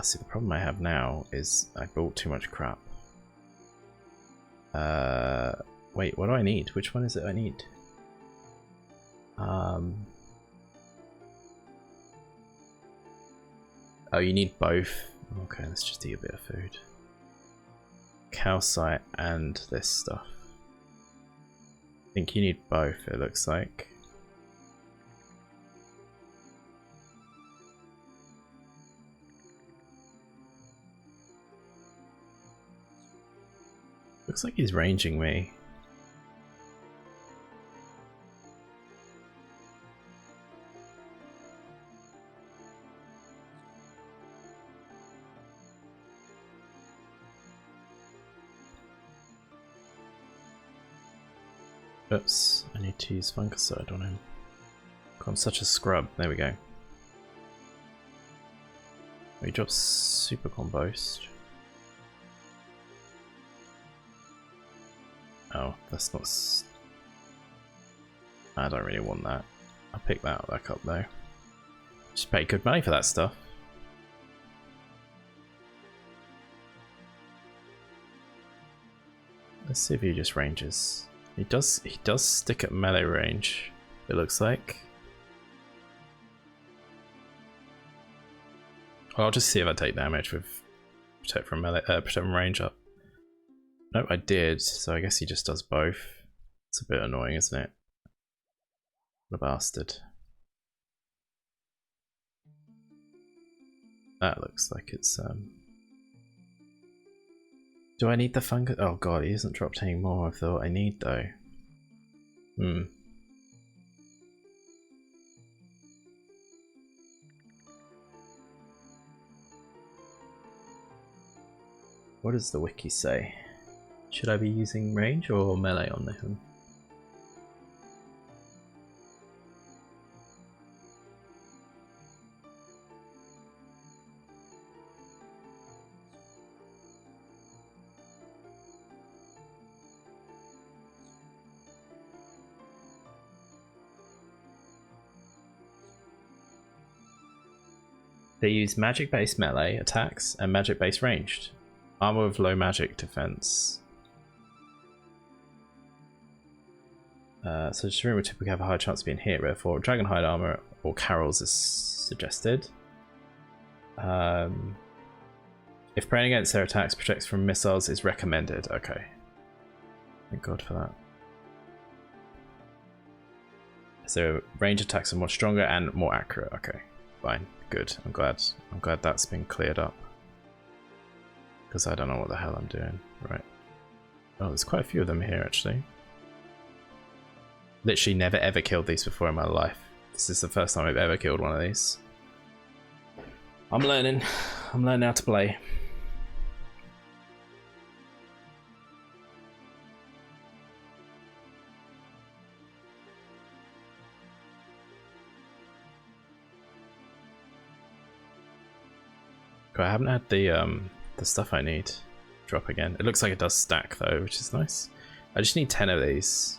See, the problem I have now is I bought too much crap. Wait, what do I need? Which one is it I need? Oh, you need both. Okay, let's just eat a bit of food. Calcite and this stuff. I think you need both, it looks like. Looks like he's ranging me. Oops, I need to use fungicide on him. I'm such a scrub. There we go. He drops super compost. Oh, that's not. I don't really want that. I'll pick that back up though. Just pay good money for that stuff. Let's see if he just ranges. He does stick at melee range, it looks like. I'll just see if I take damage with protect from melee, protect from range up. Nope, I did, so I guess he just does both. It's a bit annoying, isn't it? What a bastard. That looks like it's do I need the fungus? Oh god, he hasn't dropped any more I thought I need though. What does the wiki say? Should I be using range or melee on him? They use magic-based melee attacks and magic-based ranged. Armor with low magic defense. So Shireen would typically have a high chance of being hit, therefore Dragonhide armor or Carol's is suggested. If praying against their attacks, protects from missiles is recommended. Okay. Thank God for that. So range attacks are more stronger and more accurate. Okay, fine, good. I'm glad that's been cleared up. Because I don't know what the hell I'm doing. Right. Oh, there's quite a few of them here actually. Literally never ever killed these before in my life. This is the first time I've ever killed one of these. I'm learning how to play. I haven't had the stuff I need drop again. It looks like it does stack though, which is nice. I just need 10 of these.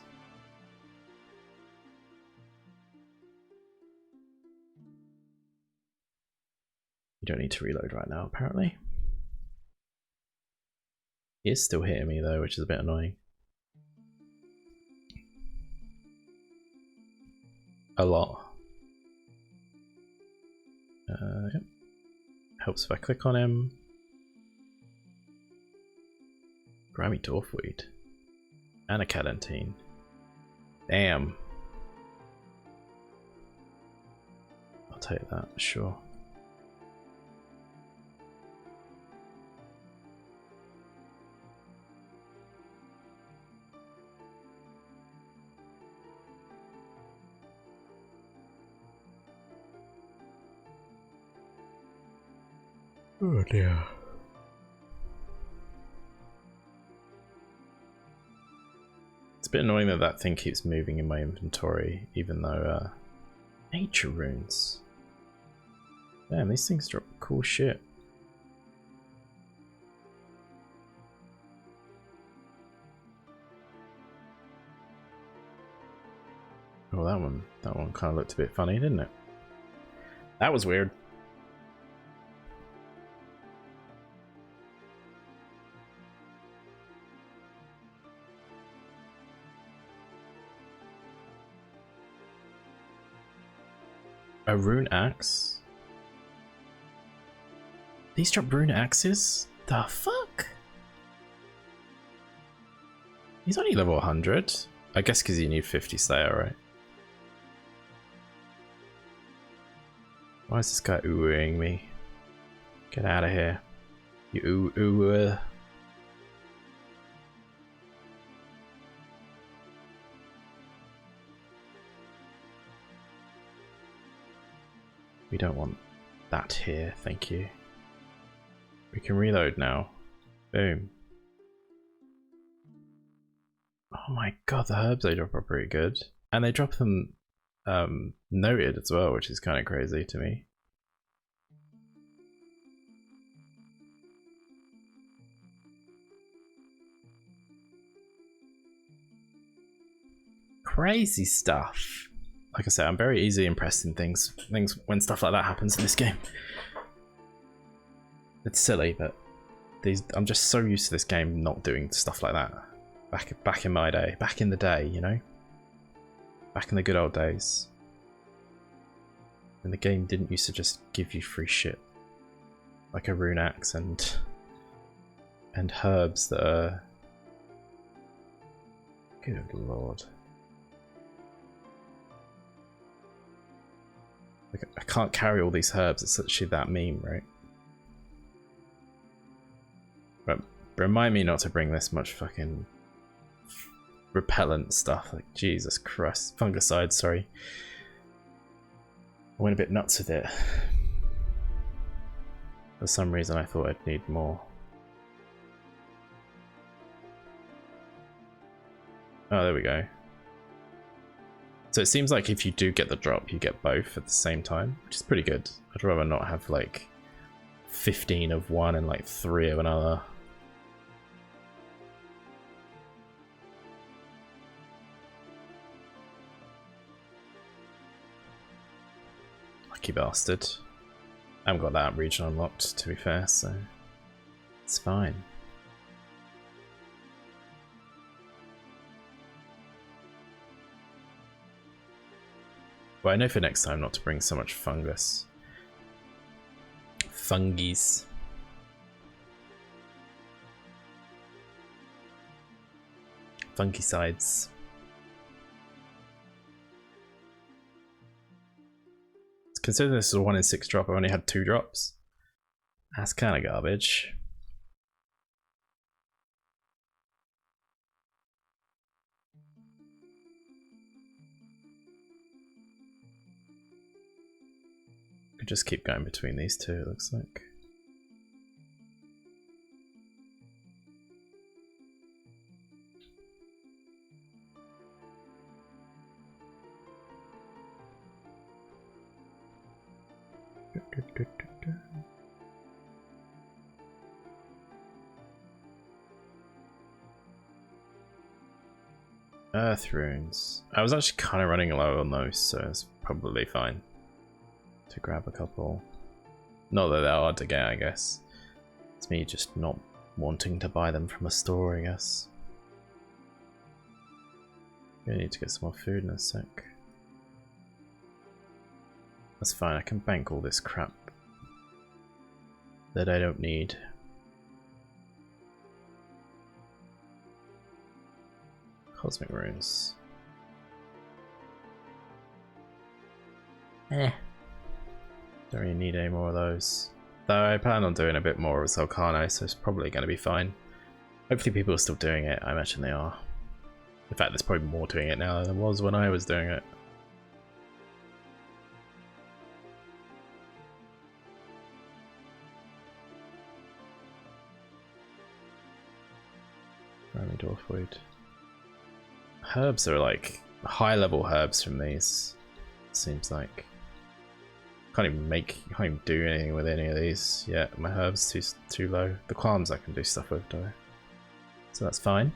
You don't need to reload right now, apparently. He is still hitting me though, which is a bit annoying. A lot. Yep. Helps if I click on him. Grimy Dwarfweed. And a Cadentine. Damn. I'll take that, sure. Oh dear. It's a bit annoying that that thing keeps moving in my inventory, even though nature runes. Damn, these things drop cool shit. Oh, that one kind of looked a bit funny, didn't it? That was weird. A rune axe? These drop rune axes? The fuck? He's only level 100. I guess because you need 50 Slayer, right? Why is this guy oohing me? Get out of here. You ooh. We don't want that here, thank you. We can reload now. Boom. Oh my god, the herbs they drop are pretty good. And they drop them noted as well, which is kind of crazy to me. Crazy stuff. Like I said, I'm very easily impressed in things when stuff like that happens in this game. It's silly, but I'm just so used to this game not doing stuff like that. Back in my day, back in the day, you know, back in the good old days, when the game didn't used to just give you free shit, like a rune axe and herbs that are. Good lord. Like, I can't carry all these herbs, it's literally that meme, right? But remind me not to bring this much fucking repellent stuff, like Jesus Christ. Fungicide, sorry. I went a bit nuts with it. For some reason I thought I'd need more. Oh, there we go. So it seems like if you do get the drop, you get both at the same time, which is pretty good. I'd rather not have like 15 of one and like 3 of another. Lucky bastard. I haven't got that region unlocked, to be fair, so it's fine. Well, I know for next time not to bring so much fungus. Fungis. Fungicides. Considering this is a 1 in 6 drop, I've only had 2 drops. That's kind of garbage. Could just keep going between these two, it looks like. Earth runes. I was actually kind of running low on those, so it's probably fine to grab a couple. Not that they're hard to get, I guess. It's me just not wanting to buy them from a store, I guess. I need to get some more food in a sec. That's fine, I can bank all this crap that I don't need. Cosmic runes. Don't really need any more of those. Though I plan on doing a bit more with Volcano, so it's probably going to be fine. Hopefully people are still doing it, I imagine they are. In fact, there's probably more doing it now than there was when I was doing it. Primary Dwarfweed. Herbs are like high level herbs from these, it seems like. Can't even do anything with any of these yet. My herbs too low. The qualms I can do stuff with though, so that's fine.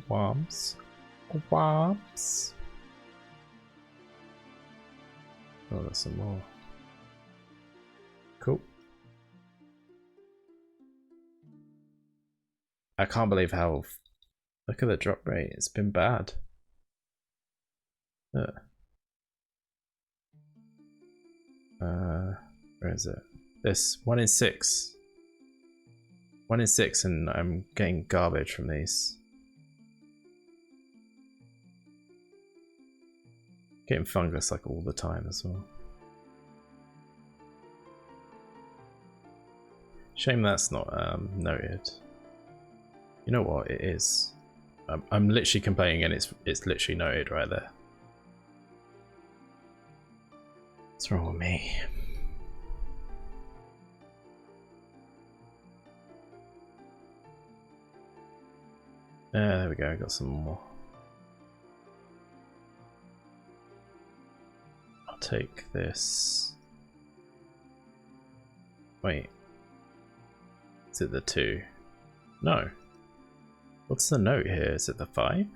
Worms. Worms. Oh, there's some more. Cool. I can't believe how... Look at the drop rate. It's been bad. Where is it? This 1 in 6. 1 in 6, and I'm getting garbage from these. Getting fungus like all the time as well. Shame that's not noted. You know what? It is. I'm literally complaining, and it's literally noted right there. What's wrong with me? There we go, I got some more. I'll take this. Wait. Is it the 2? No. What's the note here? Is it the 5?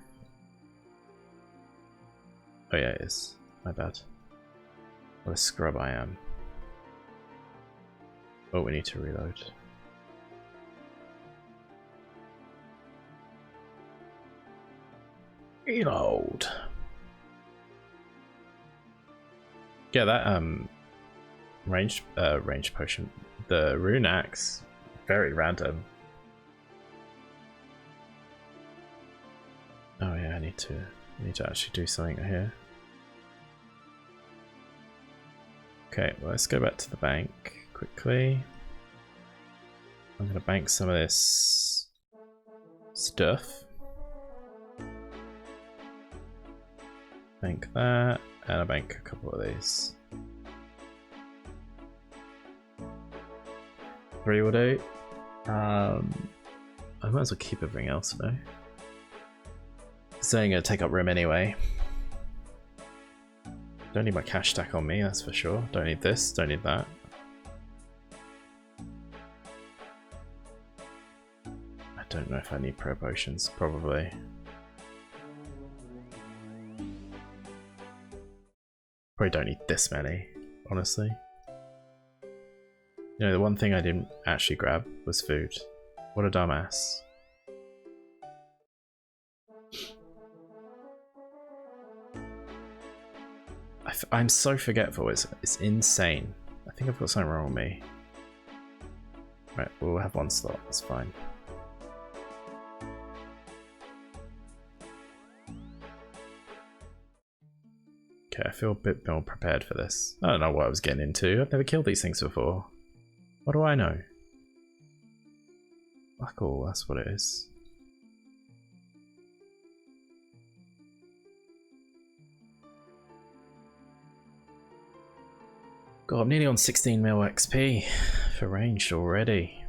Oh yeah, it is. My bad. What a scrub I am. Oh, we need to reload. Reload. Yeah, that range potion. The rune axe, very random. Oh yeah, I need to actually do something here. Okay, well, let's go back to the bank quickly. I'm gonna bank some of this stuff. Bank that, and I bank a couple of these. 3 will do. I might as well keep everything else though. It's only gonna take up room anyway. Don't need my cash stack on me, that's for sure. Don't need this, don't need that. I don't know if I need pro potions, probably. Probably don't need this many, honestly. You know, the one thing I didn't actually grab was food. What a dumbass. I'm so forgetful, it's insane. I think I've got something wrong with me. Right, we'll have one slot, that's fine. Okay, I feel a bit more prepared for this. I don't know what I was getting into. I've never killed these things before. What do I know? Fuck all, that's what it is. God, I'm nearly on 16 mil XP for ranged already.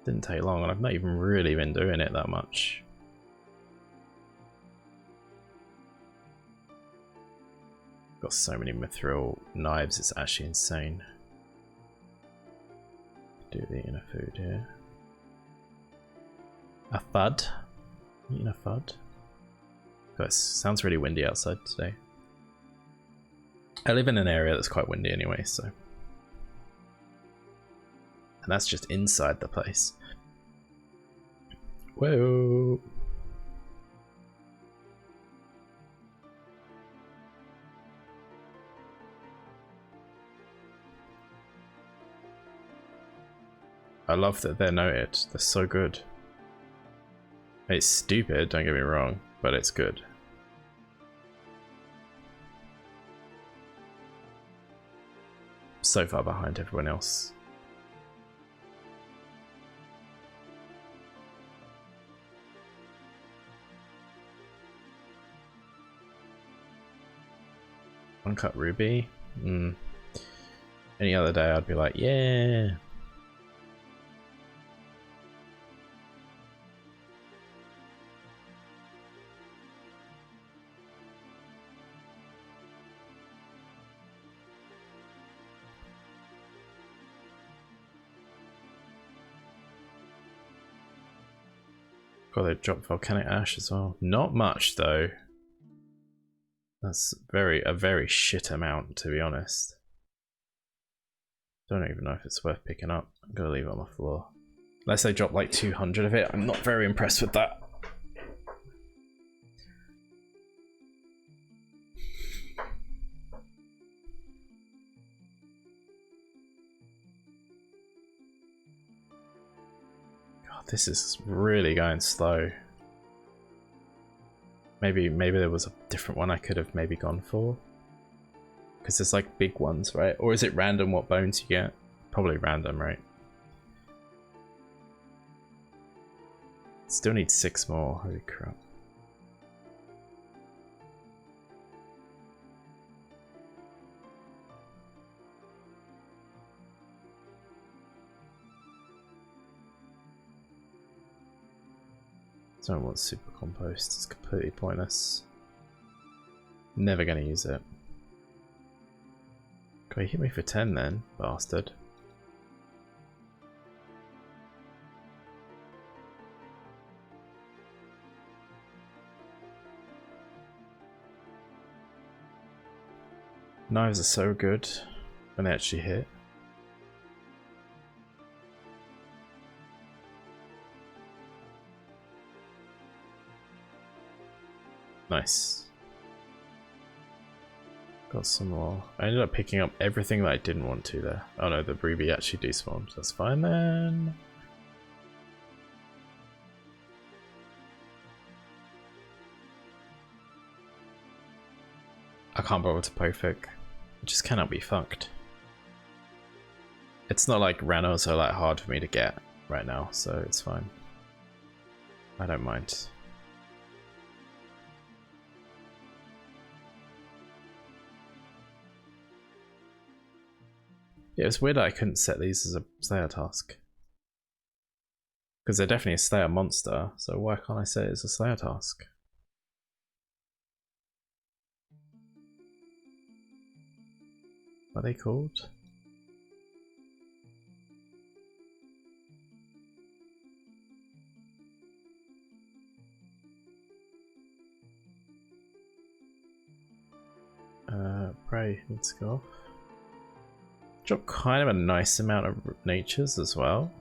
Didn't take long, and I've not even really been doing it that much. Got so many mithril knives, it's actually insane. Do the inner food here. A fud? Eating a fud? God, it sounds really windy outside today. I live in an area that's quite windy anyway, so. And that's just inside the place. Whoa! I love that they're noted. They're so good. It's stupid, don't get me wrong, but it's good. So far behind everyone else. Uncut ruby? Any other day I'd be like, yeah. Oh, they dropped volcanic ash as well. Not much though. That's a very shit amount, to be honest. Don't even know if it's worth picking up. I'm gonna leave it on the floor. Unless they drop like 200 of it, I'm not very impressed with that. This is really going slow. Maybe there was a different one I could have maybe gone for. Because there's like big ones, right? Or is it random what bones you get? Probably random, right? Still need 6 more, holy crap. Don't want super compost, it's completely pointless. Never gonna use it. Can you hit me for 10 then, bastard? Knives are so good when they actually hit. Nice. Got some more. I ended up picking up everything that I didn't want to there. Oh no, the ruby actually despawned. That's fine then. I can't bother to Pofik. It just cannot be fucked. It's not like Ranos are like hard for me to get right now, so it's fine. I don't mind. Yeah, it's weird that I couldn't set these as a Slayer task. Because they're definitely a Slayer monster, so why can't I set it as a Slayer task? What are they called? Prey needs to go off. Drop kind of a nice amount of natures as well.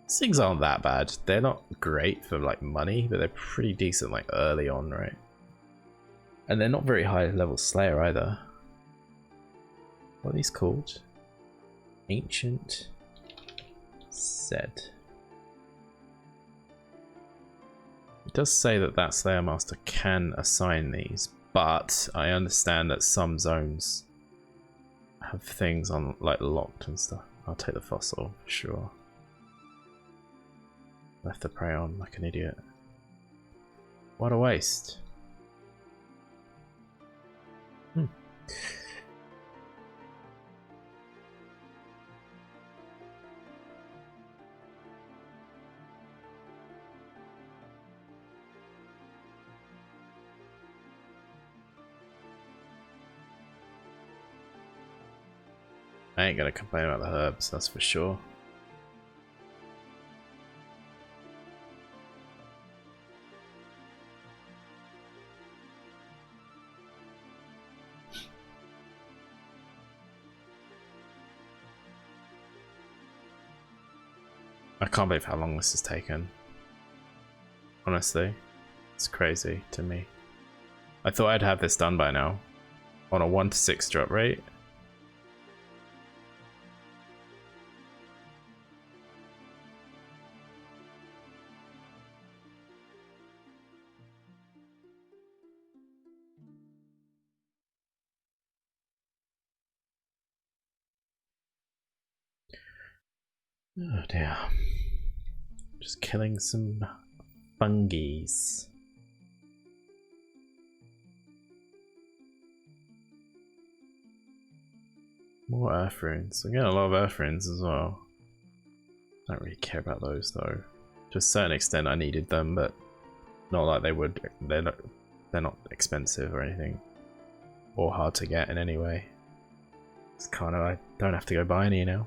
These things aren't that bad. They're not great for like money, but they're pretty decent like early on, right? And they're not very high level Slayer either. What are these called? Ancient Set. It does say that that Slayer Master can assign these, but I understand that some zones have things on like locked and stuff. I'll take the fossil for sure. Left the prey on like an idiot. What a waste. I ain't gonna complain about the herbs, that's for sure. I can't believe how long this has taken. Honestly, it's crazy to me. I thought I'd have this done by now. On a 1 to 6 drop rate. Oh dear. Just killing some fungies. More earth runes. I'm getting a lot of earth runes as well. I don't really care about those though. To a certain extent I needed them, but not like they would. They're not expensive or anything. Or hard to get in any way. It's kind of, I don't have to go buy any now.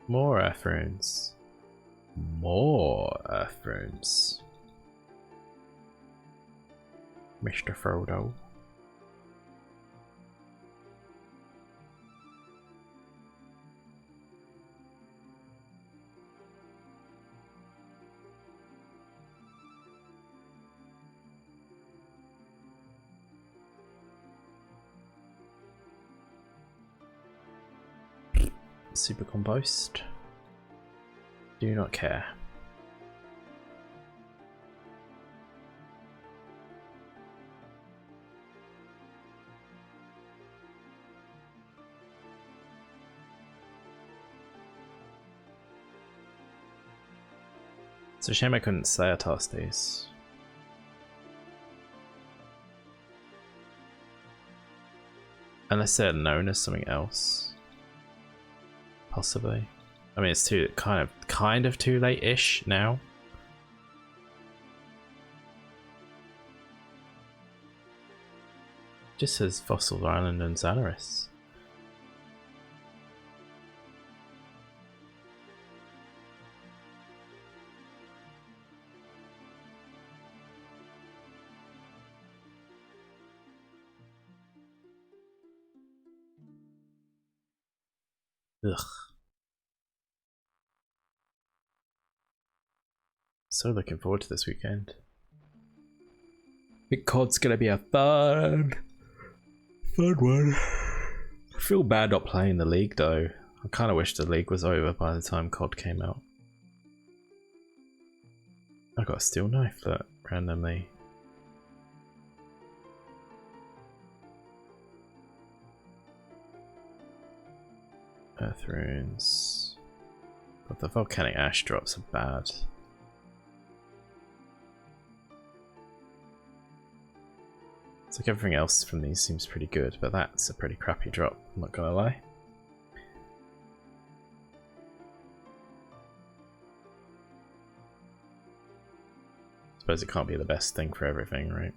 More earth runes. More earth runes. Mr. Frodo. Super compost. Do not care. It's a shame I couldn't Slayer task these. Unless they're known as something else. Possibly. I mean, it's too kind of too late-ish now. Just says Fossil Island and Xanaris. Ugh. So looking forward to this weekend. Big COD's gonna be a fun one. I feel bad not playing the league though. I kind of wish the league was over by the time COD came out. I got a steel knife that randomly. Earth runes. But the volcanic ash drops are bad. It's like everything else from these seems pretty good, but that's a pretty crappy drop, I'm not gonna lie. Suppose it can't be the best thing for everything, right?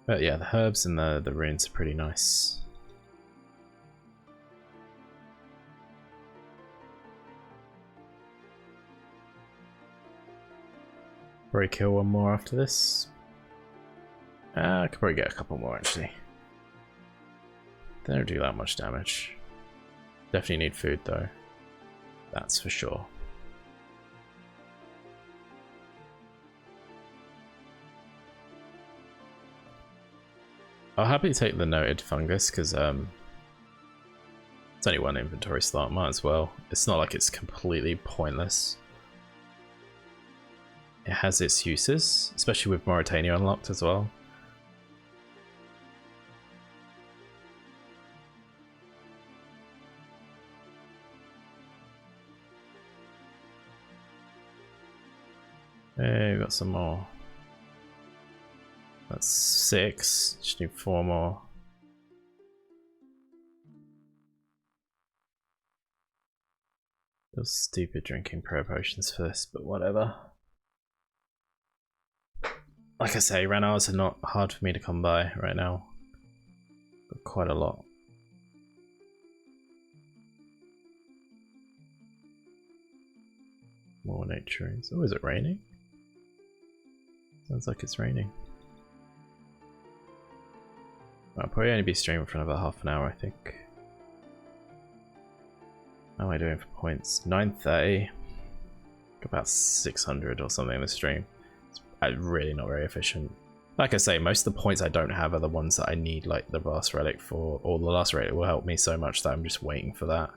But yeah, the herbs and the runes are pretty nice. Probably kill one more after this. I could probably get a couple more actually. They don't do that much damage. Definitely need food though. That's for sure. I'll happily take the noted fungus because it's only one inventory slot, might as well. It's not like it's completely pointless. It has its uses, especially with Mauritania unlocked as well. Hey, we got some more. That's 6. Just need 4 more. Those stupid drinking pro potions for this, but whatever. Like I say, Ranars are not hard for me to come by right now. Got quite a lot. More nature. Oh, is it raining? Sounds like it's raining. I'll probably only be streaming for another half an hour, I think. How am I doing for points? 930. Got about 600 or something in the stream. It's really not very efficient. Like I say, most of the points I don't have are the ones that I need, like the last relic for, or the last relic will help me so much that I'm just waiting for that.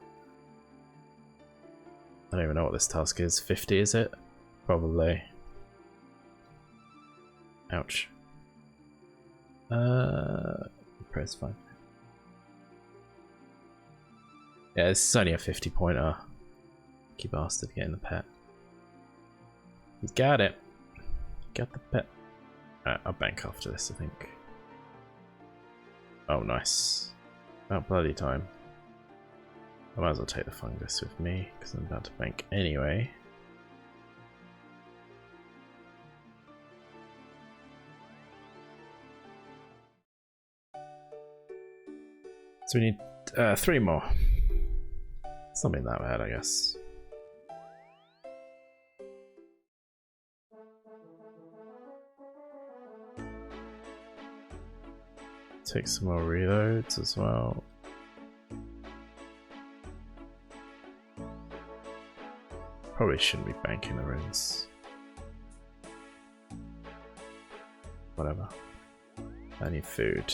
I don't even know what this task is. 50 is it? Probably. Ouch. Press fine. Yeah, this is only a 50 pointer. Lucky bastard getting the pet. He's got it. Got the pet. I'll bank after this, I think. Oh, nice. About bloody time. I might as well take the fungus with me, because I'm about to bank anyway. So we need 3 more. It's not been that bad, I guess. Take some more reloads as well. Probably shouldn't be banking the runes. Whatever. I need food.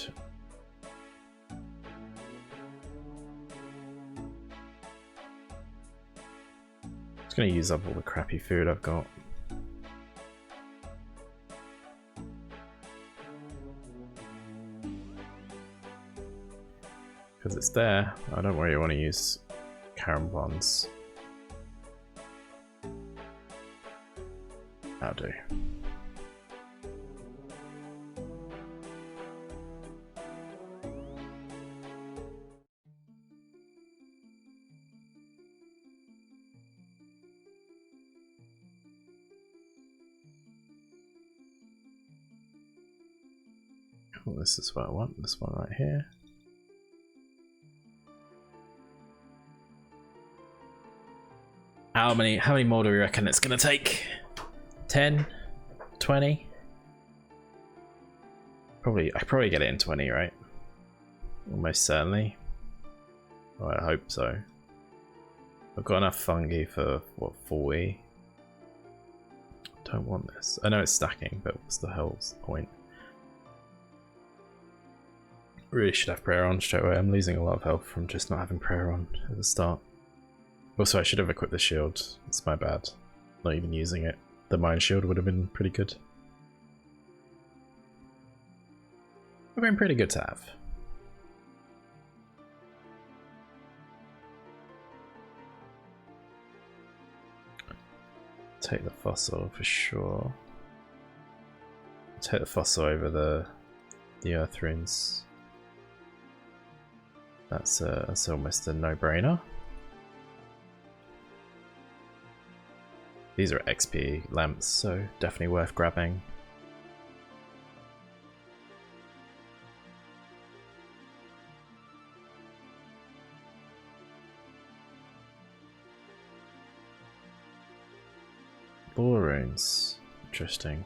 Just gonna use up all the crappy food I've got. Because it's there, I don't really want to use Karen bonds. That'll do. this is what I want. This one right here. How many more do we reckon it's gonna take? 10? 20? I probably get it in 20, right? Almost certainly. Well, I hope so. I've got enough fungi for what, 40? Don't want this. I know it's stacking, but what's the hell's the point? Really should have prayer on straight away. I'm losing a lot of health from just not having prayer on at the start. Also, I should have equipped the shield. It's my bad. Not even using it. The mine shield would have been pretty good. Would have been pretty good to have. Take the fossil for sure. Take the fossil over the earth runes. That's almost a no-brainer. These are XP lamps, so definitely worth grabbing. Lore runes, interesting.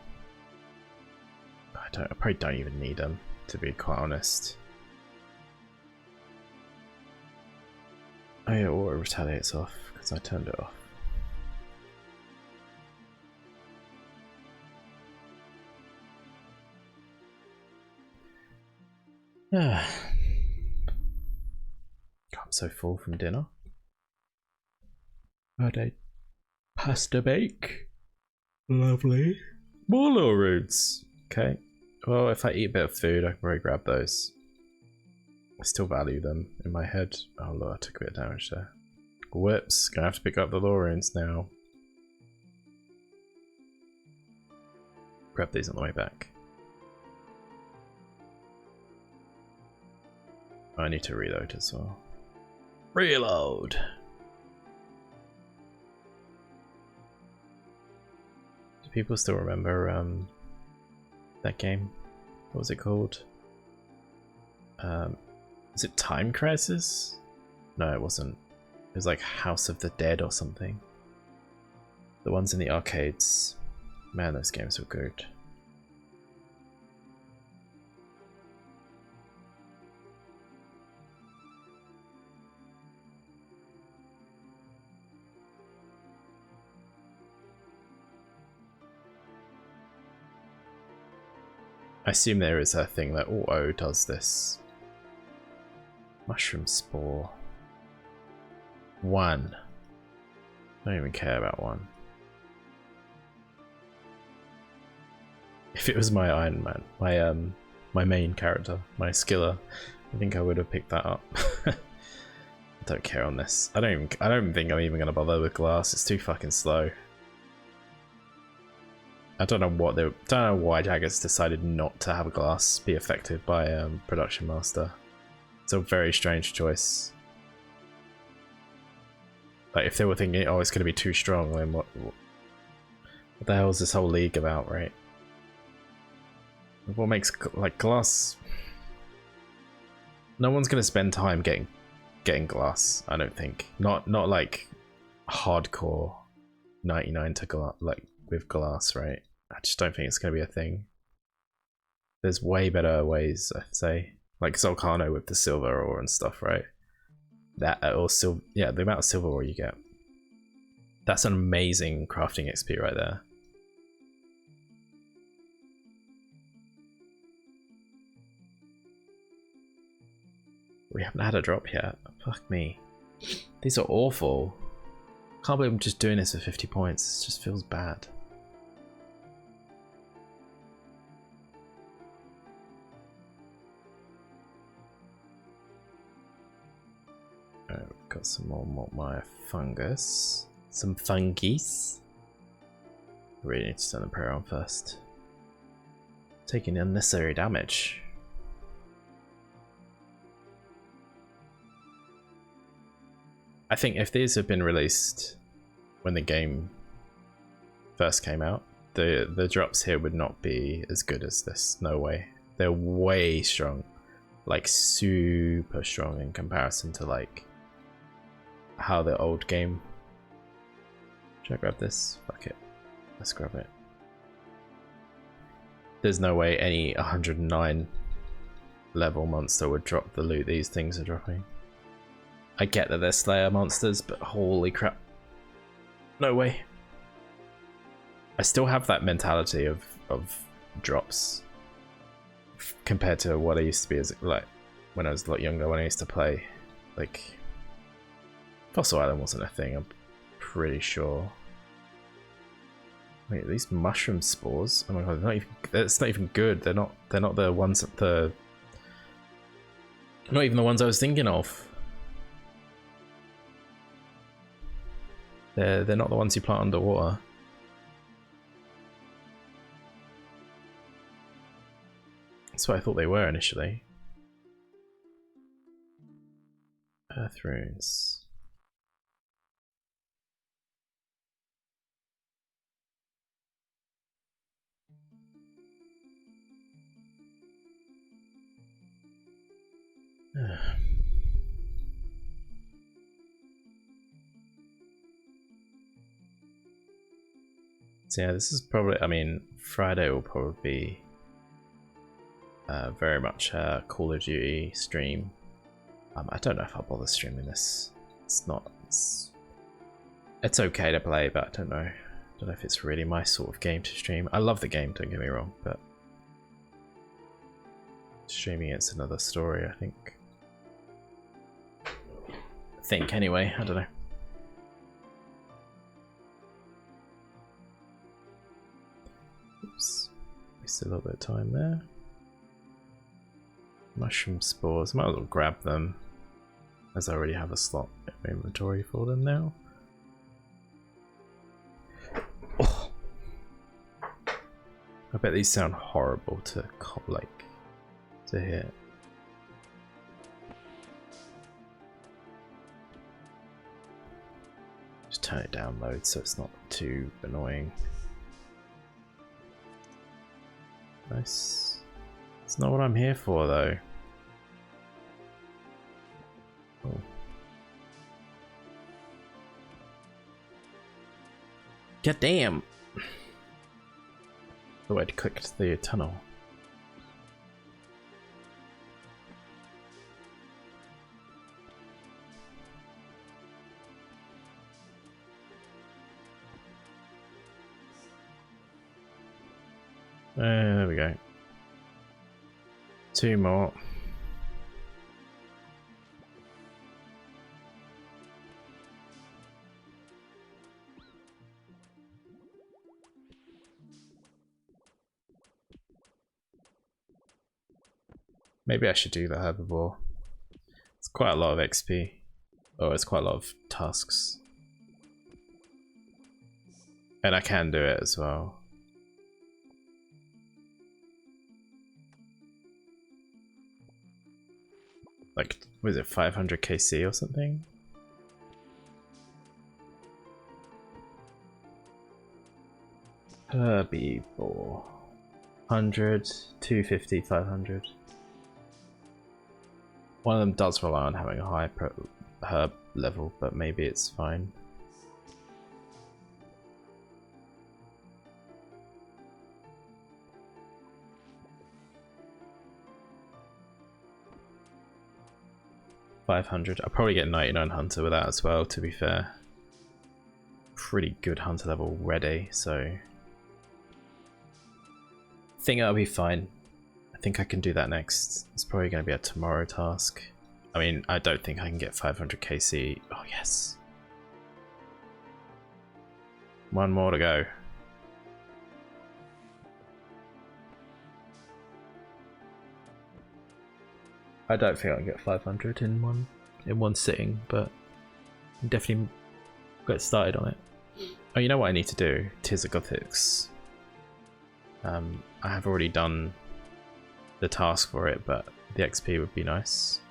I probably don't even need them, to be quite honest. Oh yeah, auto retaliates off because I turned it off. God, I'm so full from dinner. Had a pasta bake. Lovely. More lore roots. Okay. Well, if I eat a bit of food, I can probably grab those. I still value them in my head. Oh look, I took a bit of damage there. Whoops, gonna have to pick up the lore runes now. Grab these on the way back. I need to reload as well. Reload! Do people still remember that game? What was it called? Is it Time Crisis? No, it wasn't. It was like House of the Dead or something. The ones in the arcades. Man, those games were good. I assume there is a thing that auto does this. Mushroom spore. 1. I don't even care about 1. If it was my Iron Man, my main character, my skiller, I think I would have picked that up. I don't care on this. I don't think I'm even gonna bother with glass. It's too fucking slow. I don't know why Jaggers decided not to have a glass be affected by Production Master. It's a very strange choice. Like if they were thinking, oh, it's going to be too strong, then what the hell is this whole league about, right? What makes like glass? No one's going to spend time getting glass. I don't think. Not like hardcore 99 to glass, like with glass, right? I just don't think it's going to be a thing. There's way better ways, I'd say. Like Zolcano with the silver ore and stuff, right? That or silver, yeah, the amount of silver ore you get. That's an amazing crafting XP right there. We haven't had a drop yet. Fuck me. These are awful. Can't believe I'm just doing this for 50 points. It just feels bad. Got some more my fungus. Some fungies. Really need to turn the prayer on first. Taking unnecessary damage. I think if these had been released when the game first came out, the drops here would not be as good as this. No way. they're way strong, like super strong in comparison to like how the old game. Should I grab this? Fuck it, let's grab it. There's no way any 109 level monster would drop the loot these things are dropping. I get that they're Slayer monsters, but holy crap, no way. I still have that mentality of drops compared to what I used to be as like when I was a lot younger, when I used to play. Like Fossil Island wasn't a thing, I'm pretty sure. Wait, these mushroom spores? Oh my god, that's not even good. They're not the ones that not even the ones I was thinking of. They're not the ones you plant underwater. That's what I thought they were initially. Earth runes. So yeah, this is probably, I mean, Friday will probably be very much a Call of Duty stream. I don't know if I'll bother streaming this. It's okay to play, but I don't know if it's really my sort of game to stream. I love the game, don't get me wrong, but streaming it's another story, I think. Anyway, I don't know. Oops, wasted a little bit of time there. Mushroom spores, might as well grab them as I already have a slot in my inventory for them now. Oh. I bet these sound horrible to hit. Just turn it down loads so it's not too annoying. Nice. It's not what I'm here for though. Oh. God damn! The way to click to the tunnel. There we go. 2 more. Maybe I should do the herbivore. It's quite a lot of XP. Oh, it's quite a lot of tasks. And I can do it as well. Like, was it 500 KC or something? Herbivore. 100, 250, 500. One of them does rely on having a high herb level, but maybe it's fine. $500. I'll probably get 99 hunter with that as well, to be fair. Pretty good hunter level already, so I think that'll be fine. I think I can do that next. It's probably going to be a tomorrow task. I mean, I don't think I can get 500 KC. Oh yes. One more to go. I don't think I can get 500 in one sitting, but I'll definitely get started on it. Oh, you know what I need to do? Tears of Gothics. I have already done the task for it, but the XP would be nice.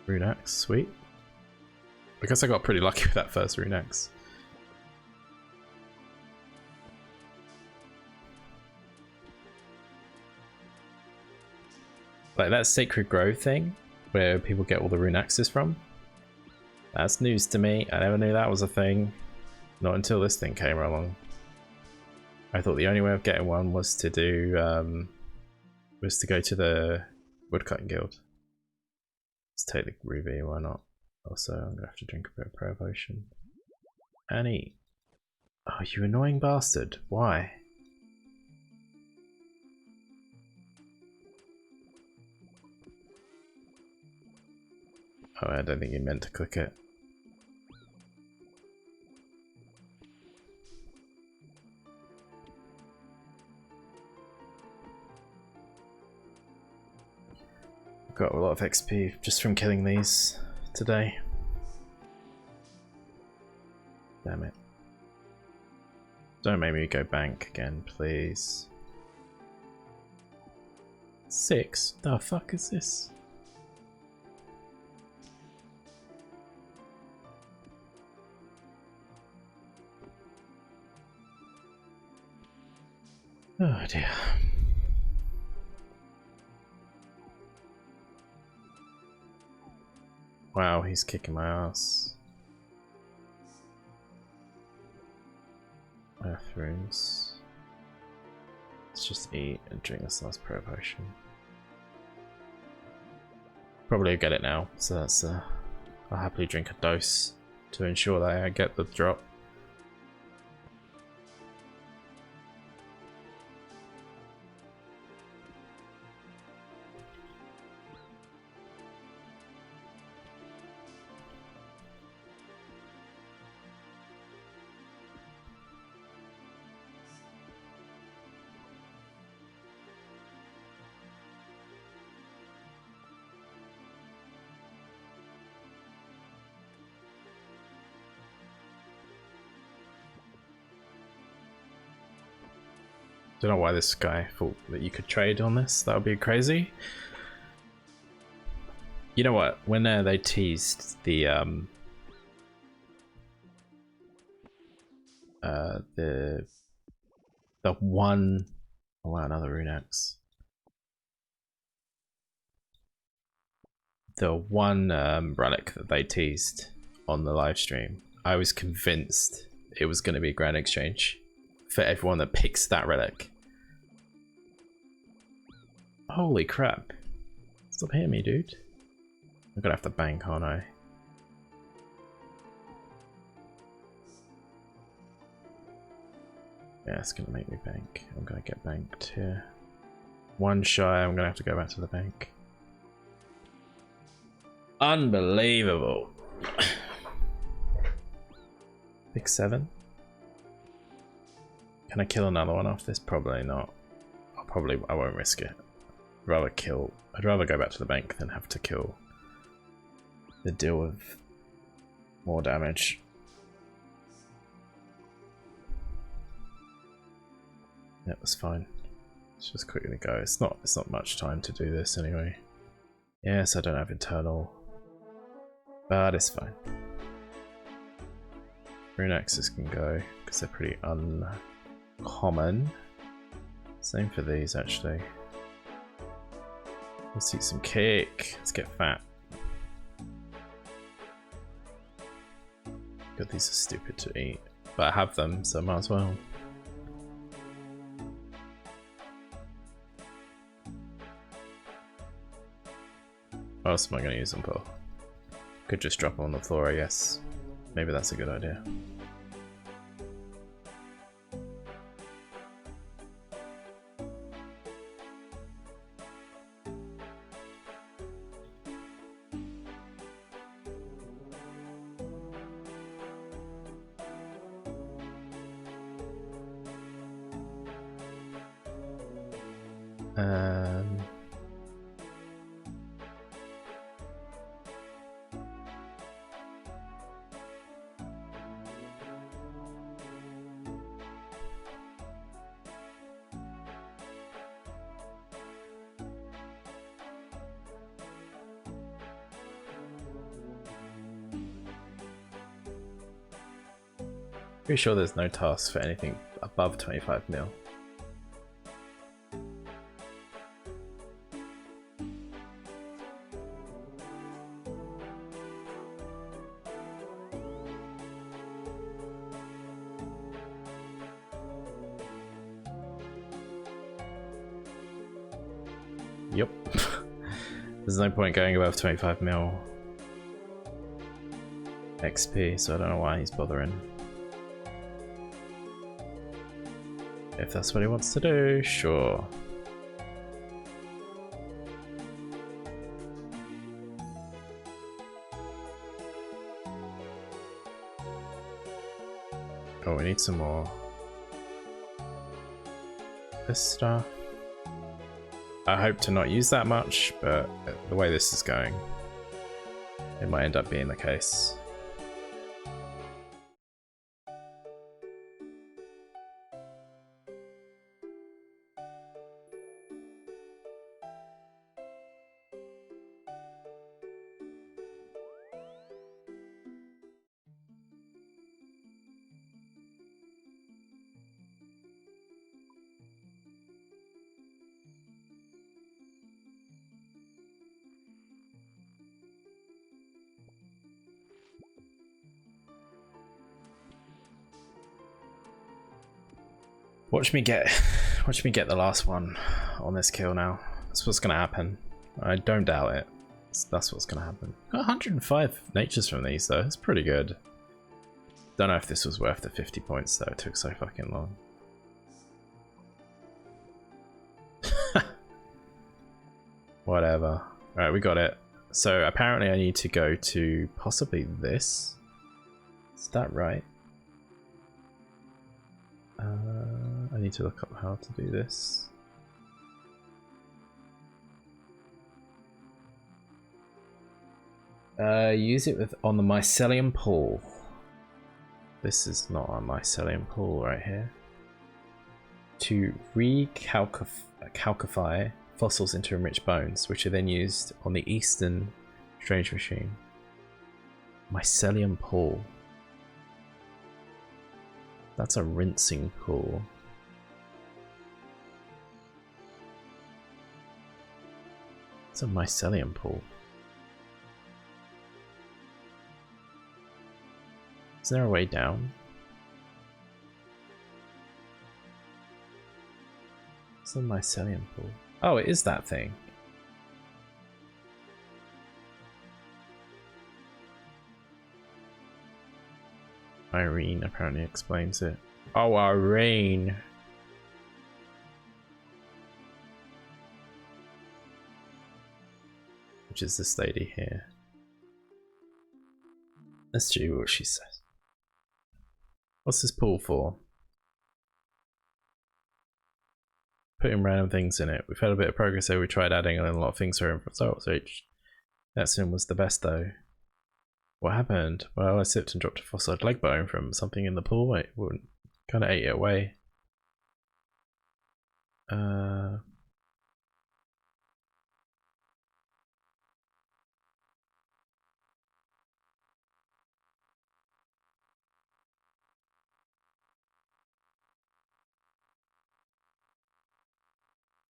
Rune Axe, sweet. I guess I got pretty lucky with that first Rune Axe. Like that Sacred Grove thing, where people get all the rune axes from. That's news to me. I never knew that was a thing. Not until this thing came along. I thought the only way of getting one was to do, was to go to the Woodcutting Guild. Let's take the ruby, why not? Also, I'm gonna have to drink a bit of prayer potion. And eat. Oh, you annoying bastard. Why? Oh, I don't think you meant to click it. Got a lot of XP just from killing these today. Damn it. Don't make me go bank again, please. 6? The fuck is this? Oh dear. Wow, he's kicking my ass. Earth runes. Let's just eat and drink this last prayer potion. Probably get it now, so that's I'll happily drink a dose to ensure that I get the drop. Don't know why this guy thought that you could trade on this. That would be crazy. You know what? When they teased the one, oh wow, another rune axe. The one relic that they teased on the live stream, I was convinced it was going to be a grand exchange for everyone that picks that relic. Holy crap. Stop hitting me, dude. I'm gonna have to bank, aren't I? Yeah, it's gonna make me bank. I'm gonna get banked here. One shy, I'm gonna have to go back to the bank. Unbelievable. Big 7. Can I kill another one off this? Probably not. I won't risk it. I'd rather go back to the bank than have to kill the deal with more damage. Yeah, that's fine. It's just quickly go. It's not much time to do this anyway. Yes, I don't have internal, but it's fine. Rune axes can go because they're pretty uncommon. Same for these actually. Let's eat some cake. Let's get fat. God, these are stupid to eat, but I have them, so I might as well. What else am I going to use them for? Could just drop them on the floor, I guess. Maybe that's a good idea. Pretty sure there's no tasks for anything above 25 mil. Yup. There's no point going above 25 mil XP, so I don't know why he's bothering. If that's what he wants to do, sure. Oh, we need some more. This stuff. I hope to not use that much, but the way this is going, it might end up being the case. Watch me get the last one on this kill now. That's what's gonna happen. I don't doubt it. That's what's gonna happen. Got 105 natures from these though. It's pretty good. Don't know if this was worth the 50 points though. It took so fucking long. Whatever. Alright, we got it. So apparently I need to go to possibly this. Is that right? I need to look up how to do this. Use it with on the mycelium pool. This is not on mycelium pool right here. To recalcify fossils into enriched bones, which are then used on the Eastern Strange Machine. Mycelium pool. That's a rinsing pool. It's a mycelium pool. Is there a way down? It's a mycelium pool. Oh, it is that thing. Irene apparently explains it. Oh, Irene. Which is this lady here. Let's see what she says. What's this pool for? Putting random things in it. We've had a bit of progress here. We tried adding a lot of things for results. That soon was the best though. What happened? Well, I sipped and dropped a fossilized leg bone from something in the pool. It kind of ate it away.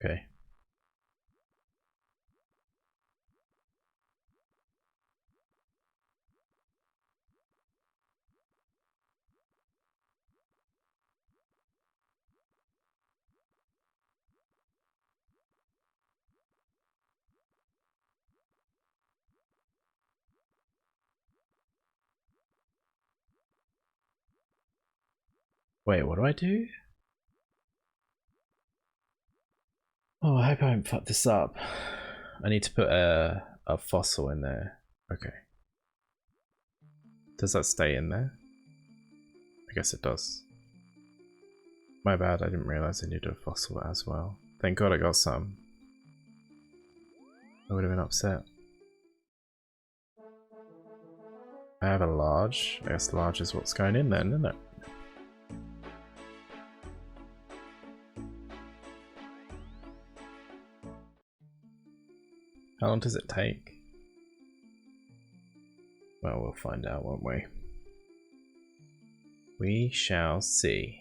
Okay. Wait, what do I do? Oh, I hope I haven't fucked this up. I need to put a fossil in there. Okay. Does that stay in there? I guess it does. My bad, I didn't realize I needed a fossil as well. Thank God I got some. I would have been upset. I have a large. I guess large is what's going in then, isn't it? How long does it take? Well, we'll find out, won't we? We shall see.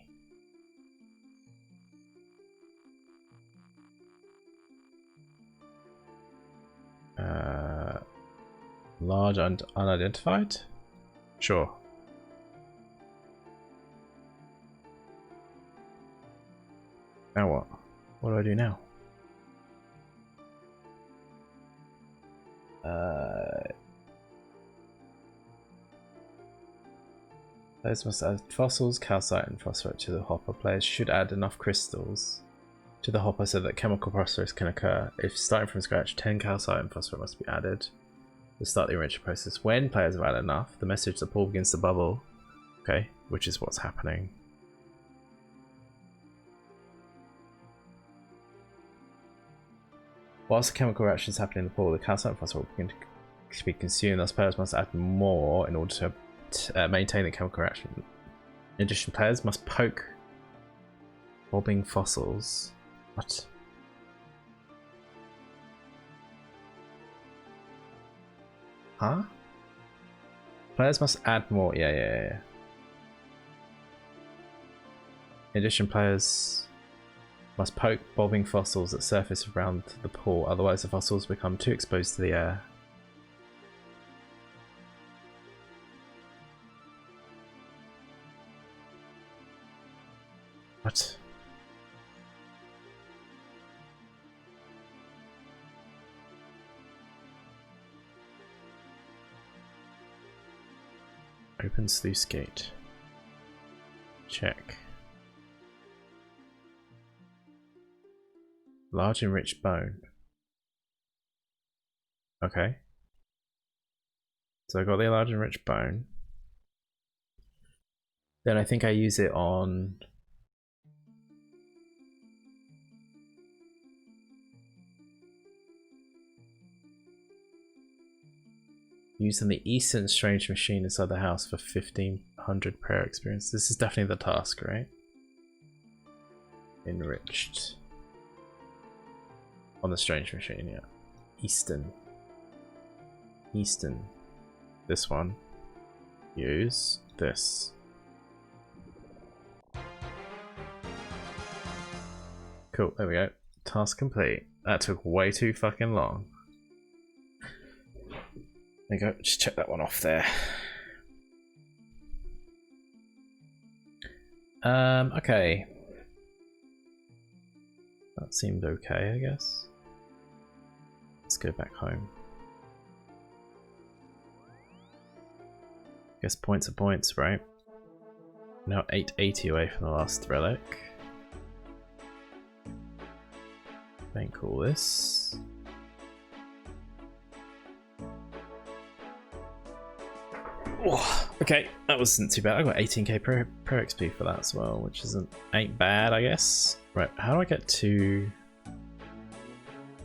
Large and unidentified? Sure. Now what? What do I do now? Players must add fossils, calcite, and phosphate to the hopper. Players should add enough crystals to the hopper so that chemical process can occur. If starting from scratch, 10 calcite and phosphate must be added to start the enrichment process. When players have added enough, the message the pool begins to bubble. Okay, which is what's happening. Whilst the chemical reaction is happening in the pool, the calcite and phosphate will begin to be consumed. Thus, players must add more in order to maintain the chemical reaction. In addition, players must poke bobbing fossils. What? Huh? Players must add more. Yeah. In addition, players must poke bobbing fossils that surface around the pool, otherwise the fossils become too exposed to the air. What? Open sluice gate. Check. Large enriched bone. Okay. So I got the large enriched bone. Then I think I use it on using the Eastern Strange Machine inside the house for 1500 prayer experience. This is definitely the task, right? Enriched. On the Strange Machine, yeah. Eastern. This one. Use this. Cool, there we go. Task complete. That took way too fucking long. There you go, just check that one off there. Okay. That seemed okay, I guess. Let's go back home. Guess points are points, right? Now 880 away from the last relic. Bank all this. Oh, okay, that wasn't too bad. I got 18k pro XP for that as well, which ain't bad, I guess. Right, how do I get to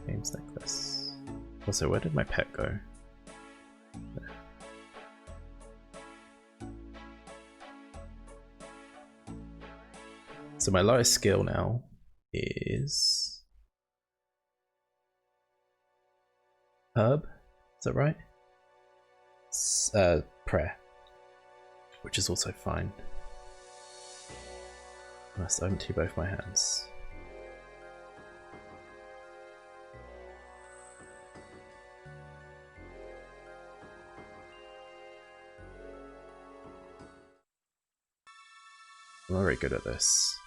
games necklace? Also, where did my pet go? There. So my lowest skill now is herb. Is that right? Prayer, which is also fine. I must empty both my hands. I'm not very good at this.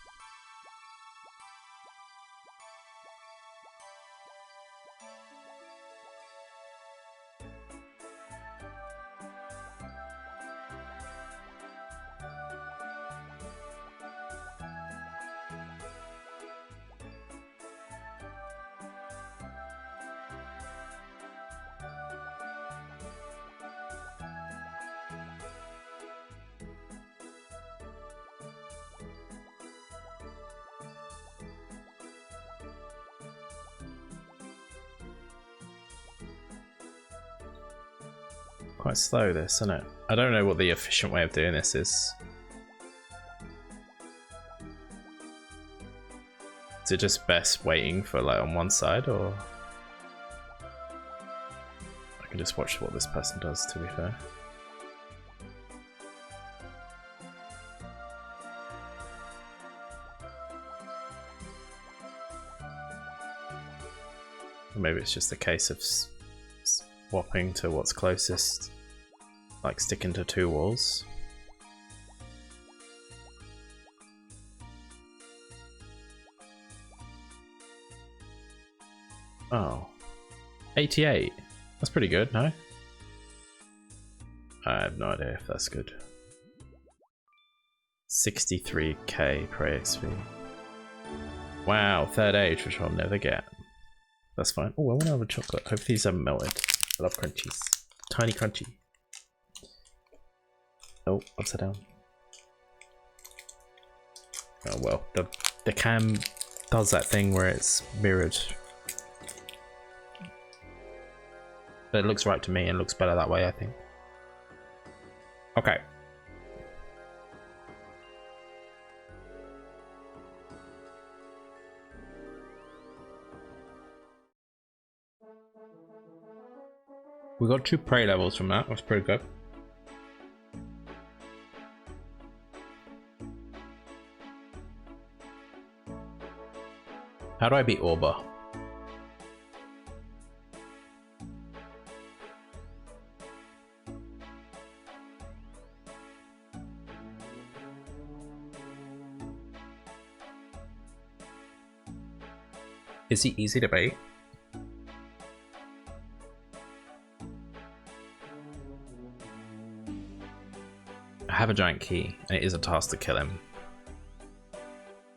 Quite slow this, isn't it? I don't know what the efficient way of doing this is. Is it just best waiting for like on one side, or I can just watch what this person does, to be fair. Or maybe it's just a case of swapping to what's closest, like sticking to two walls. Oh, 88. That's pretty good, no? I have no idea if that's good. 63k per XP. Wow, third age, which I'll never get. That's fine. Oh, I want to have a chocolate. Hopefully these haven't melted. I love crunchies. Tiny crunchy. Oh, upside down. Oh well, the cam does that thing where it's mirrored. But it looks right to me and looks better that way, I think. Okay. We got 2 prey levels from that. That's pretty good. How do I beat Orba? Is he easy to beat? I have a giant key, and it is a task to kill him.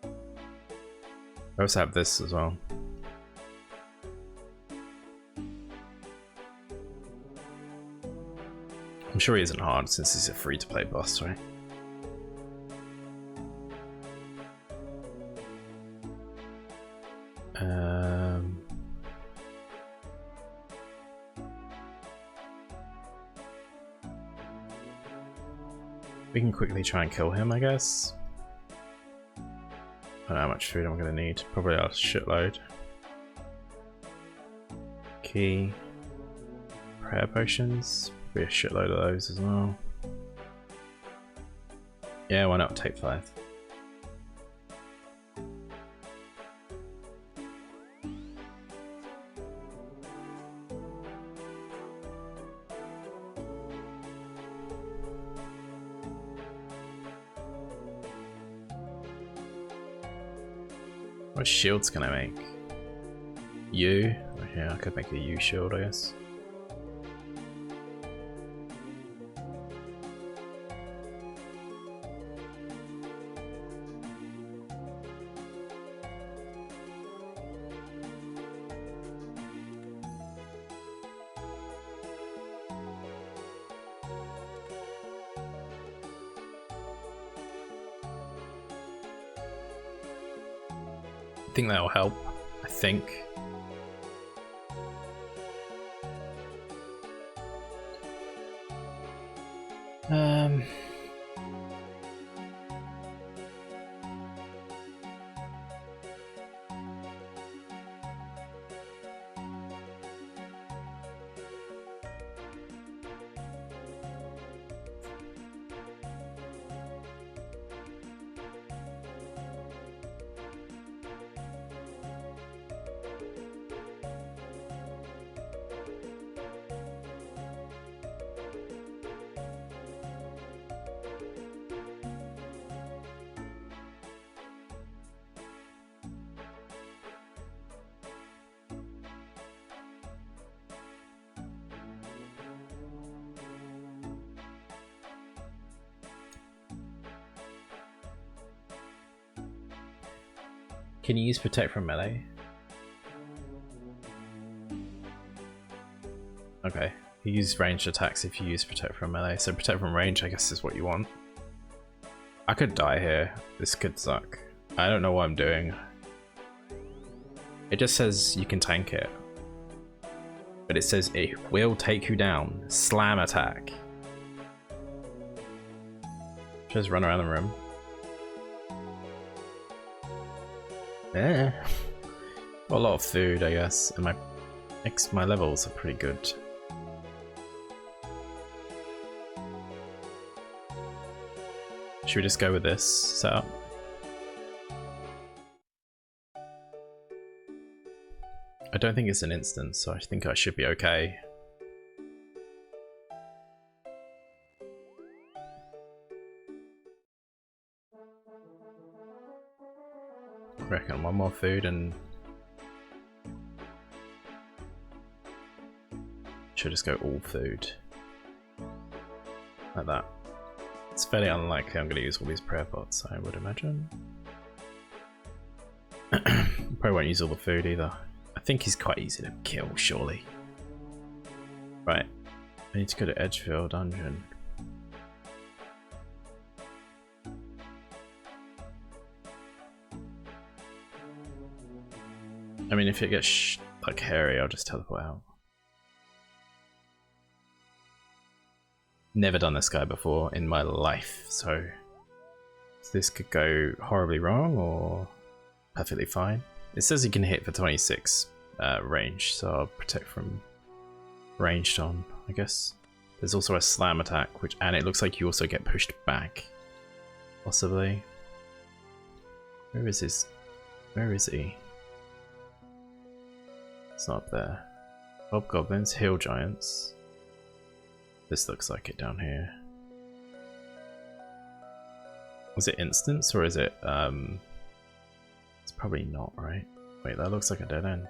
I also have this as well. I'm sure he isn't hard since he's a free-to-play boss, right? We can quickly try and kill him, I guess. I don't know how much food I'm gonna need. Probably a shitload. Key. Prayer potions. Probably a shitload of those as well. Yeah, why not? Take 5. What shields can I make? U? Yeah, I could make a U shield, I guess. I think that'll help, I think. Can you use protect from melee? Okay, you use ranged attacks if you use protect from melee, so protect from range I guess is what you want. I could die here, this could suck. I don't know what I'm doing. It just says you can tank it. But it says it will take you down. Slam attack. Just run around the room. Got a lot of food, I guess, and my levels are pretty good. Should we just go with this setup? I don't think it's an instance, so I think I should be okay. I reckon one more food and Should just go all food. Like that. It's fairly unlikely I'm going to use all these prayer pots, I would imagine. Probably won't use all the food either. I think he's quite easy to kill, surely. Right. I need to go to Edgefield Dungeon. I mean, if it gets like hairy, I'll just teleport out. Never done this guy before in my life, so this could go horribly wrong or perfectly fine. It says you can hit for 26 range, so I'll protect from ranged on, I guess. There's also a slam attack, and it looks like you also get pushed back, possibly. Where is his? Where is he? It's not up there. Hobgoblins, hill giants. This looks like it down here. Was it instance or is it it's probably not, right? Wait, that looks like a dead end.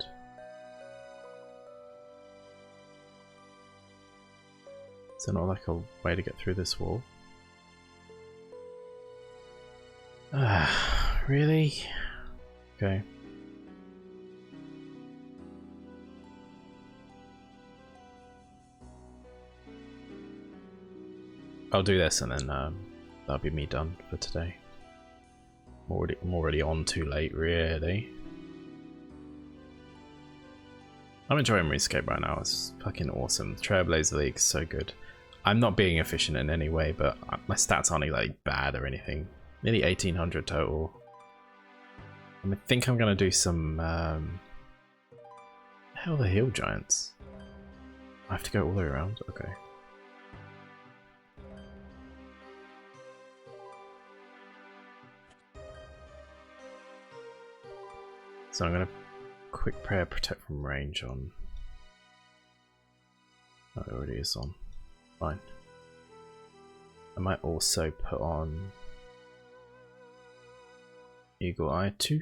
Is there not like a way to get through this wall? Ah, really? Okay. I'll do this and then that'll be me done for today. I'm already on too late, really. I'm enjoying RuneScape right now. It's fucking awesome. Trailblazer League is so good. I'm not being efficient in any way, but my stats aren't like bad or anything. Nearly 1800 total. I think I'm gonna do some. Hell, the hill giants. I have to go all the way around. Okay. So I'm gonna quick prayer protect from range on. Oh, it already is on. Fine. I might also put on Eagle Eye 2.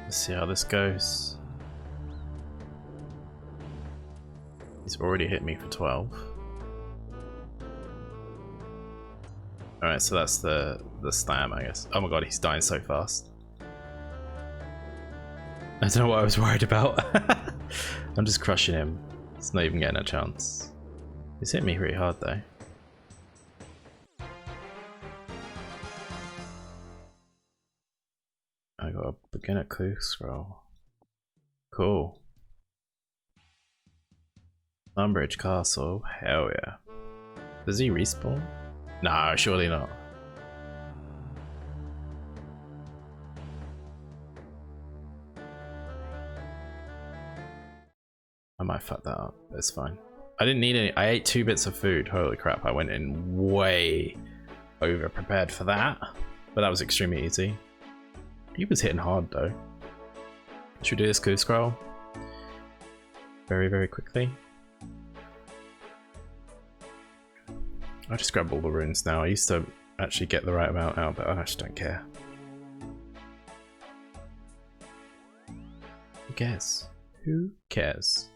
Let's see how this goes. He's already hit me for 12. Alright, so that's the slam, I guess. Oh my god, he's dying so fast. I don't know what I was worried about. I'm just crushing him. He's not even getting a chance. He's hit me pretty hard though. I got a beginner clue scroll. Cool. Umbridge Castle, hell yeah. Does he respawn? No, surely not. I might fuck that up, but it's fine. I didn't need any. I ate 2 bits of food. Holy crap, I went in way over prepared for that. But that was extremely easy. He was hitting hard though. Should we do this clue scroll? Very, very quickly. I just grab all the runes now. I used to actually get the right amount out, but I just don't care. Who cares? Who cares?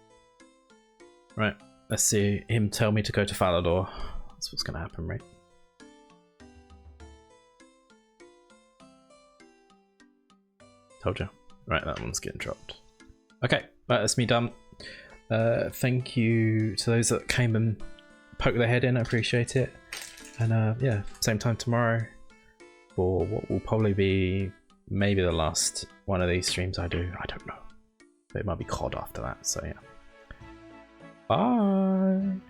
Right, let's see him tell me to go to Falador. That's what's gonna happen, right? Told you. Right, that one's getting dropped. Okay, right, that's me done. Thank you to those that came and poked their head in, I appreciate it. And yeah, same time tomorrow for what will probably be maybe the last one of these streams I do. I don't know. But it might be COD after that, so yeah. Bye!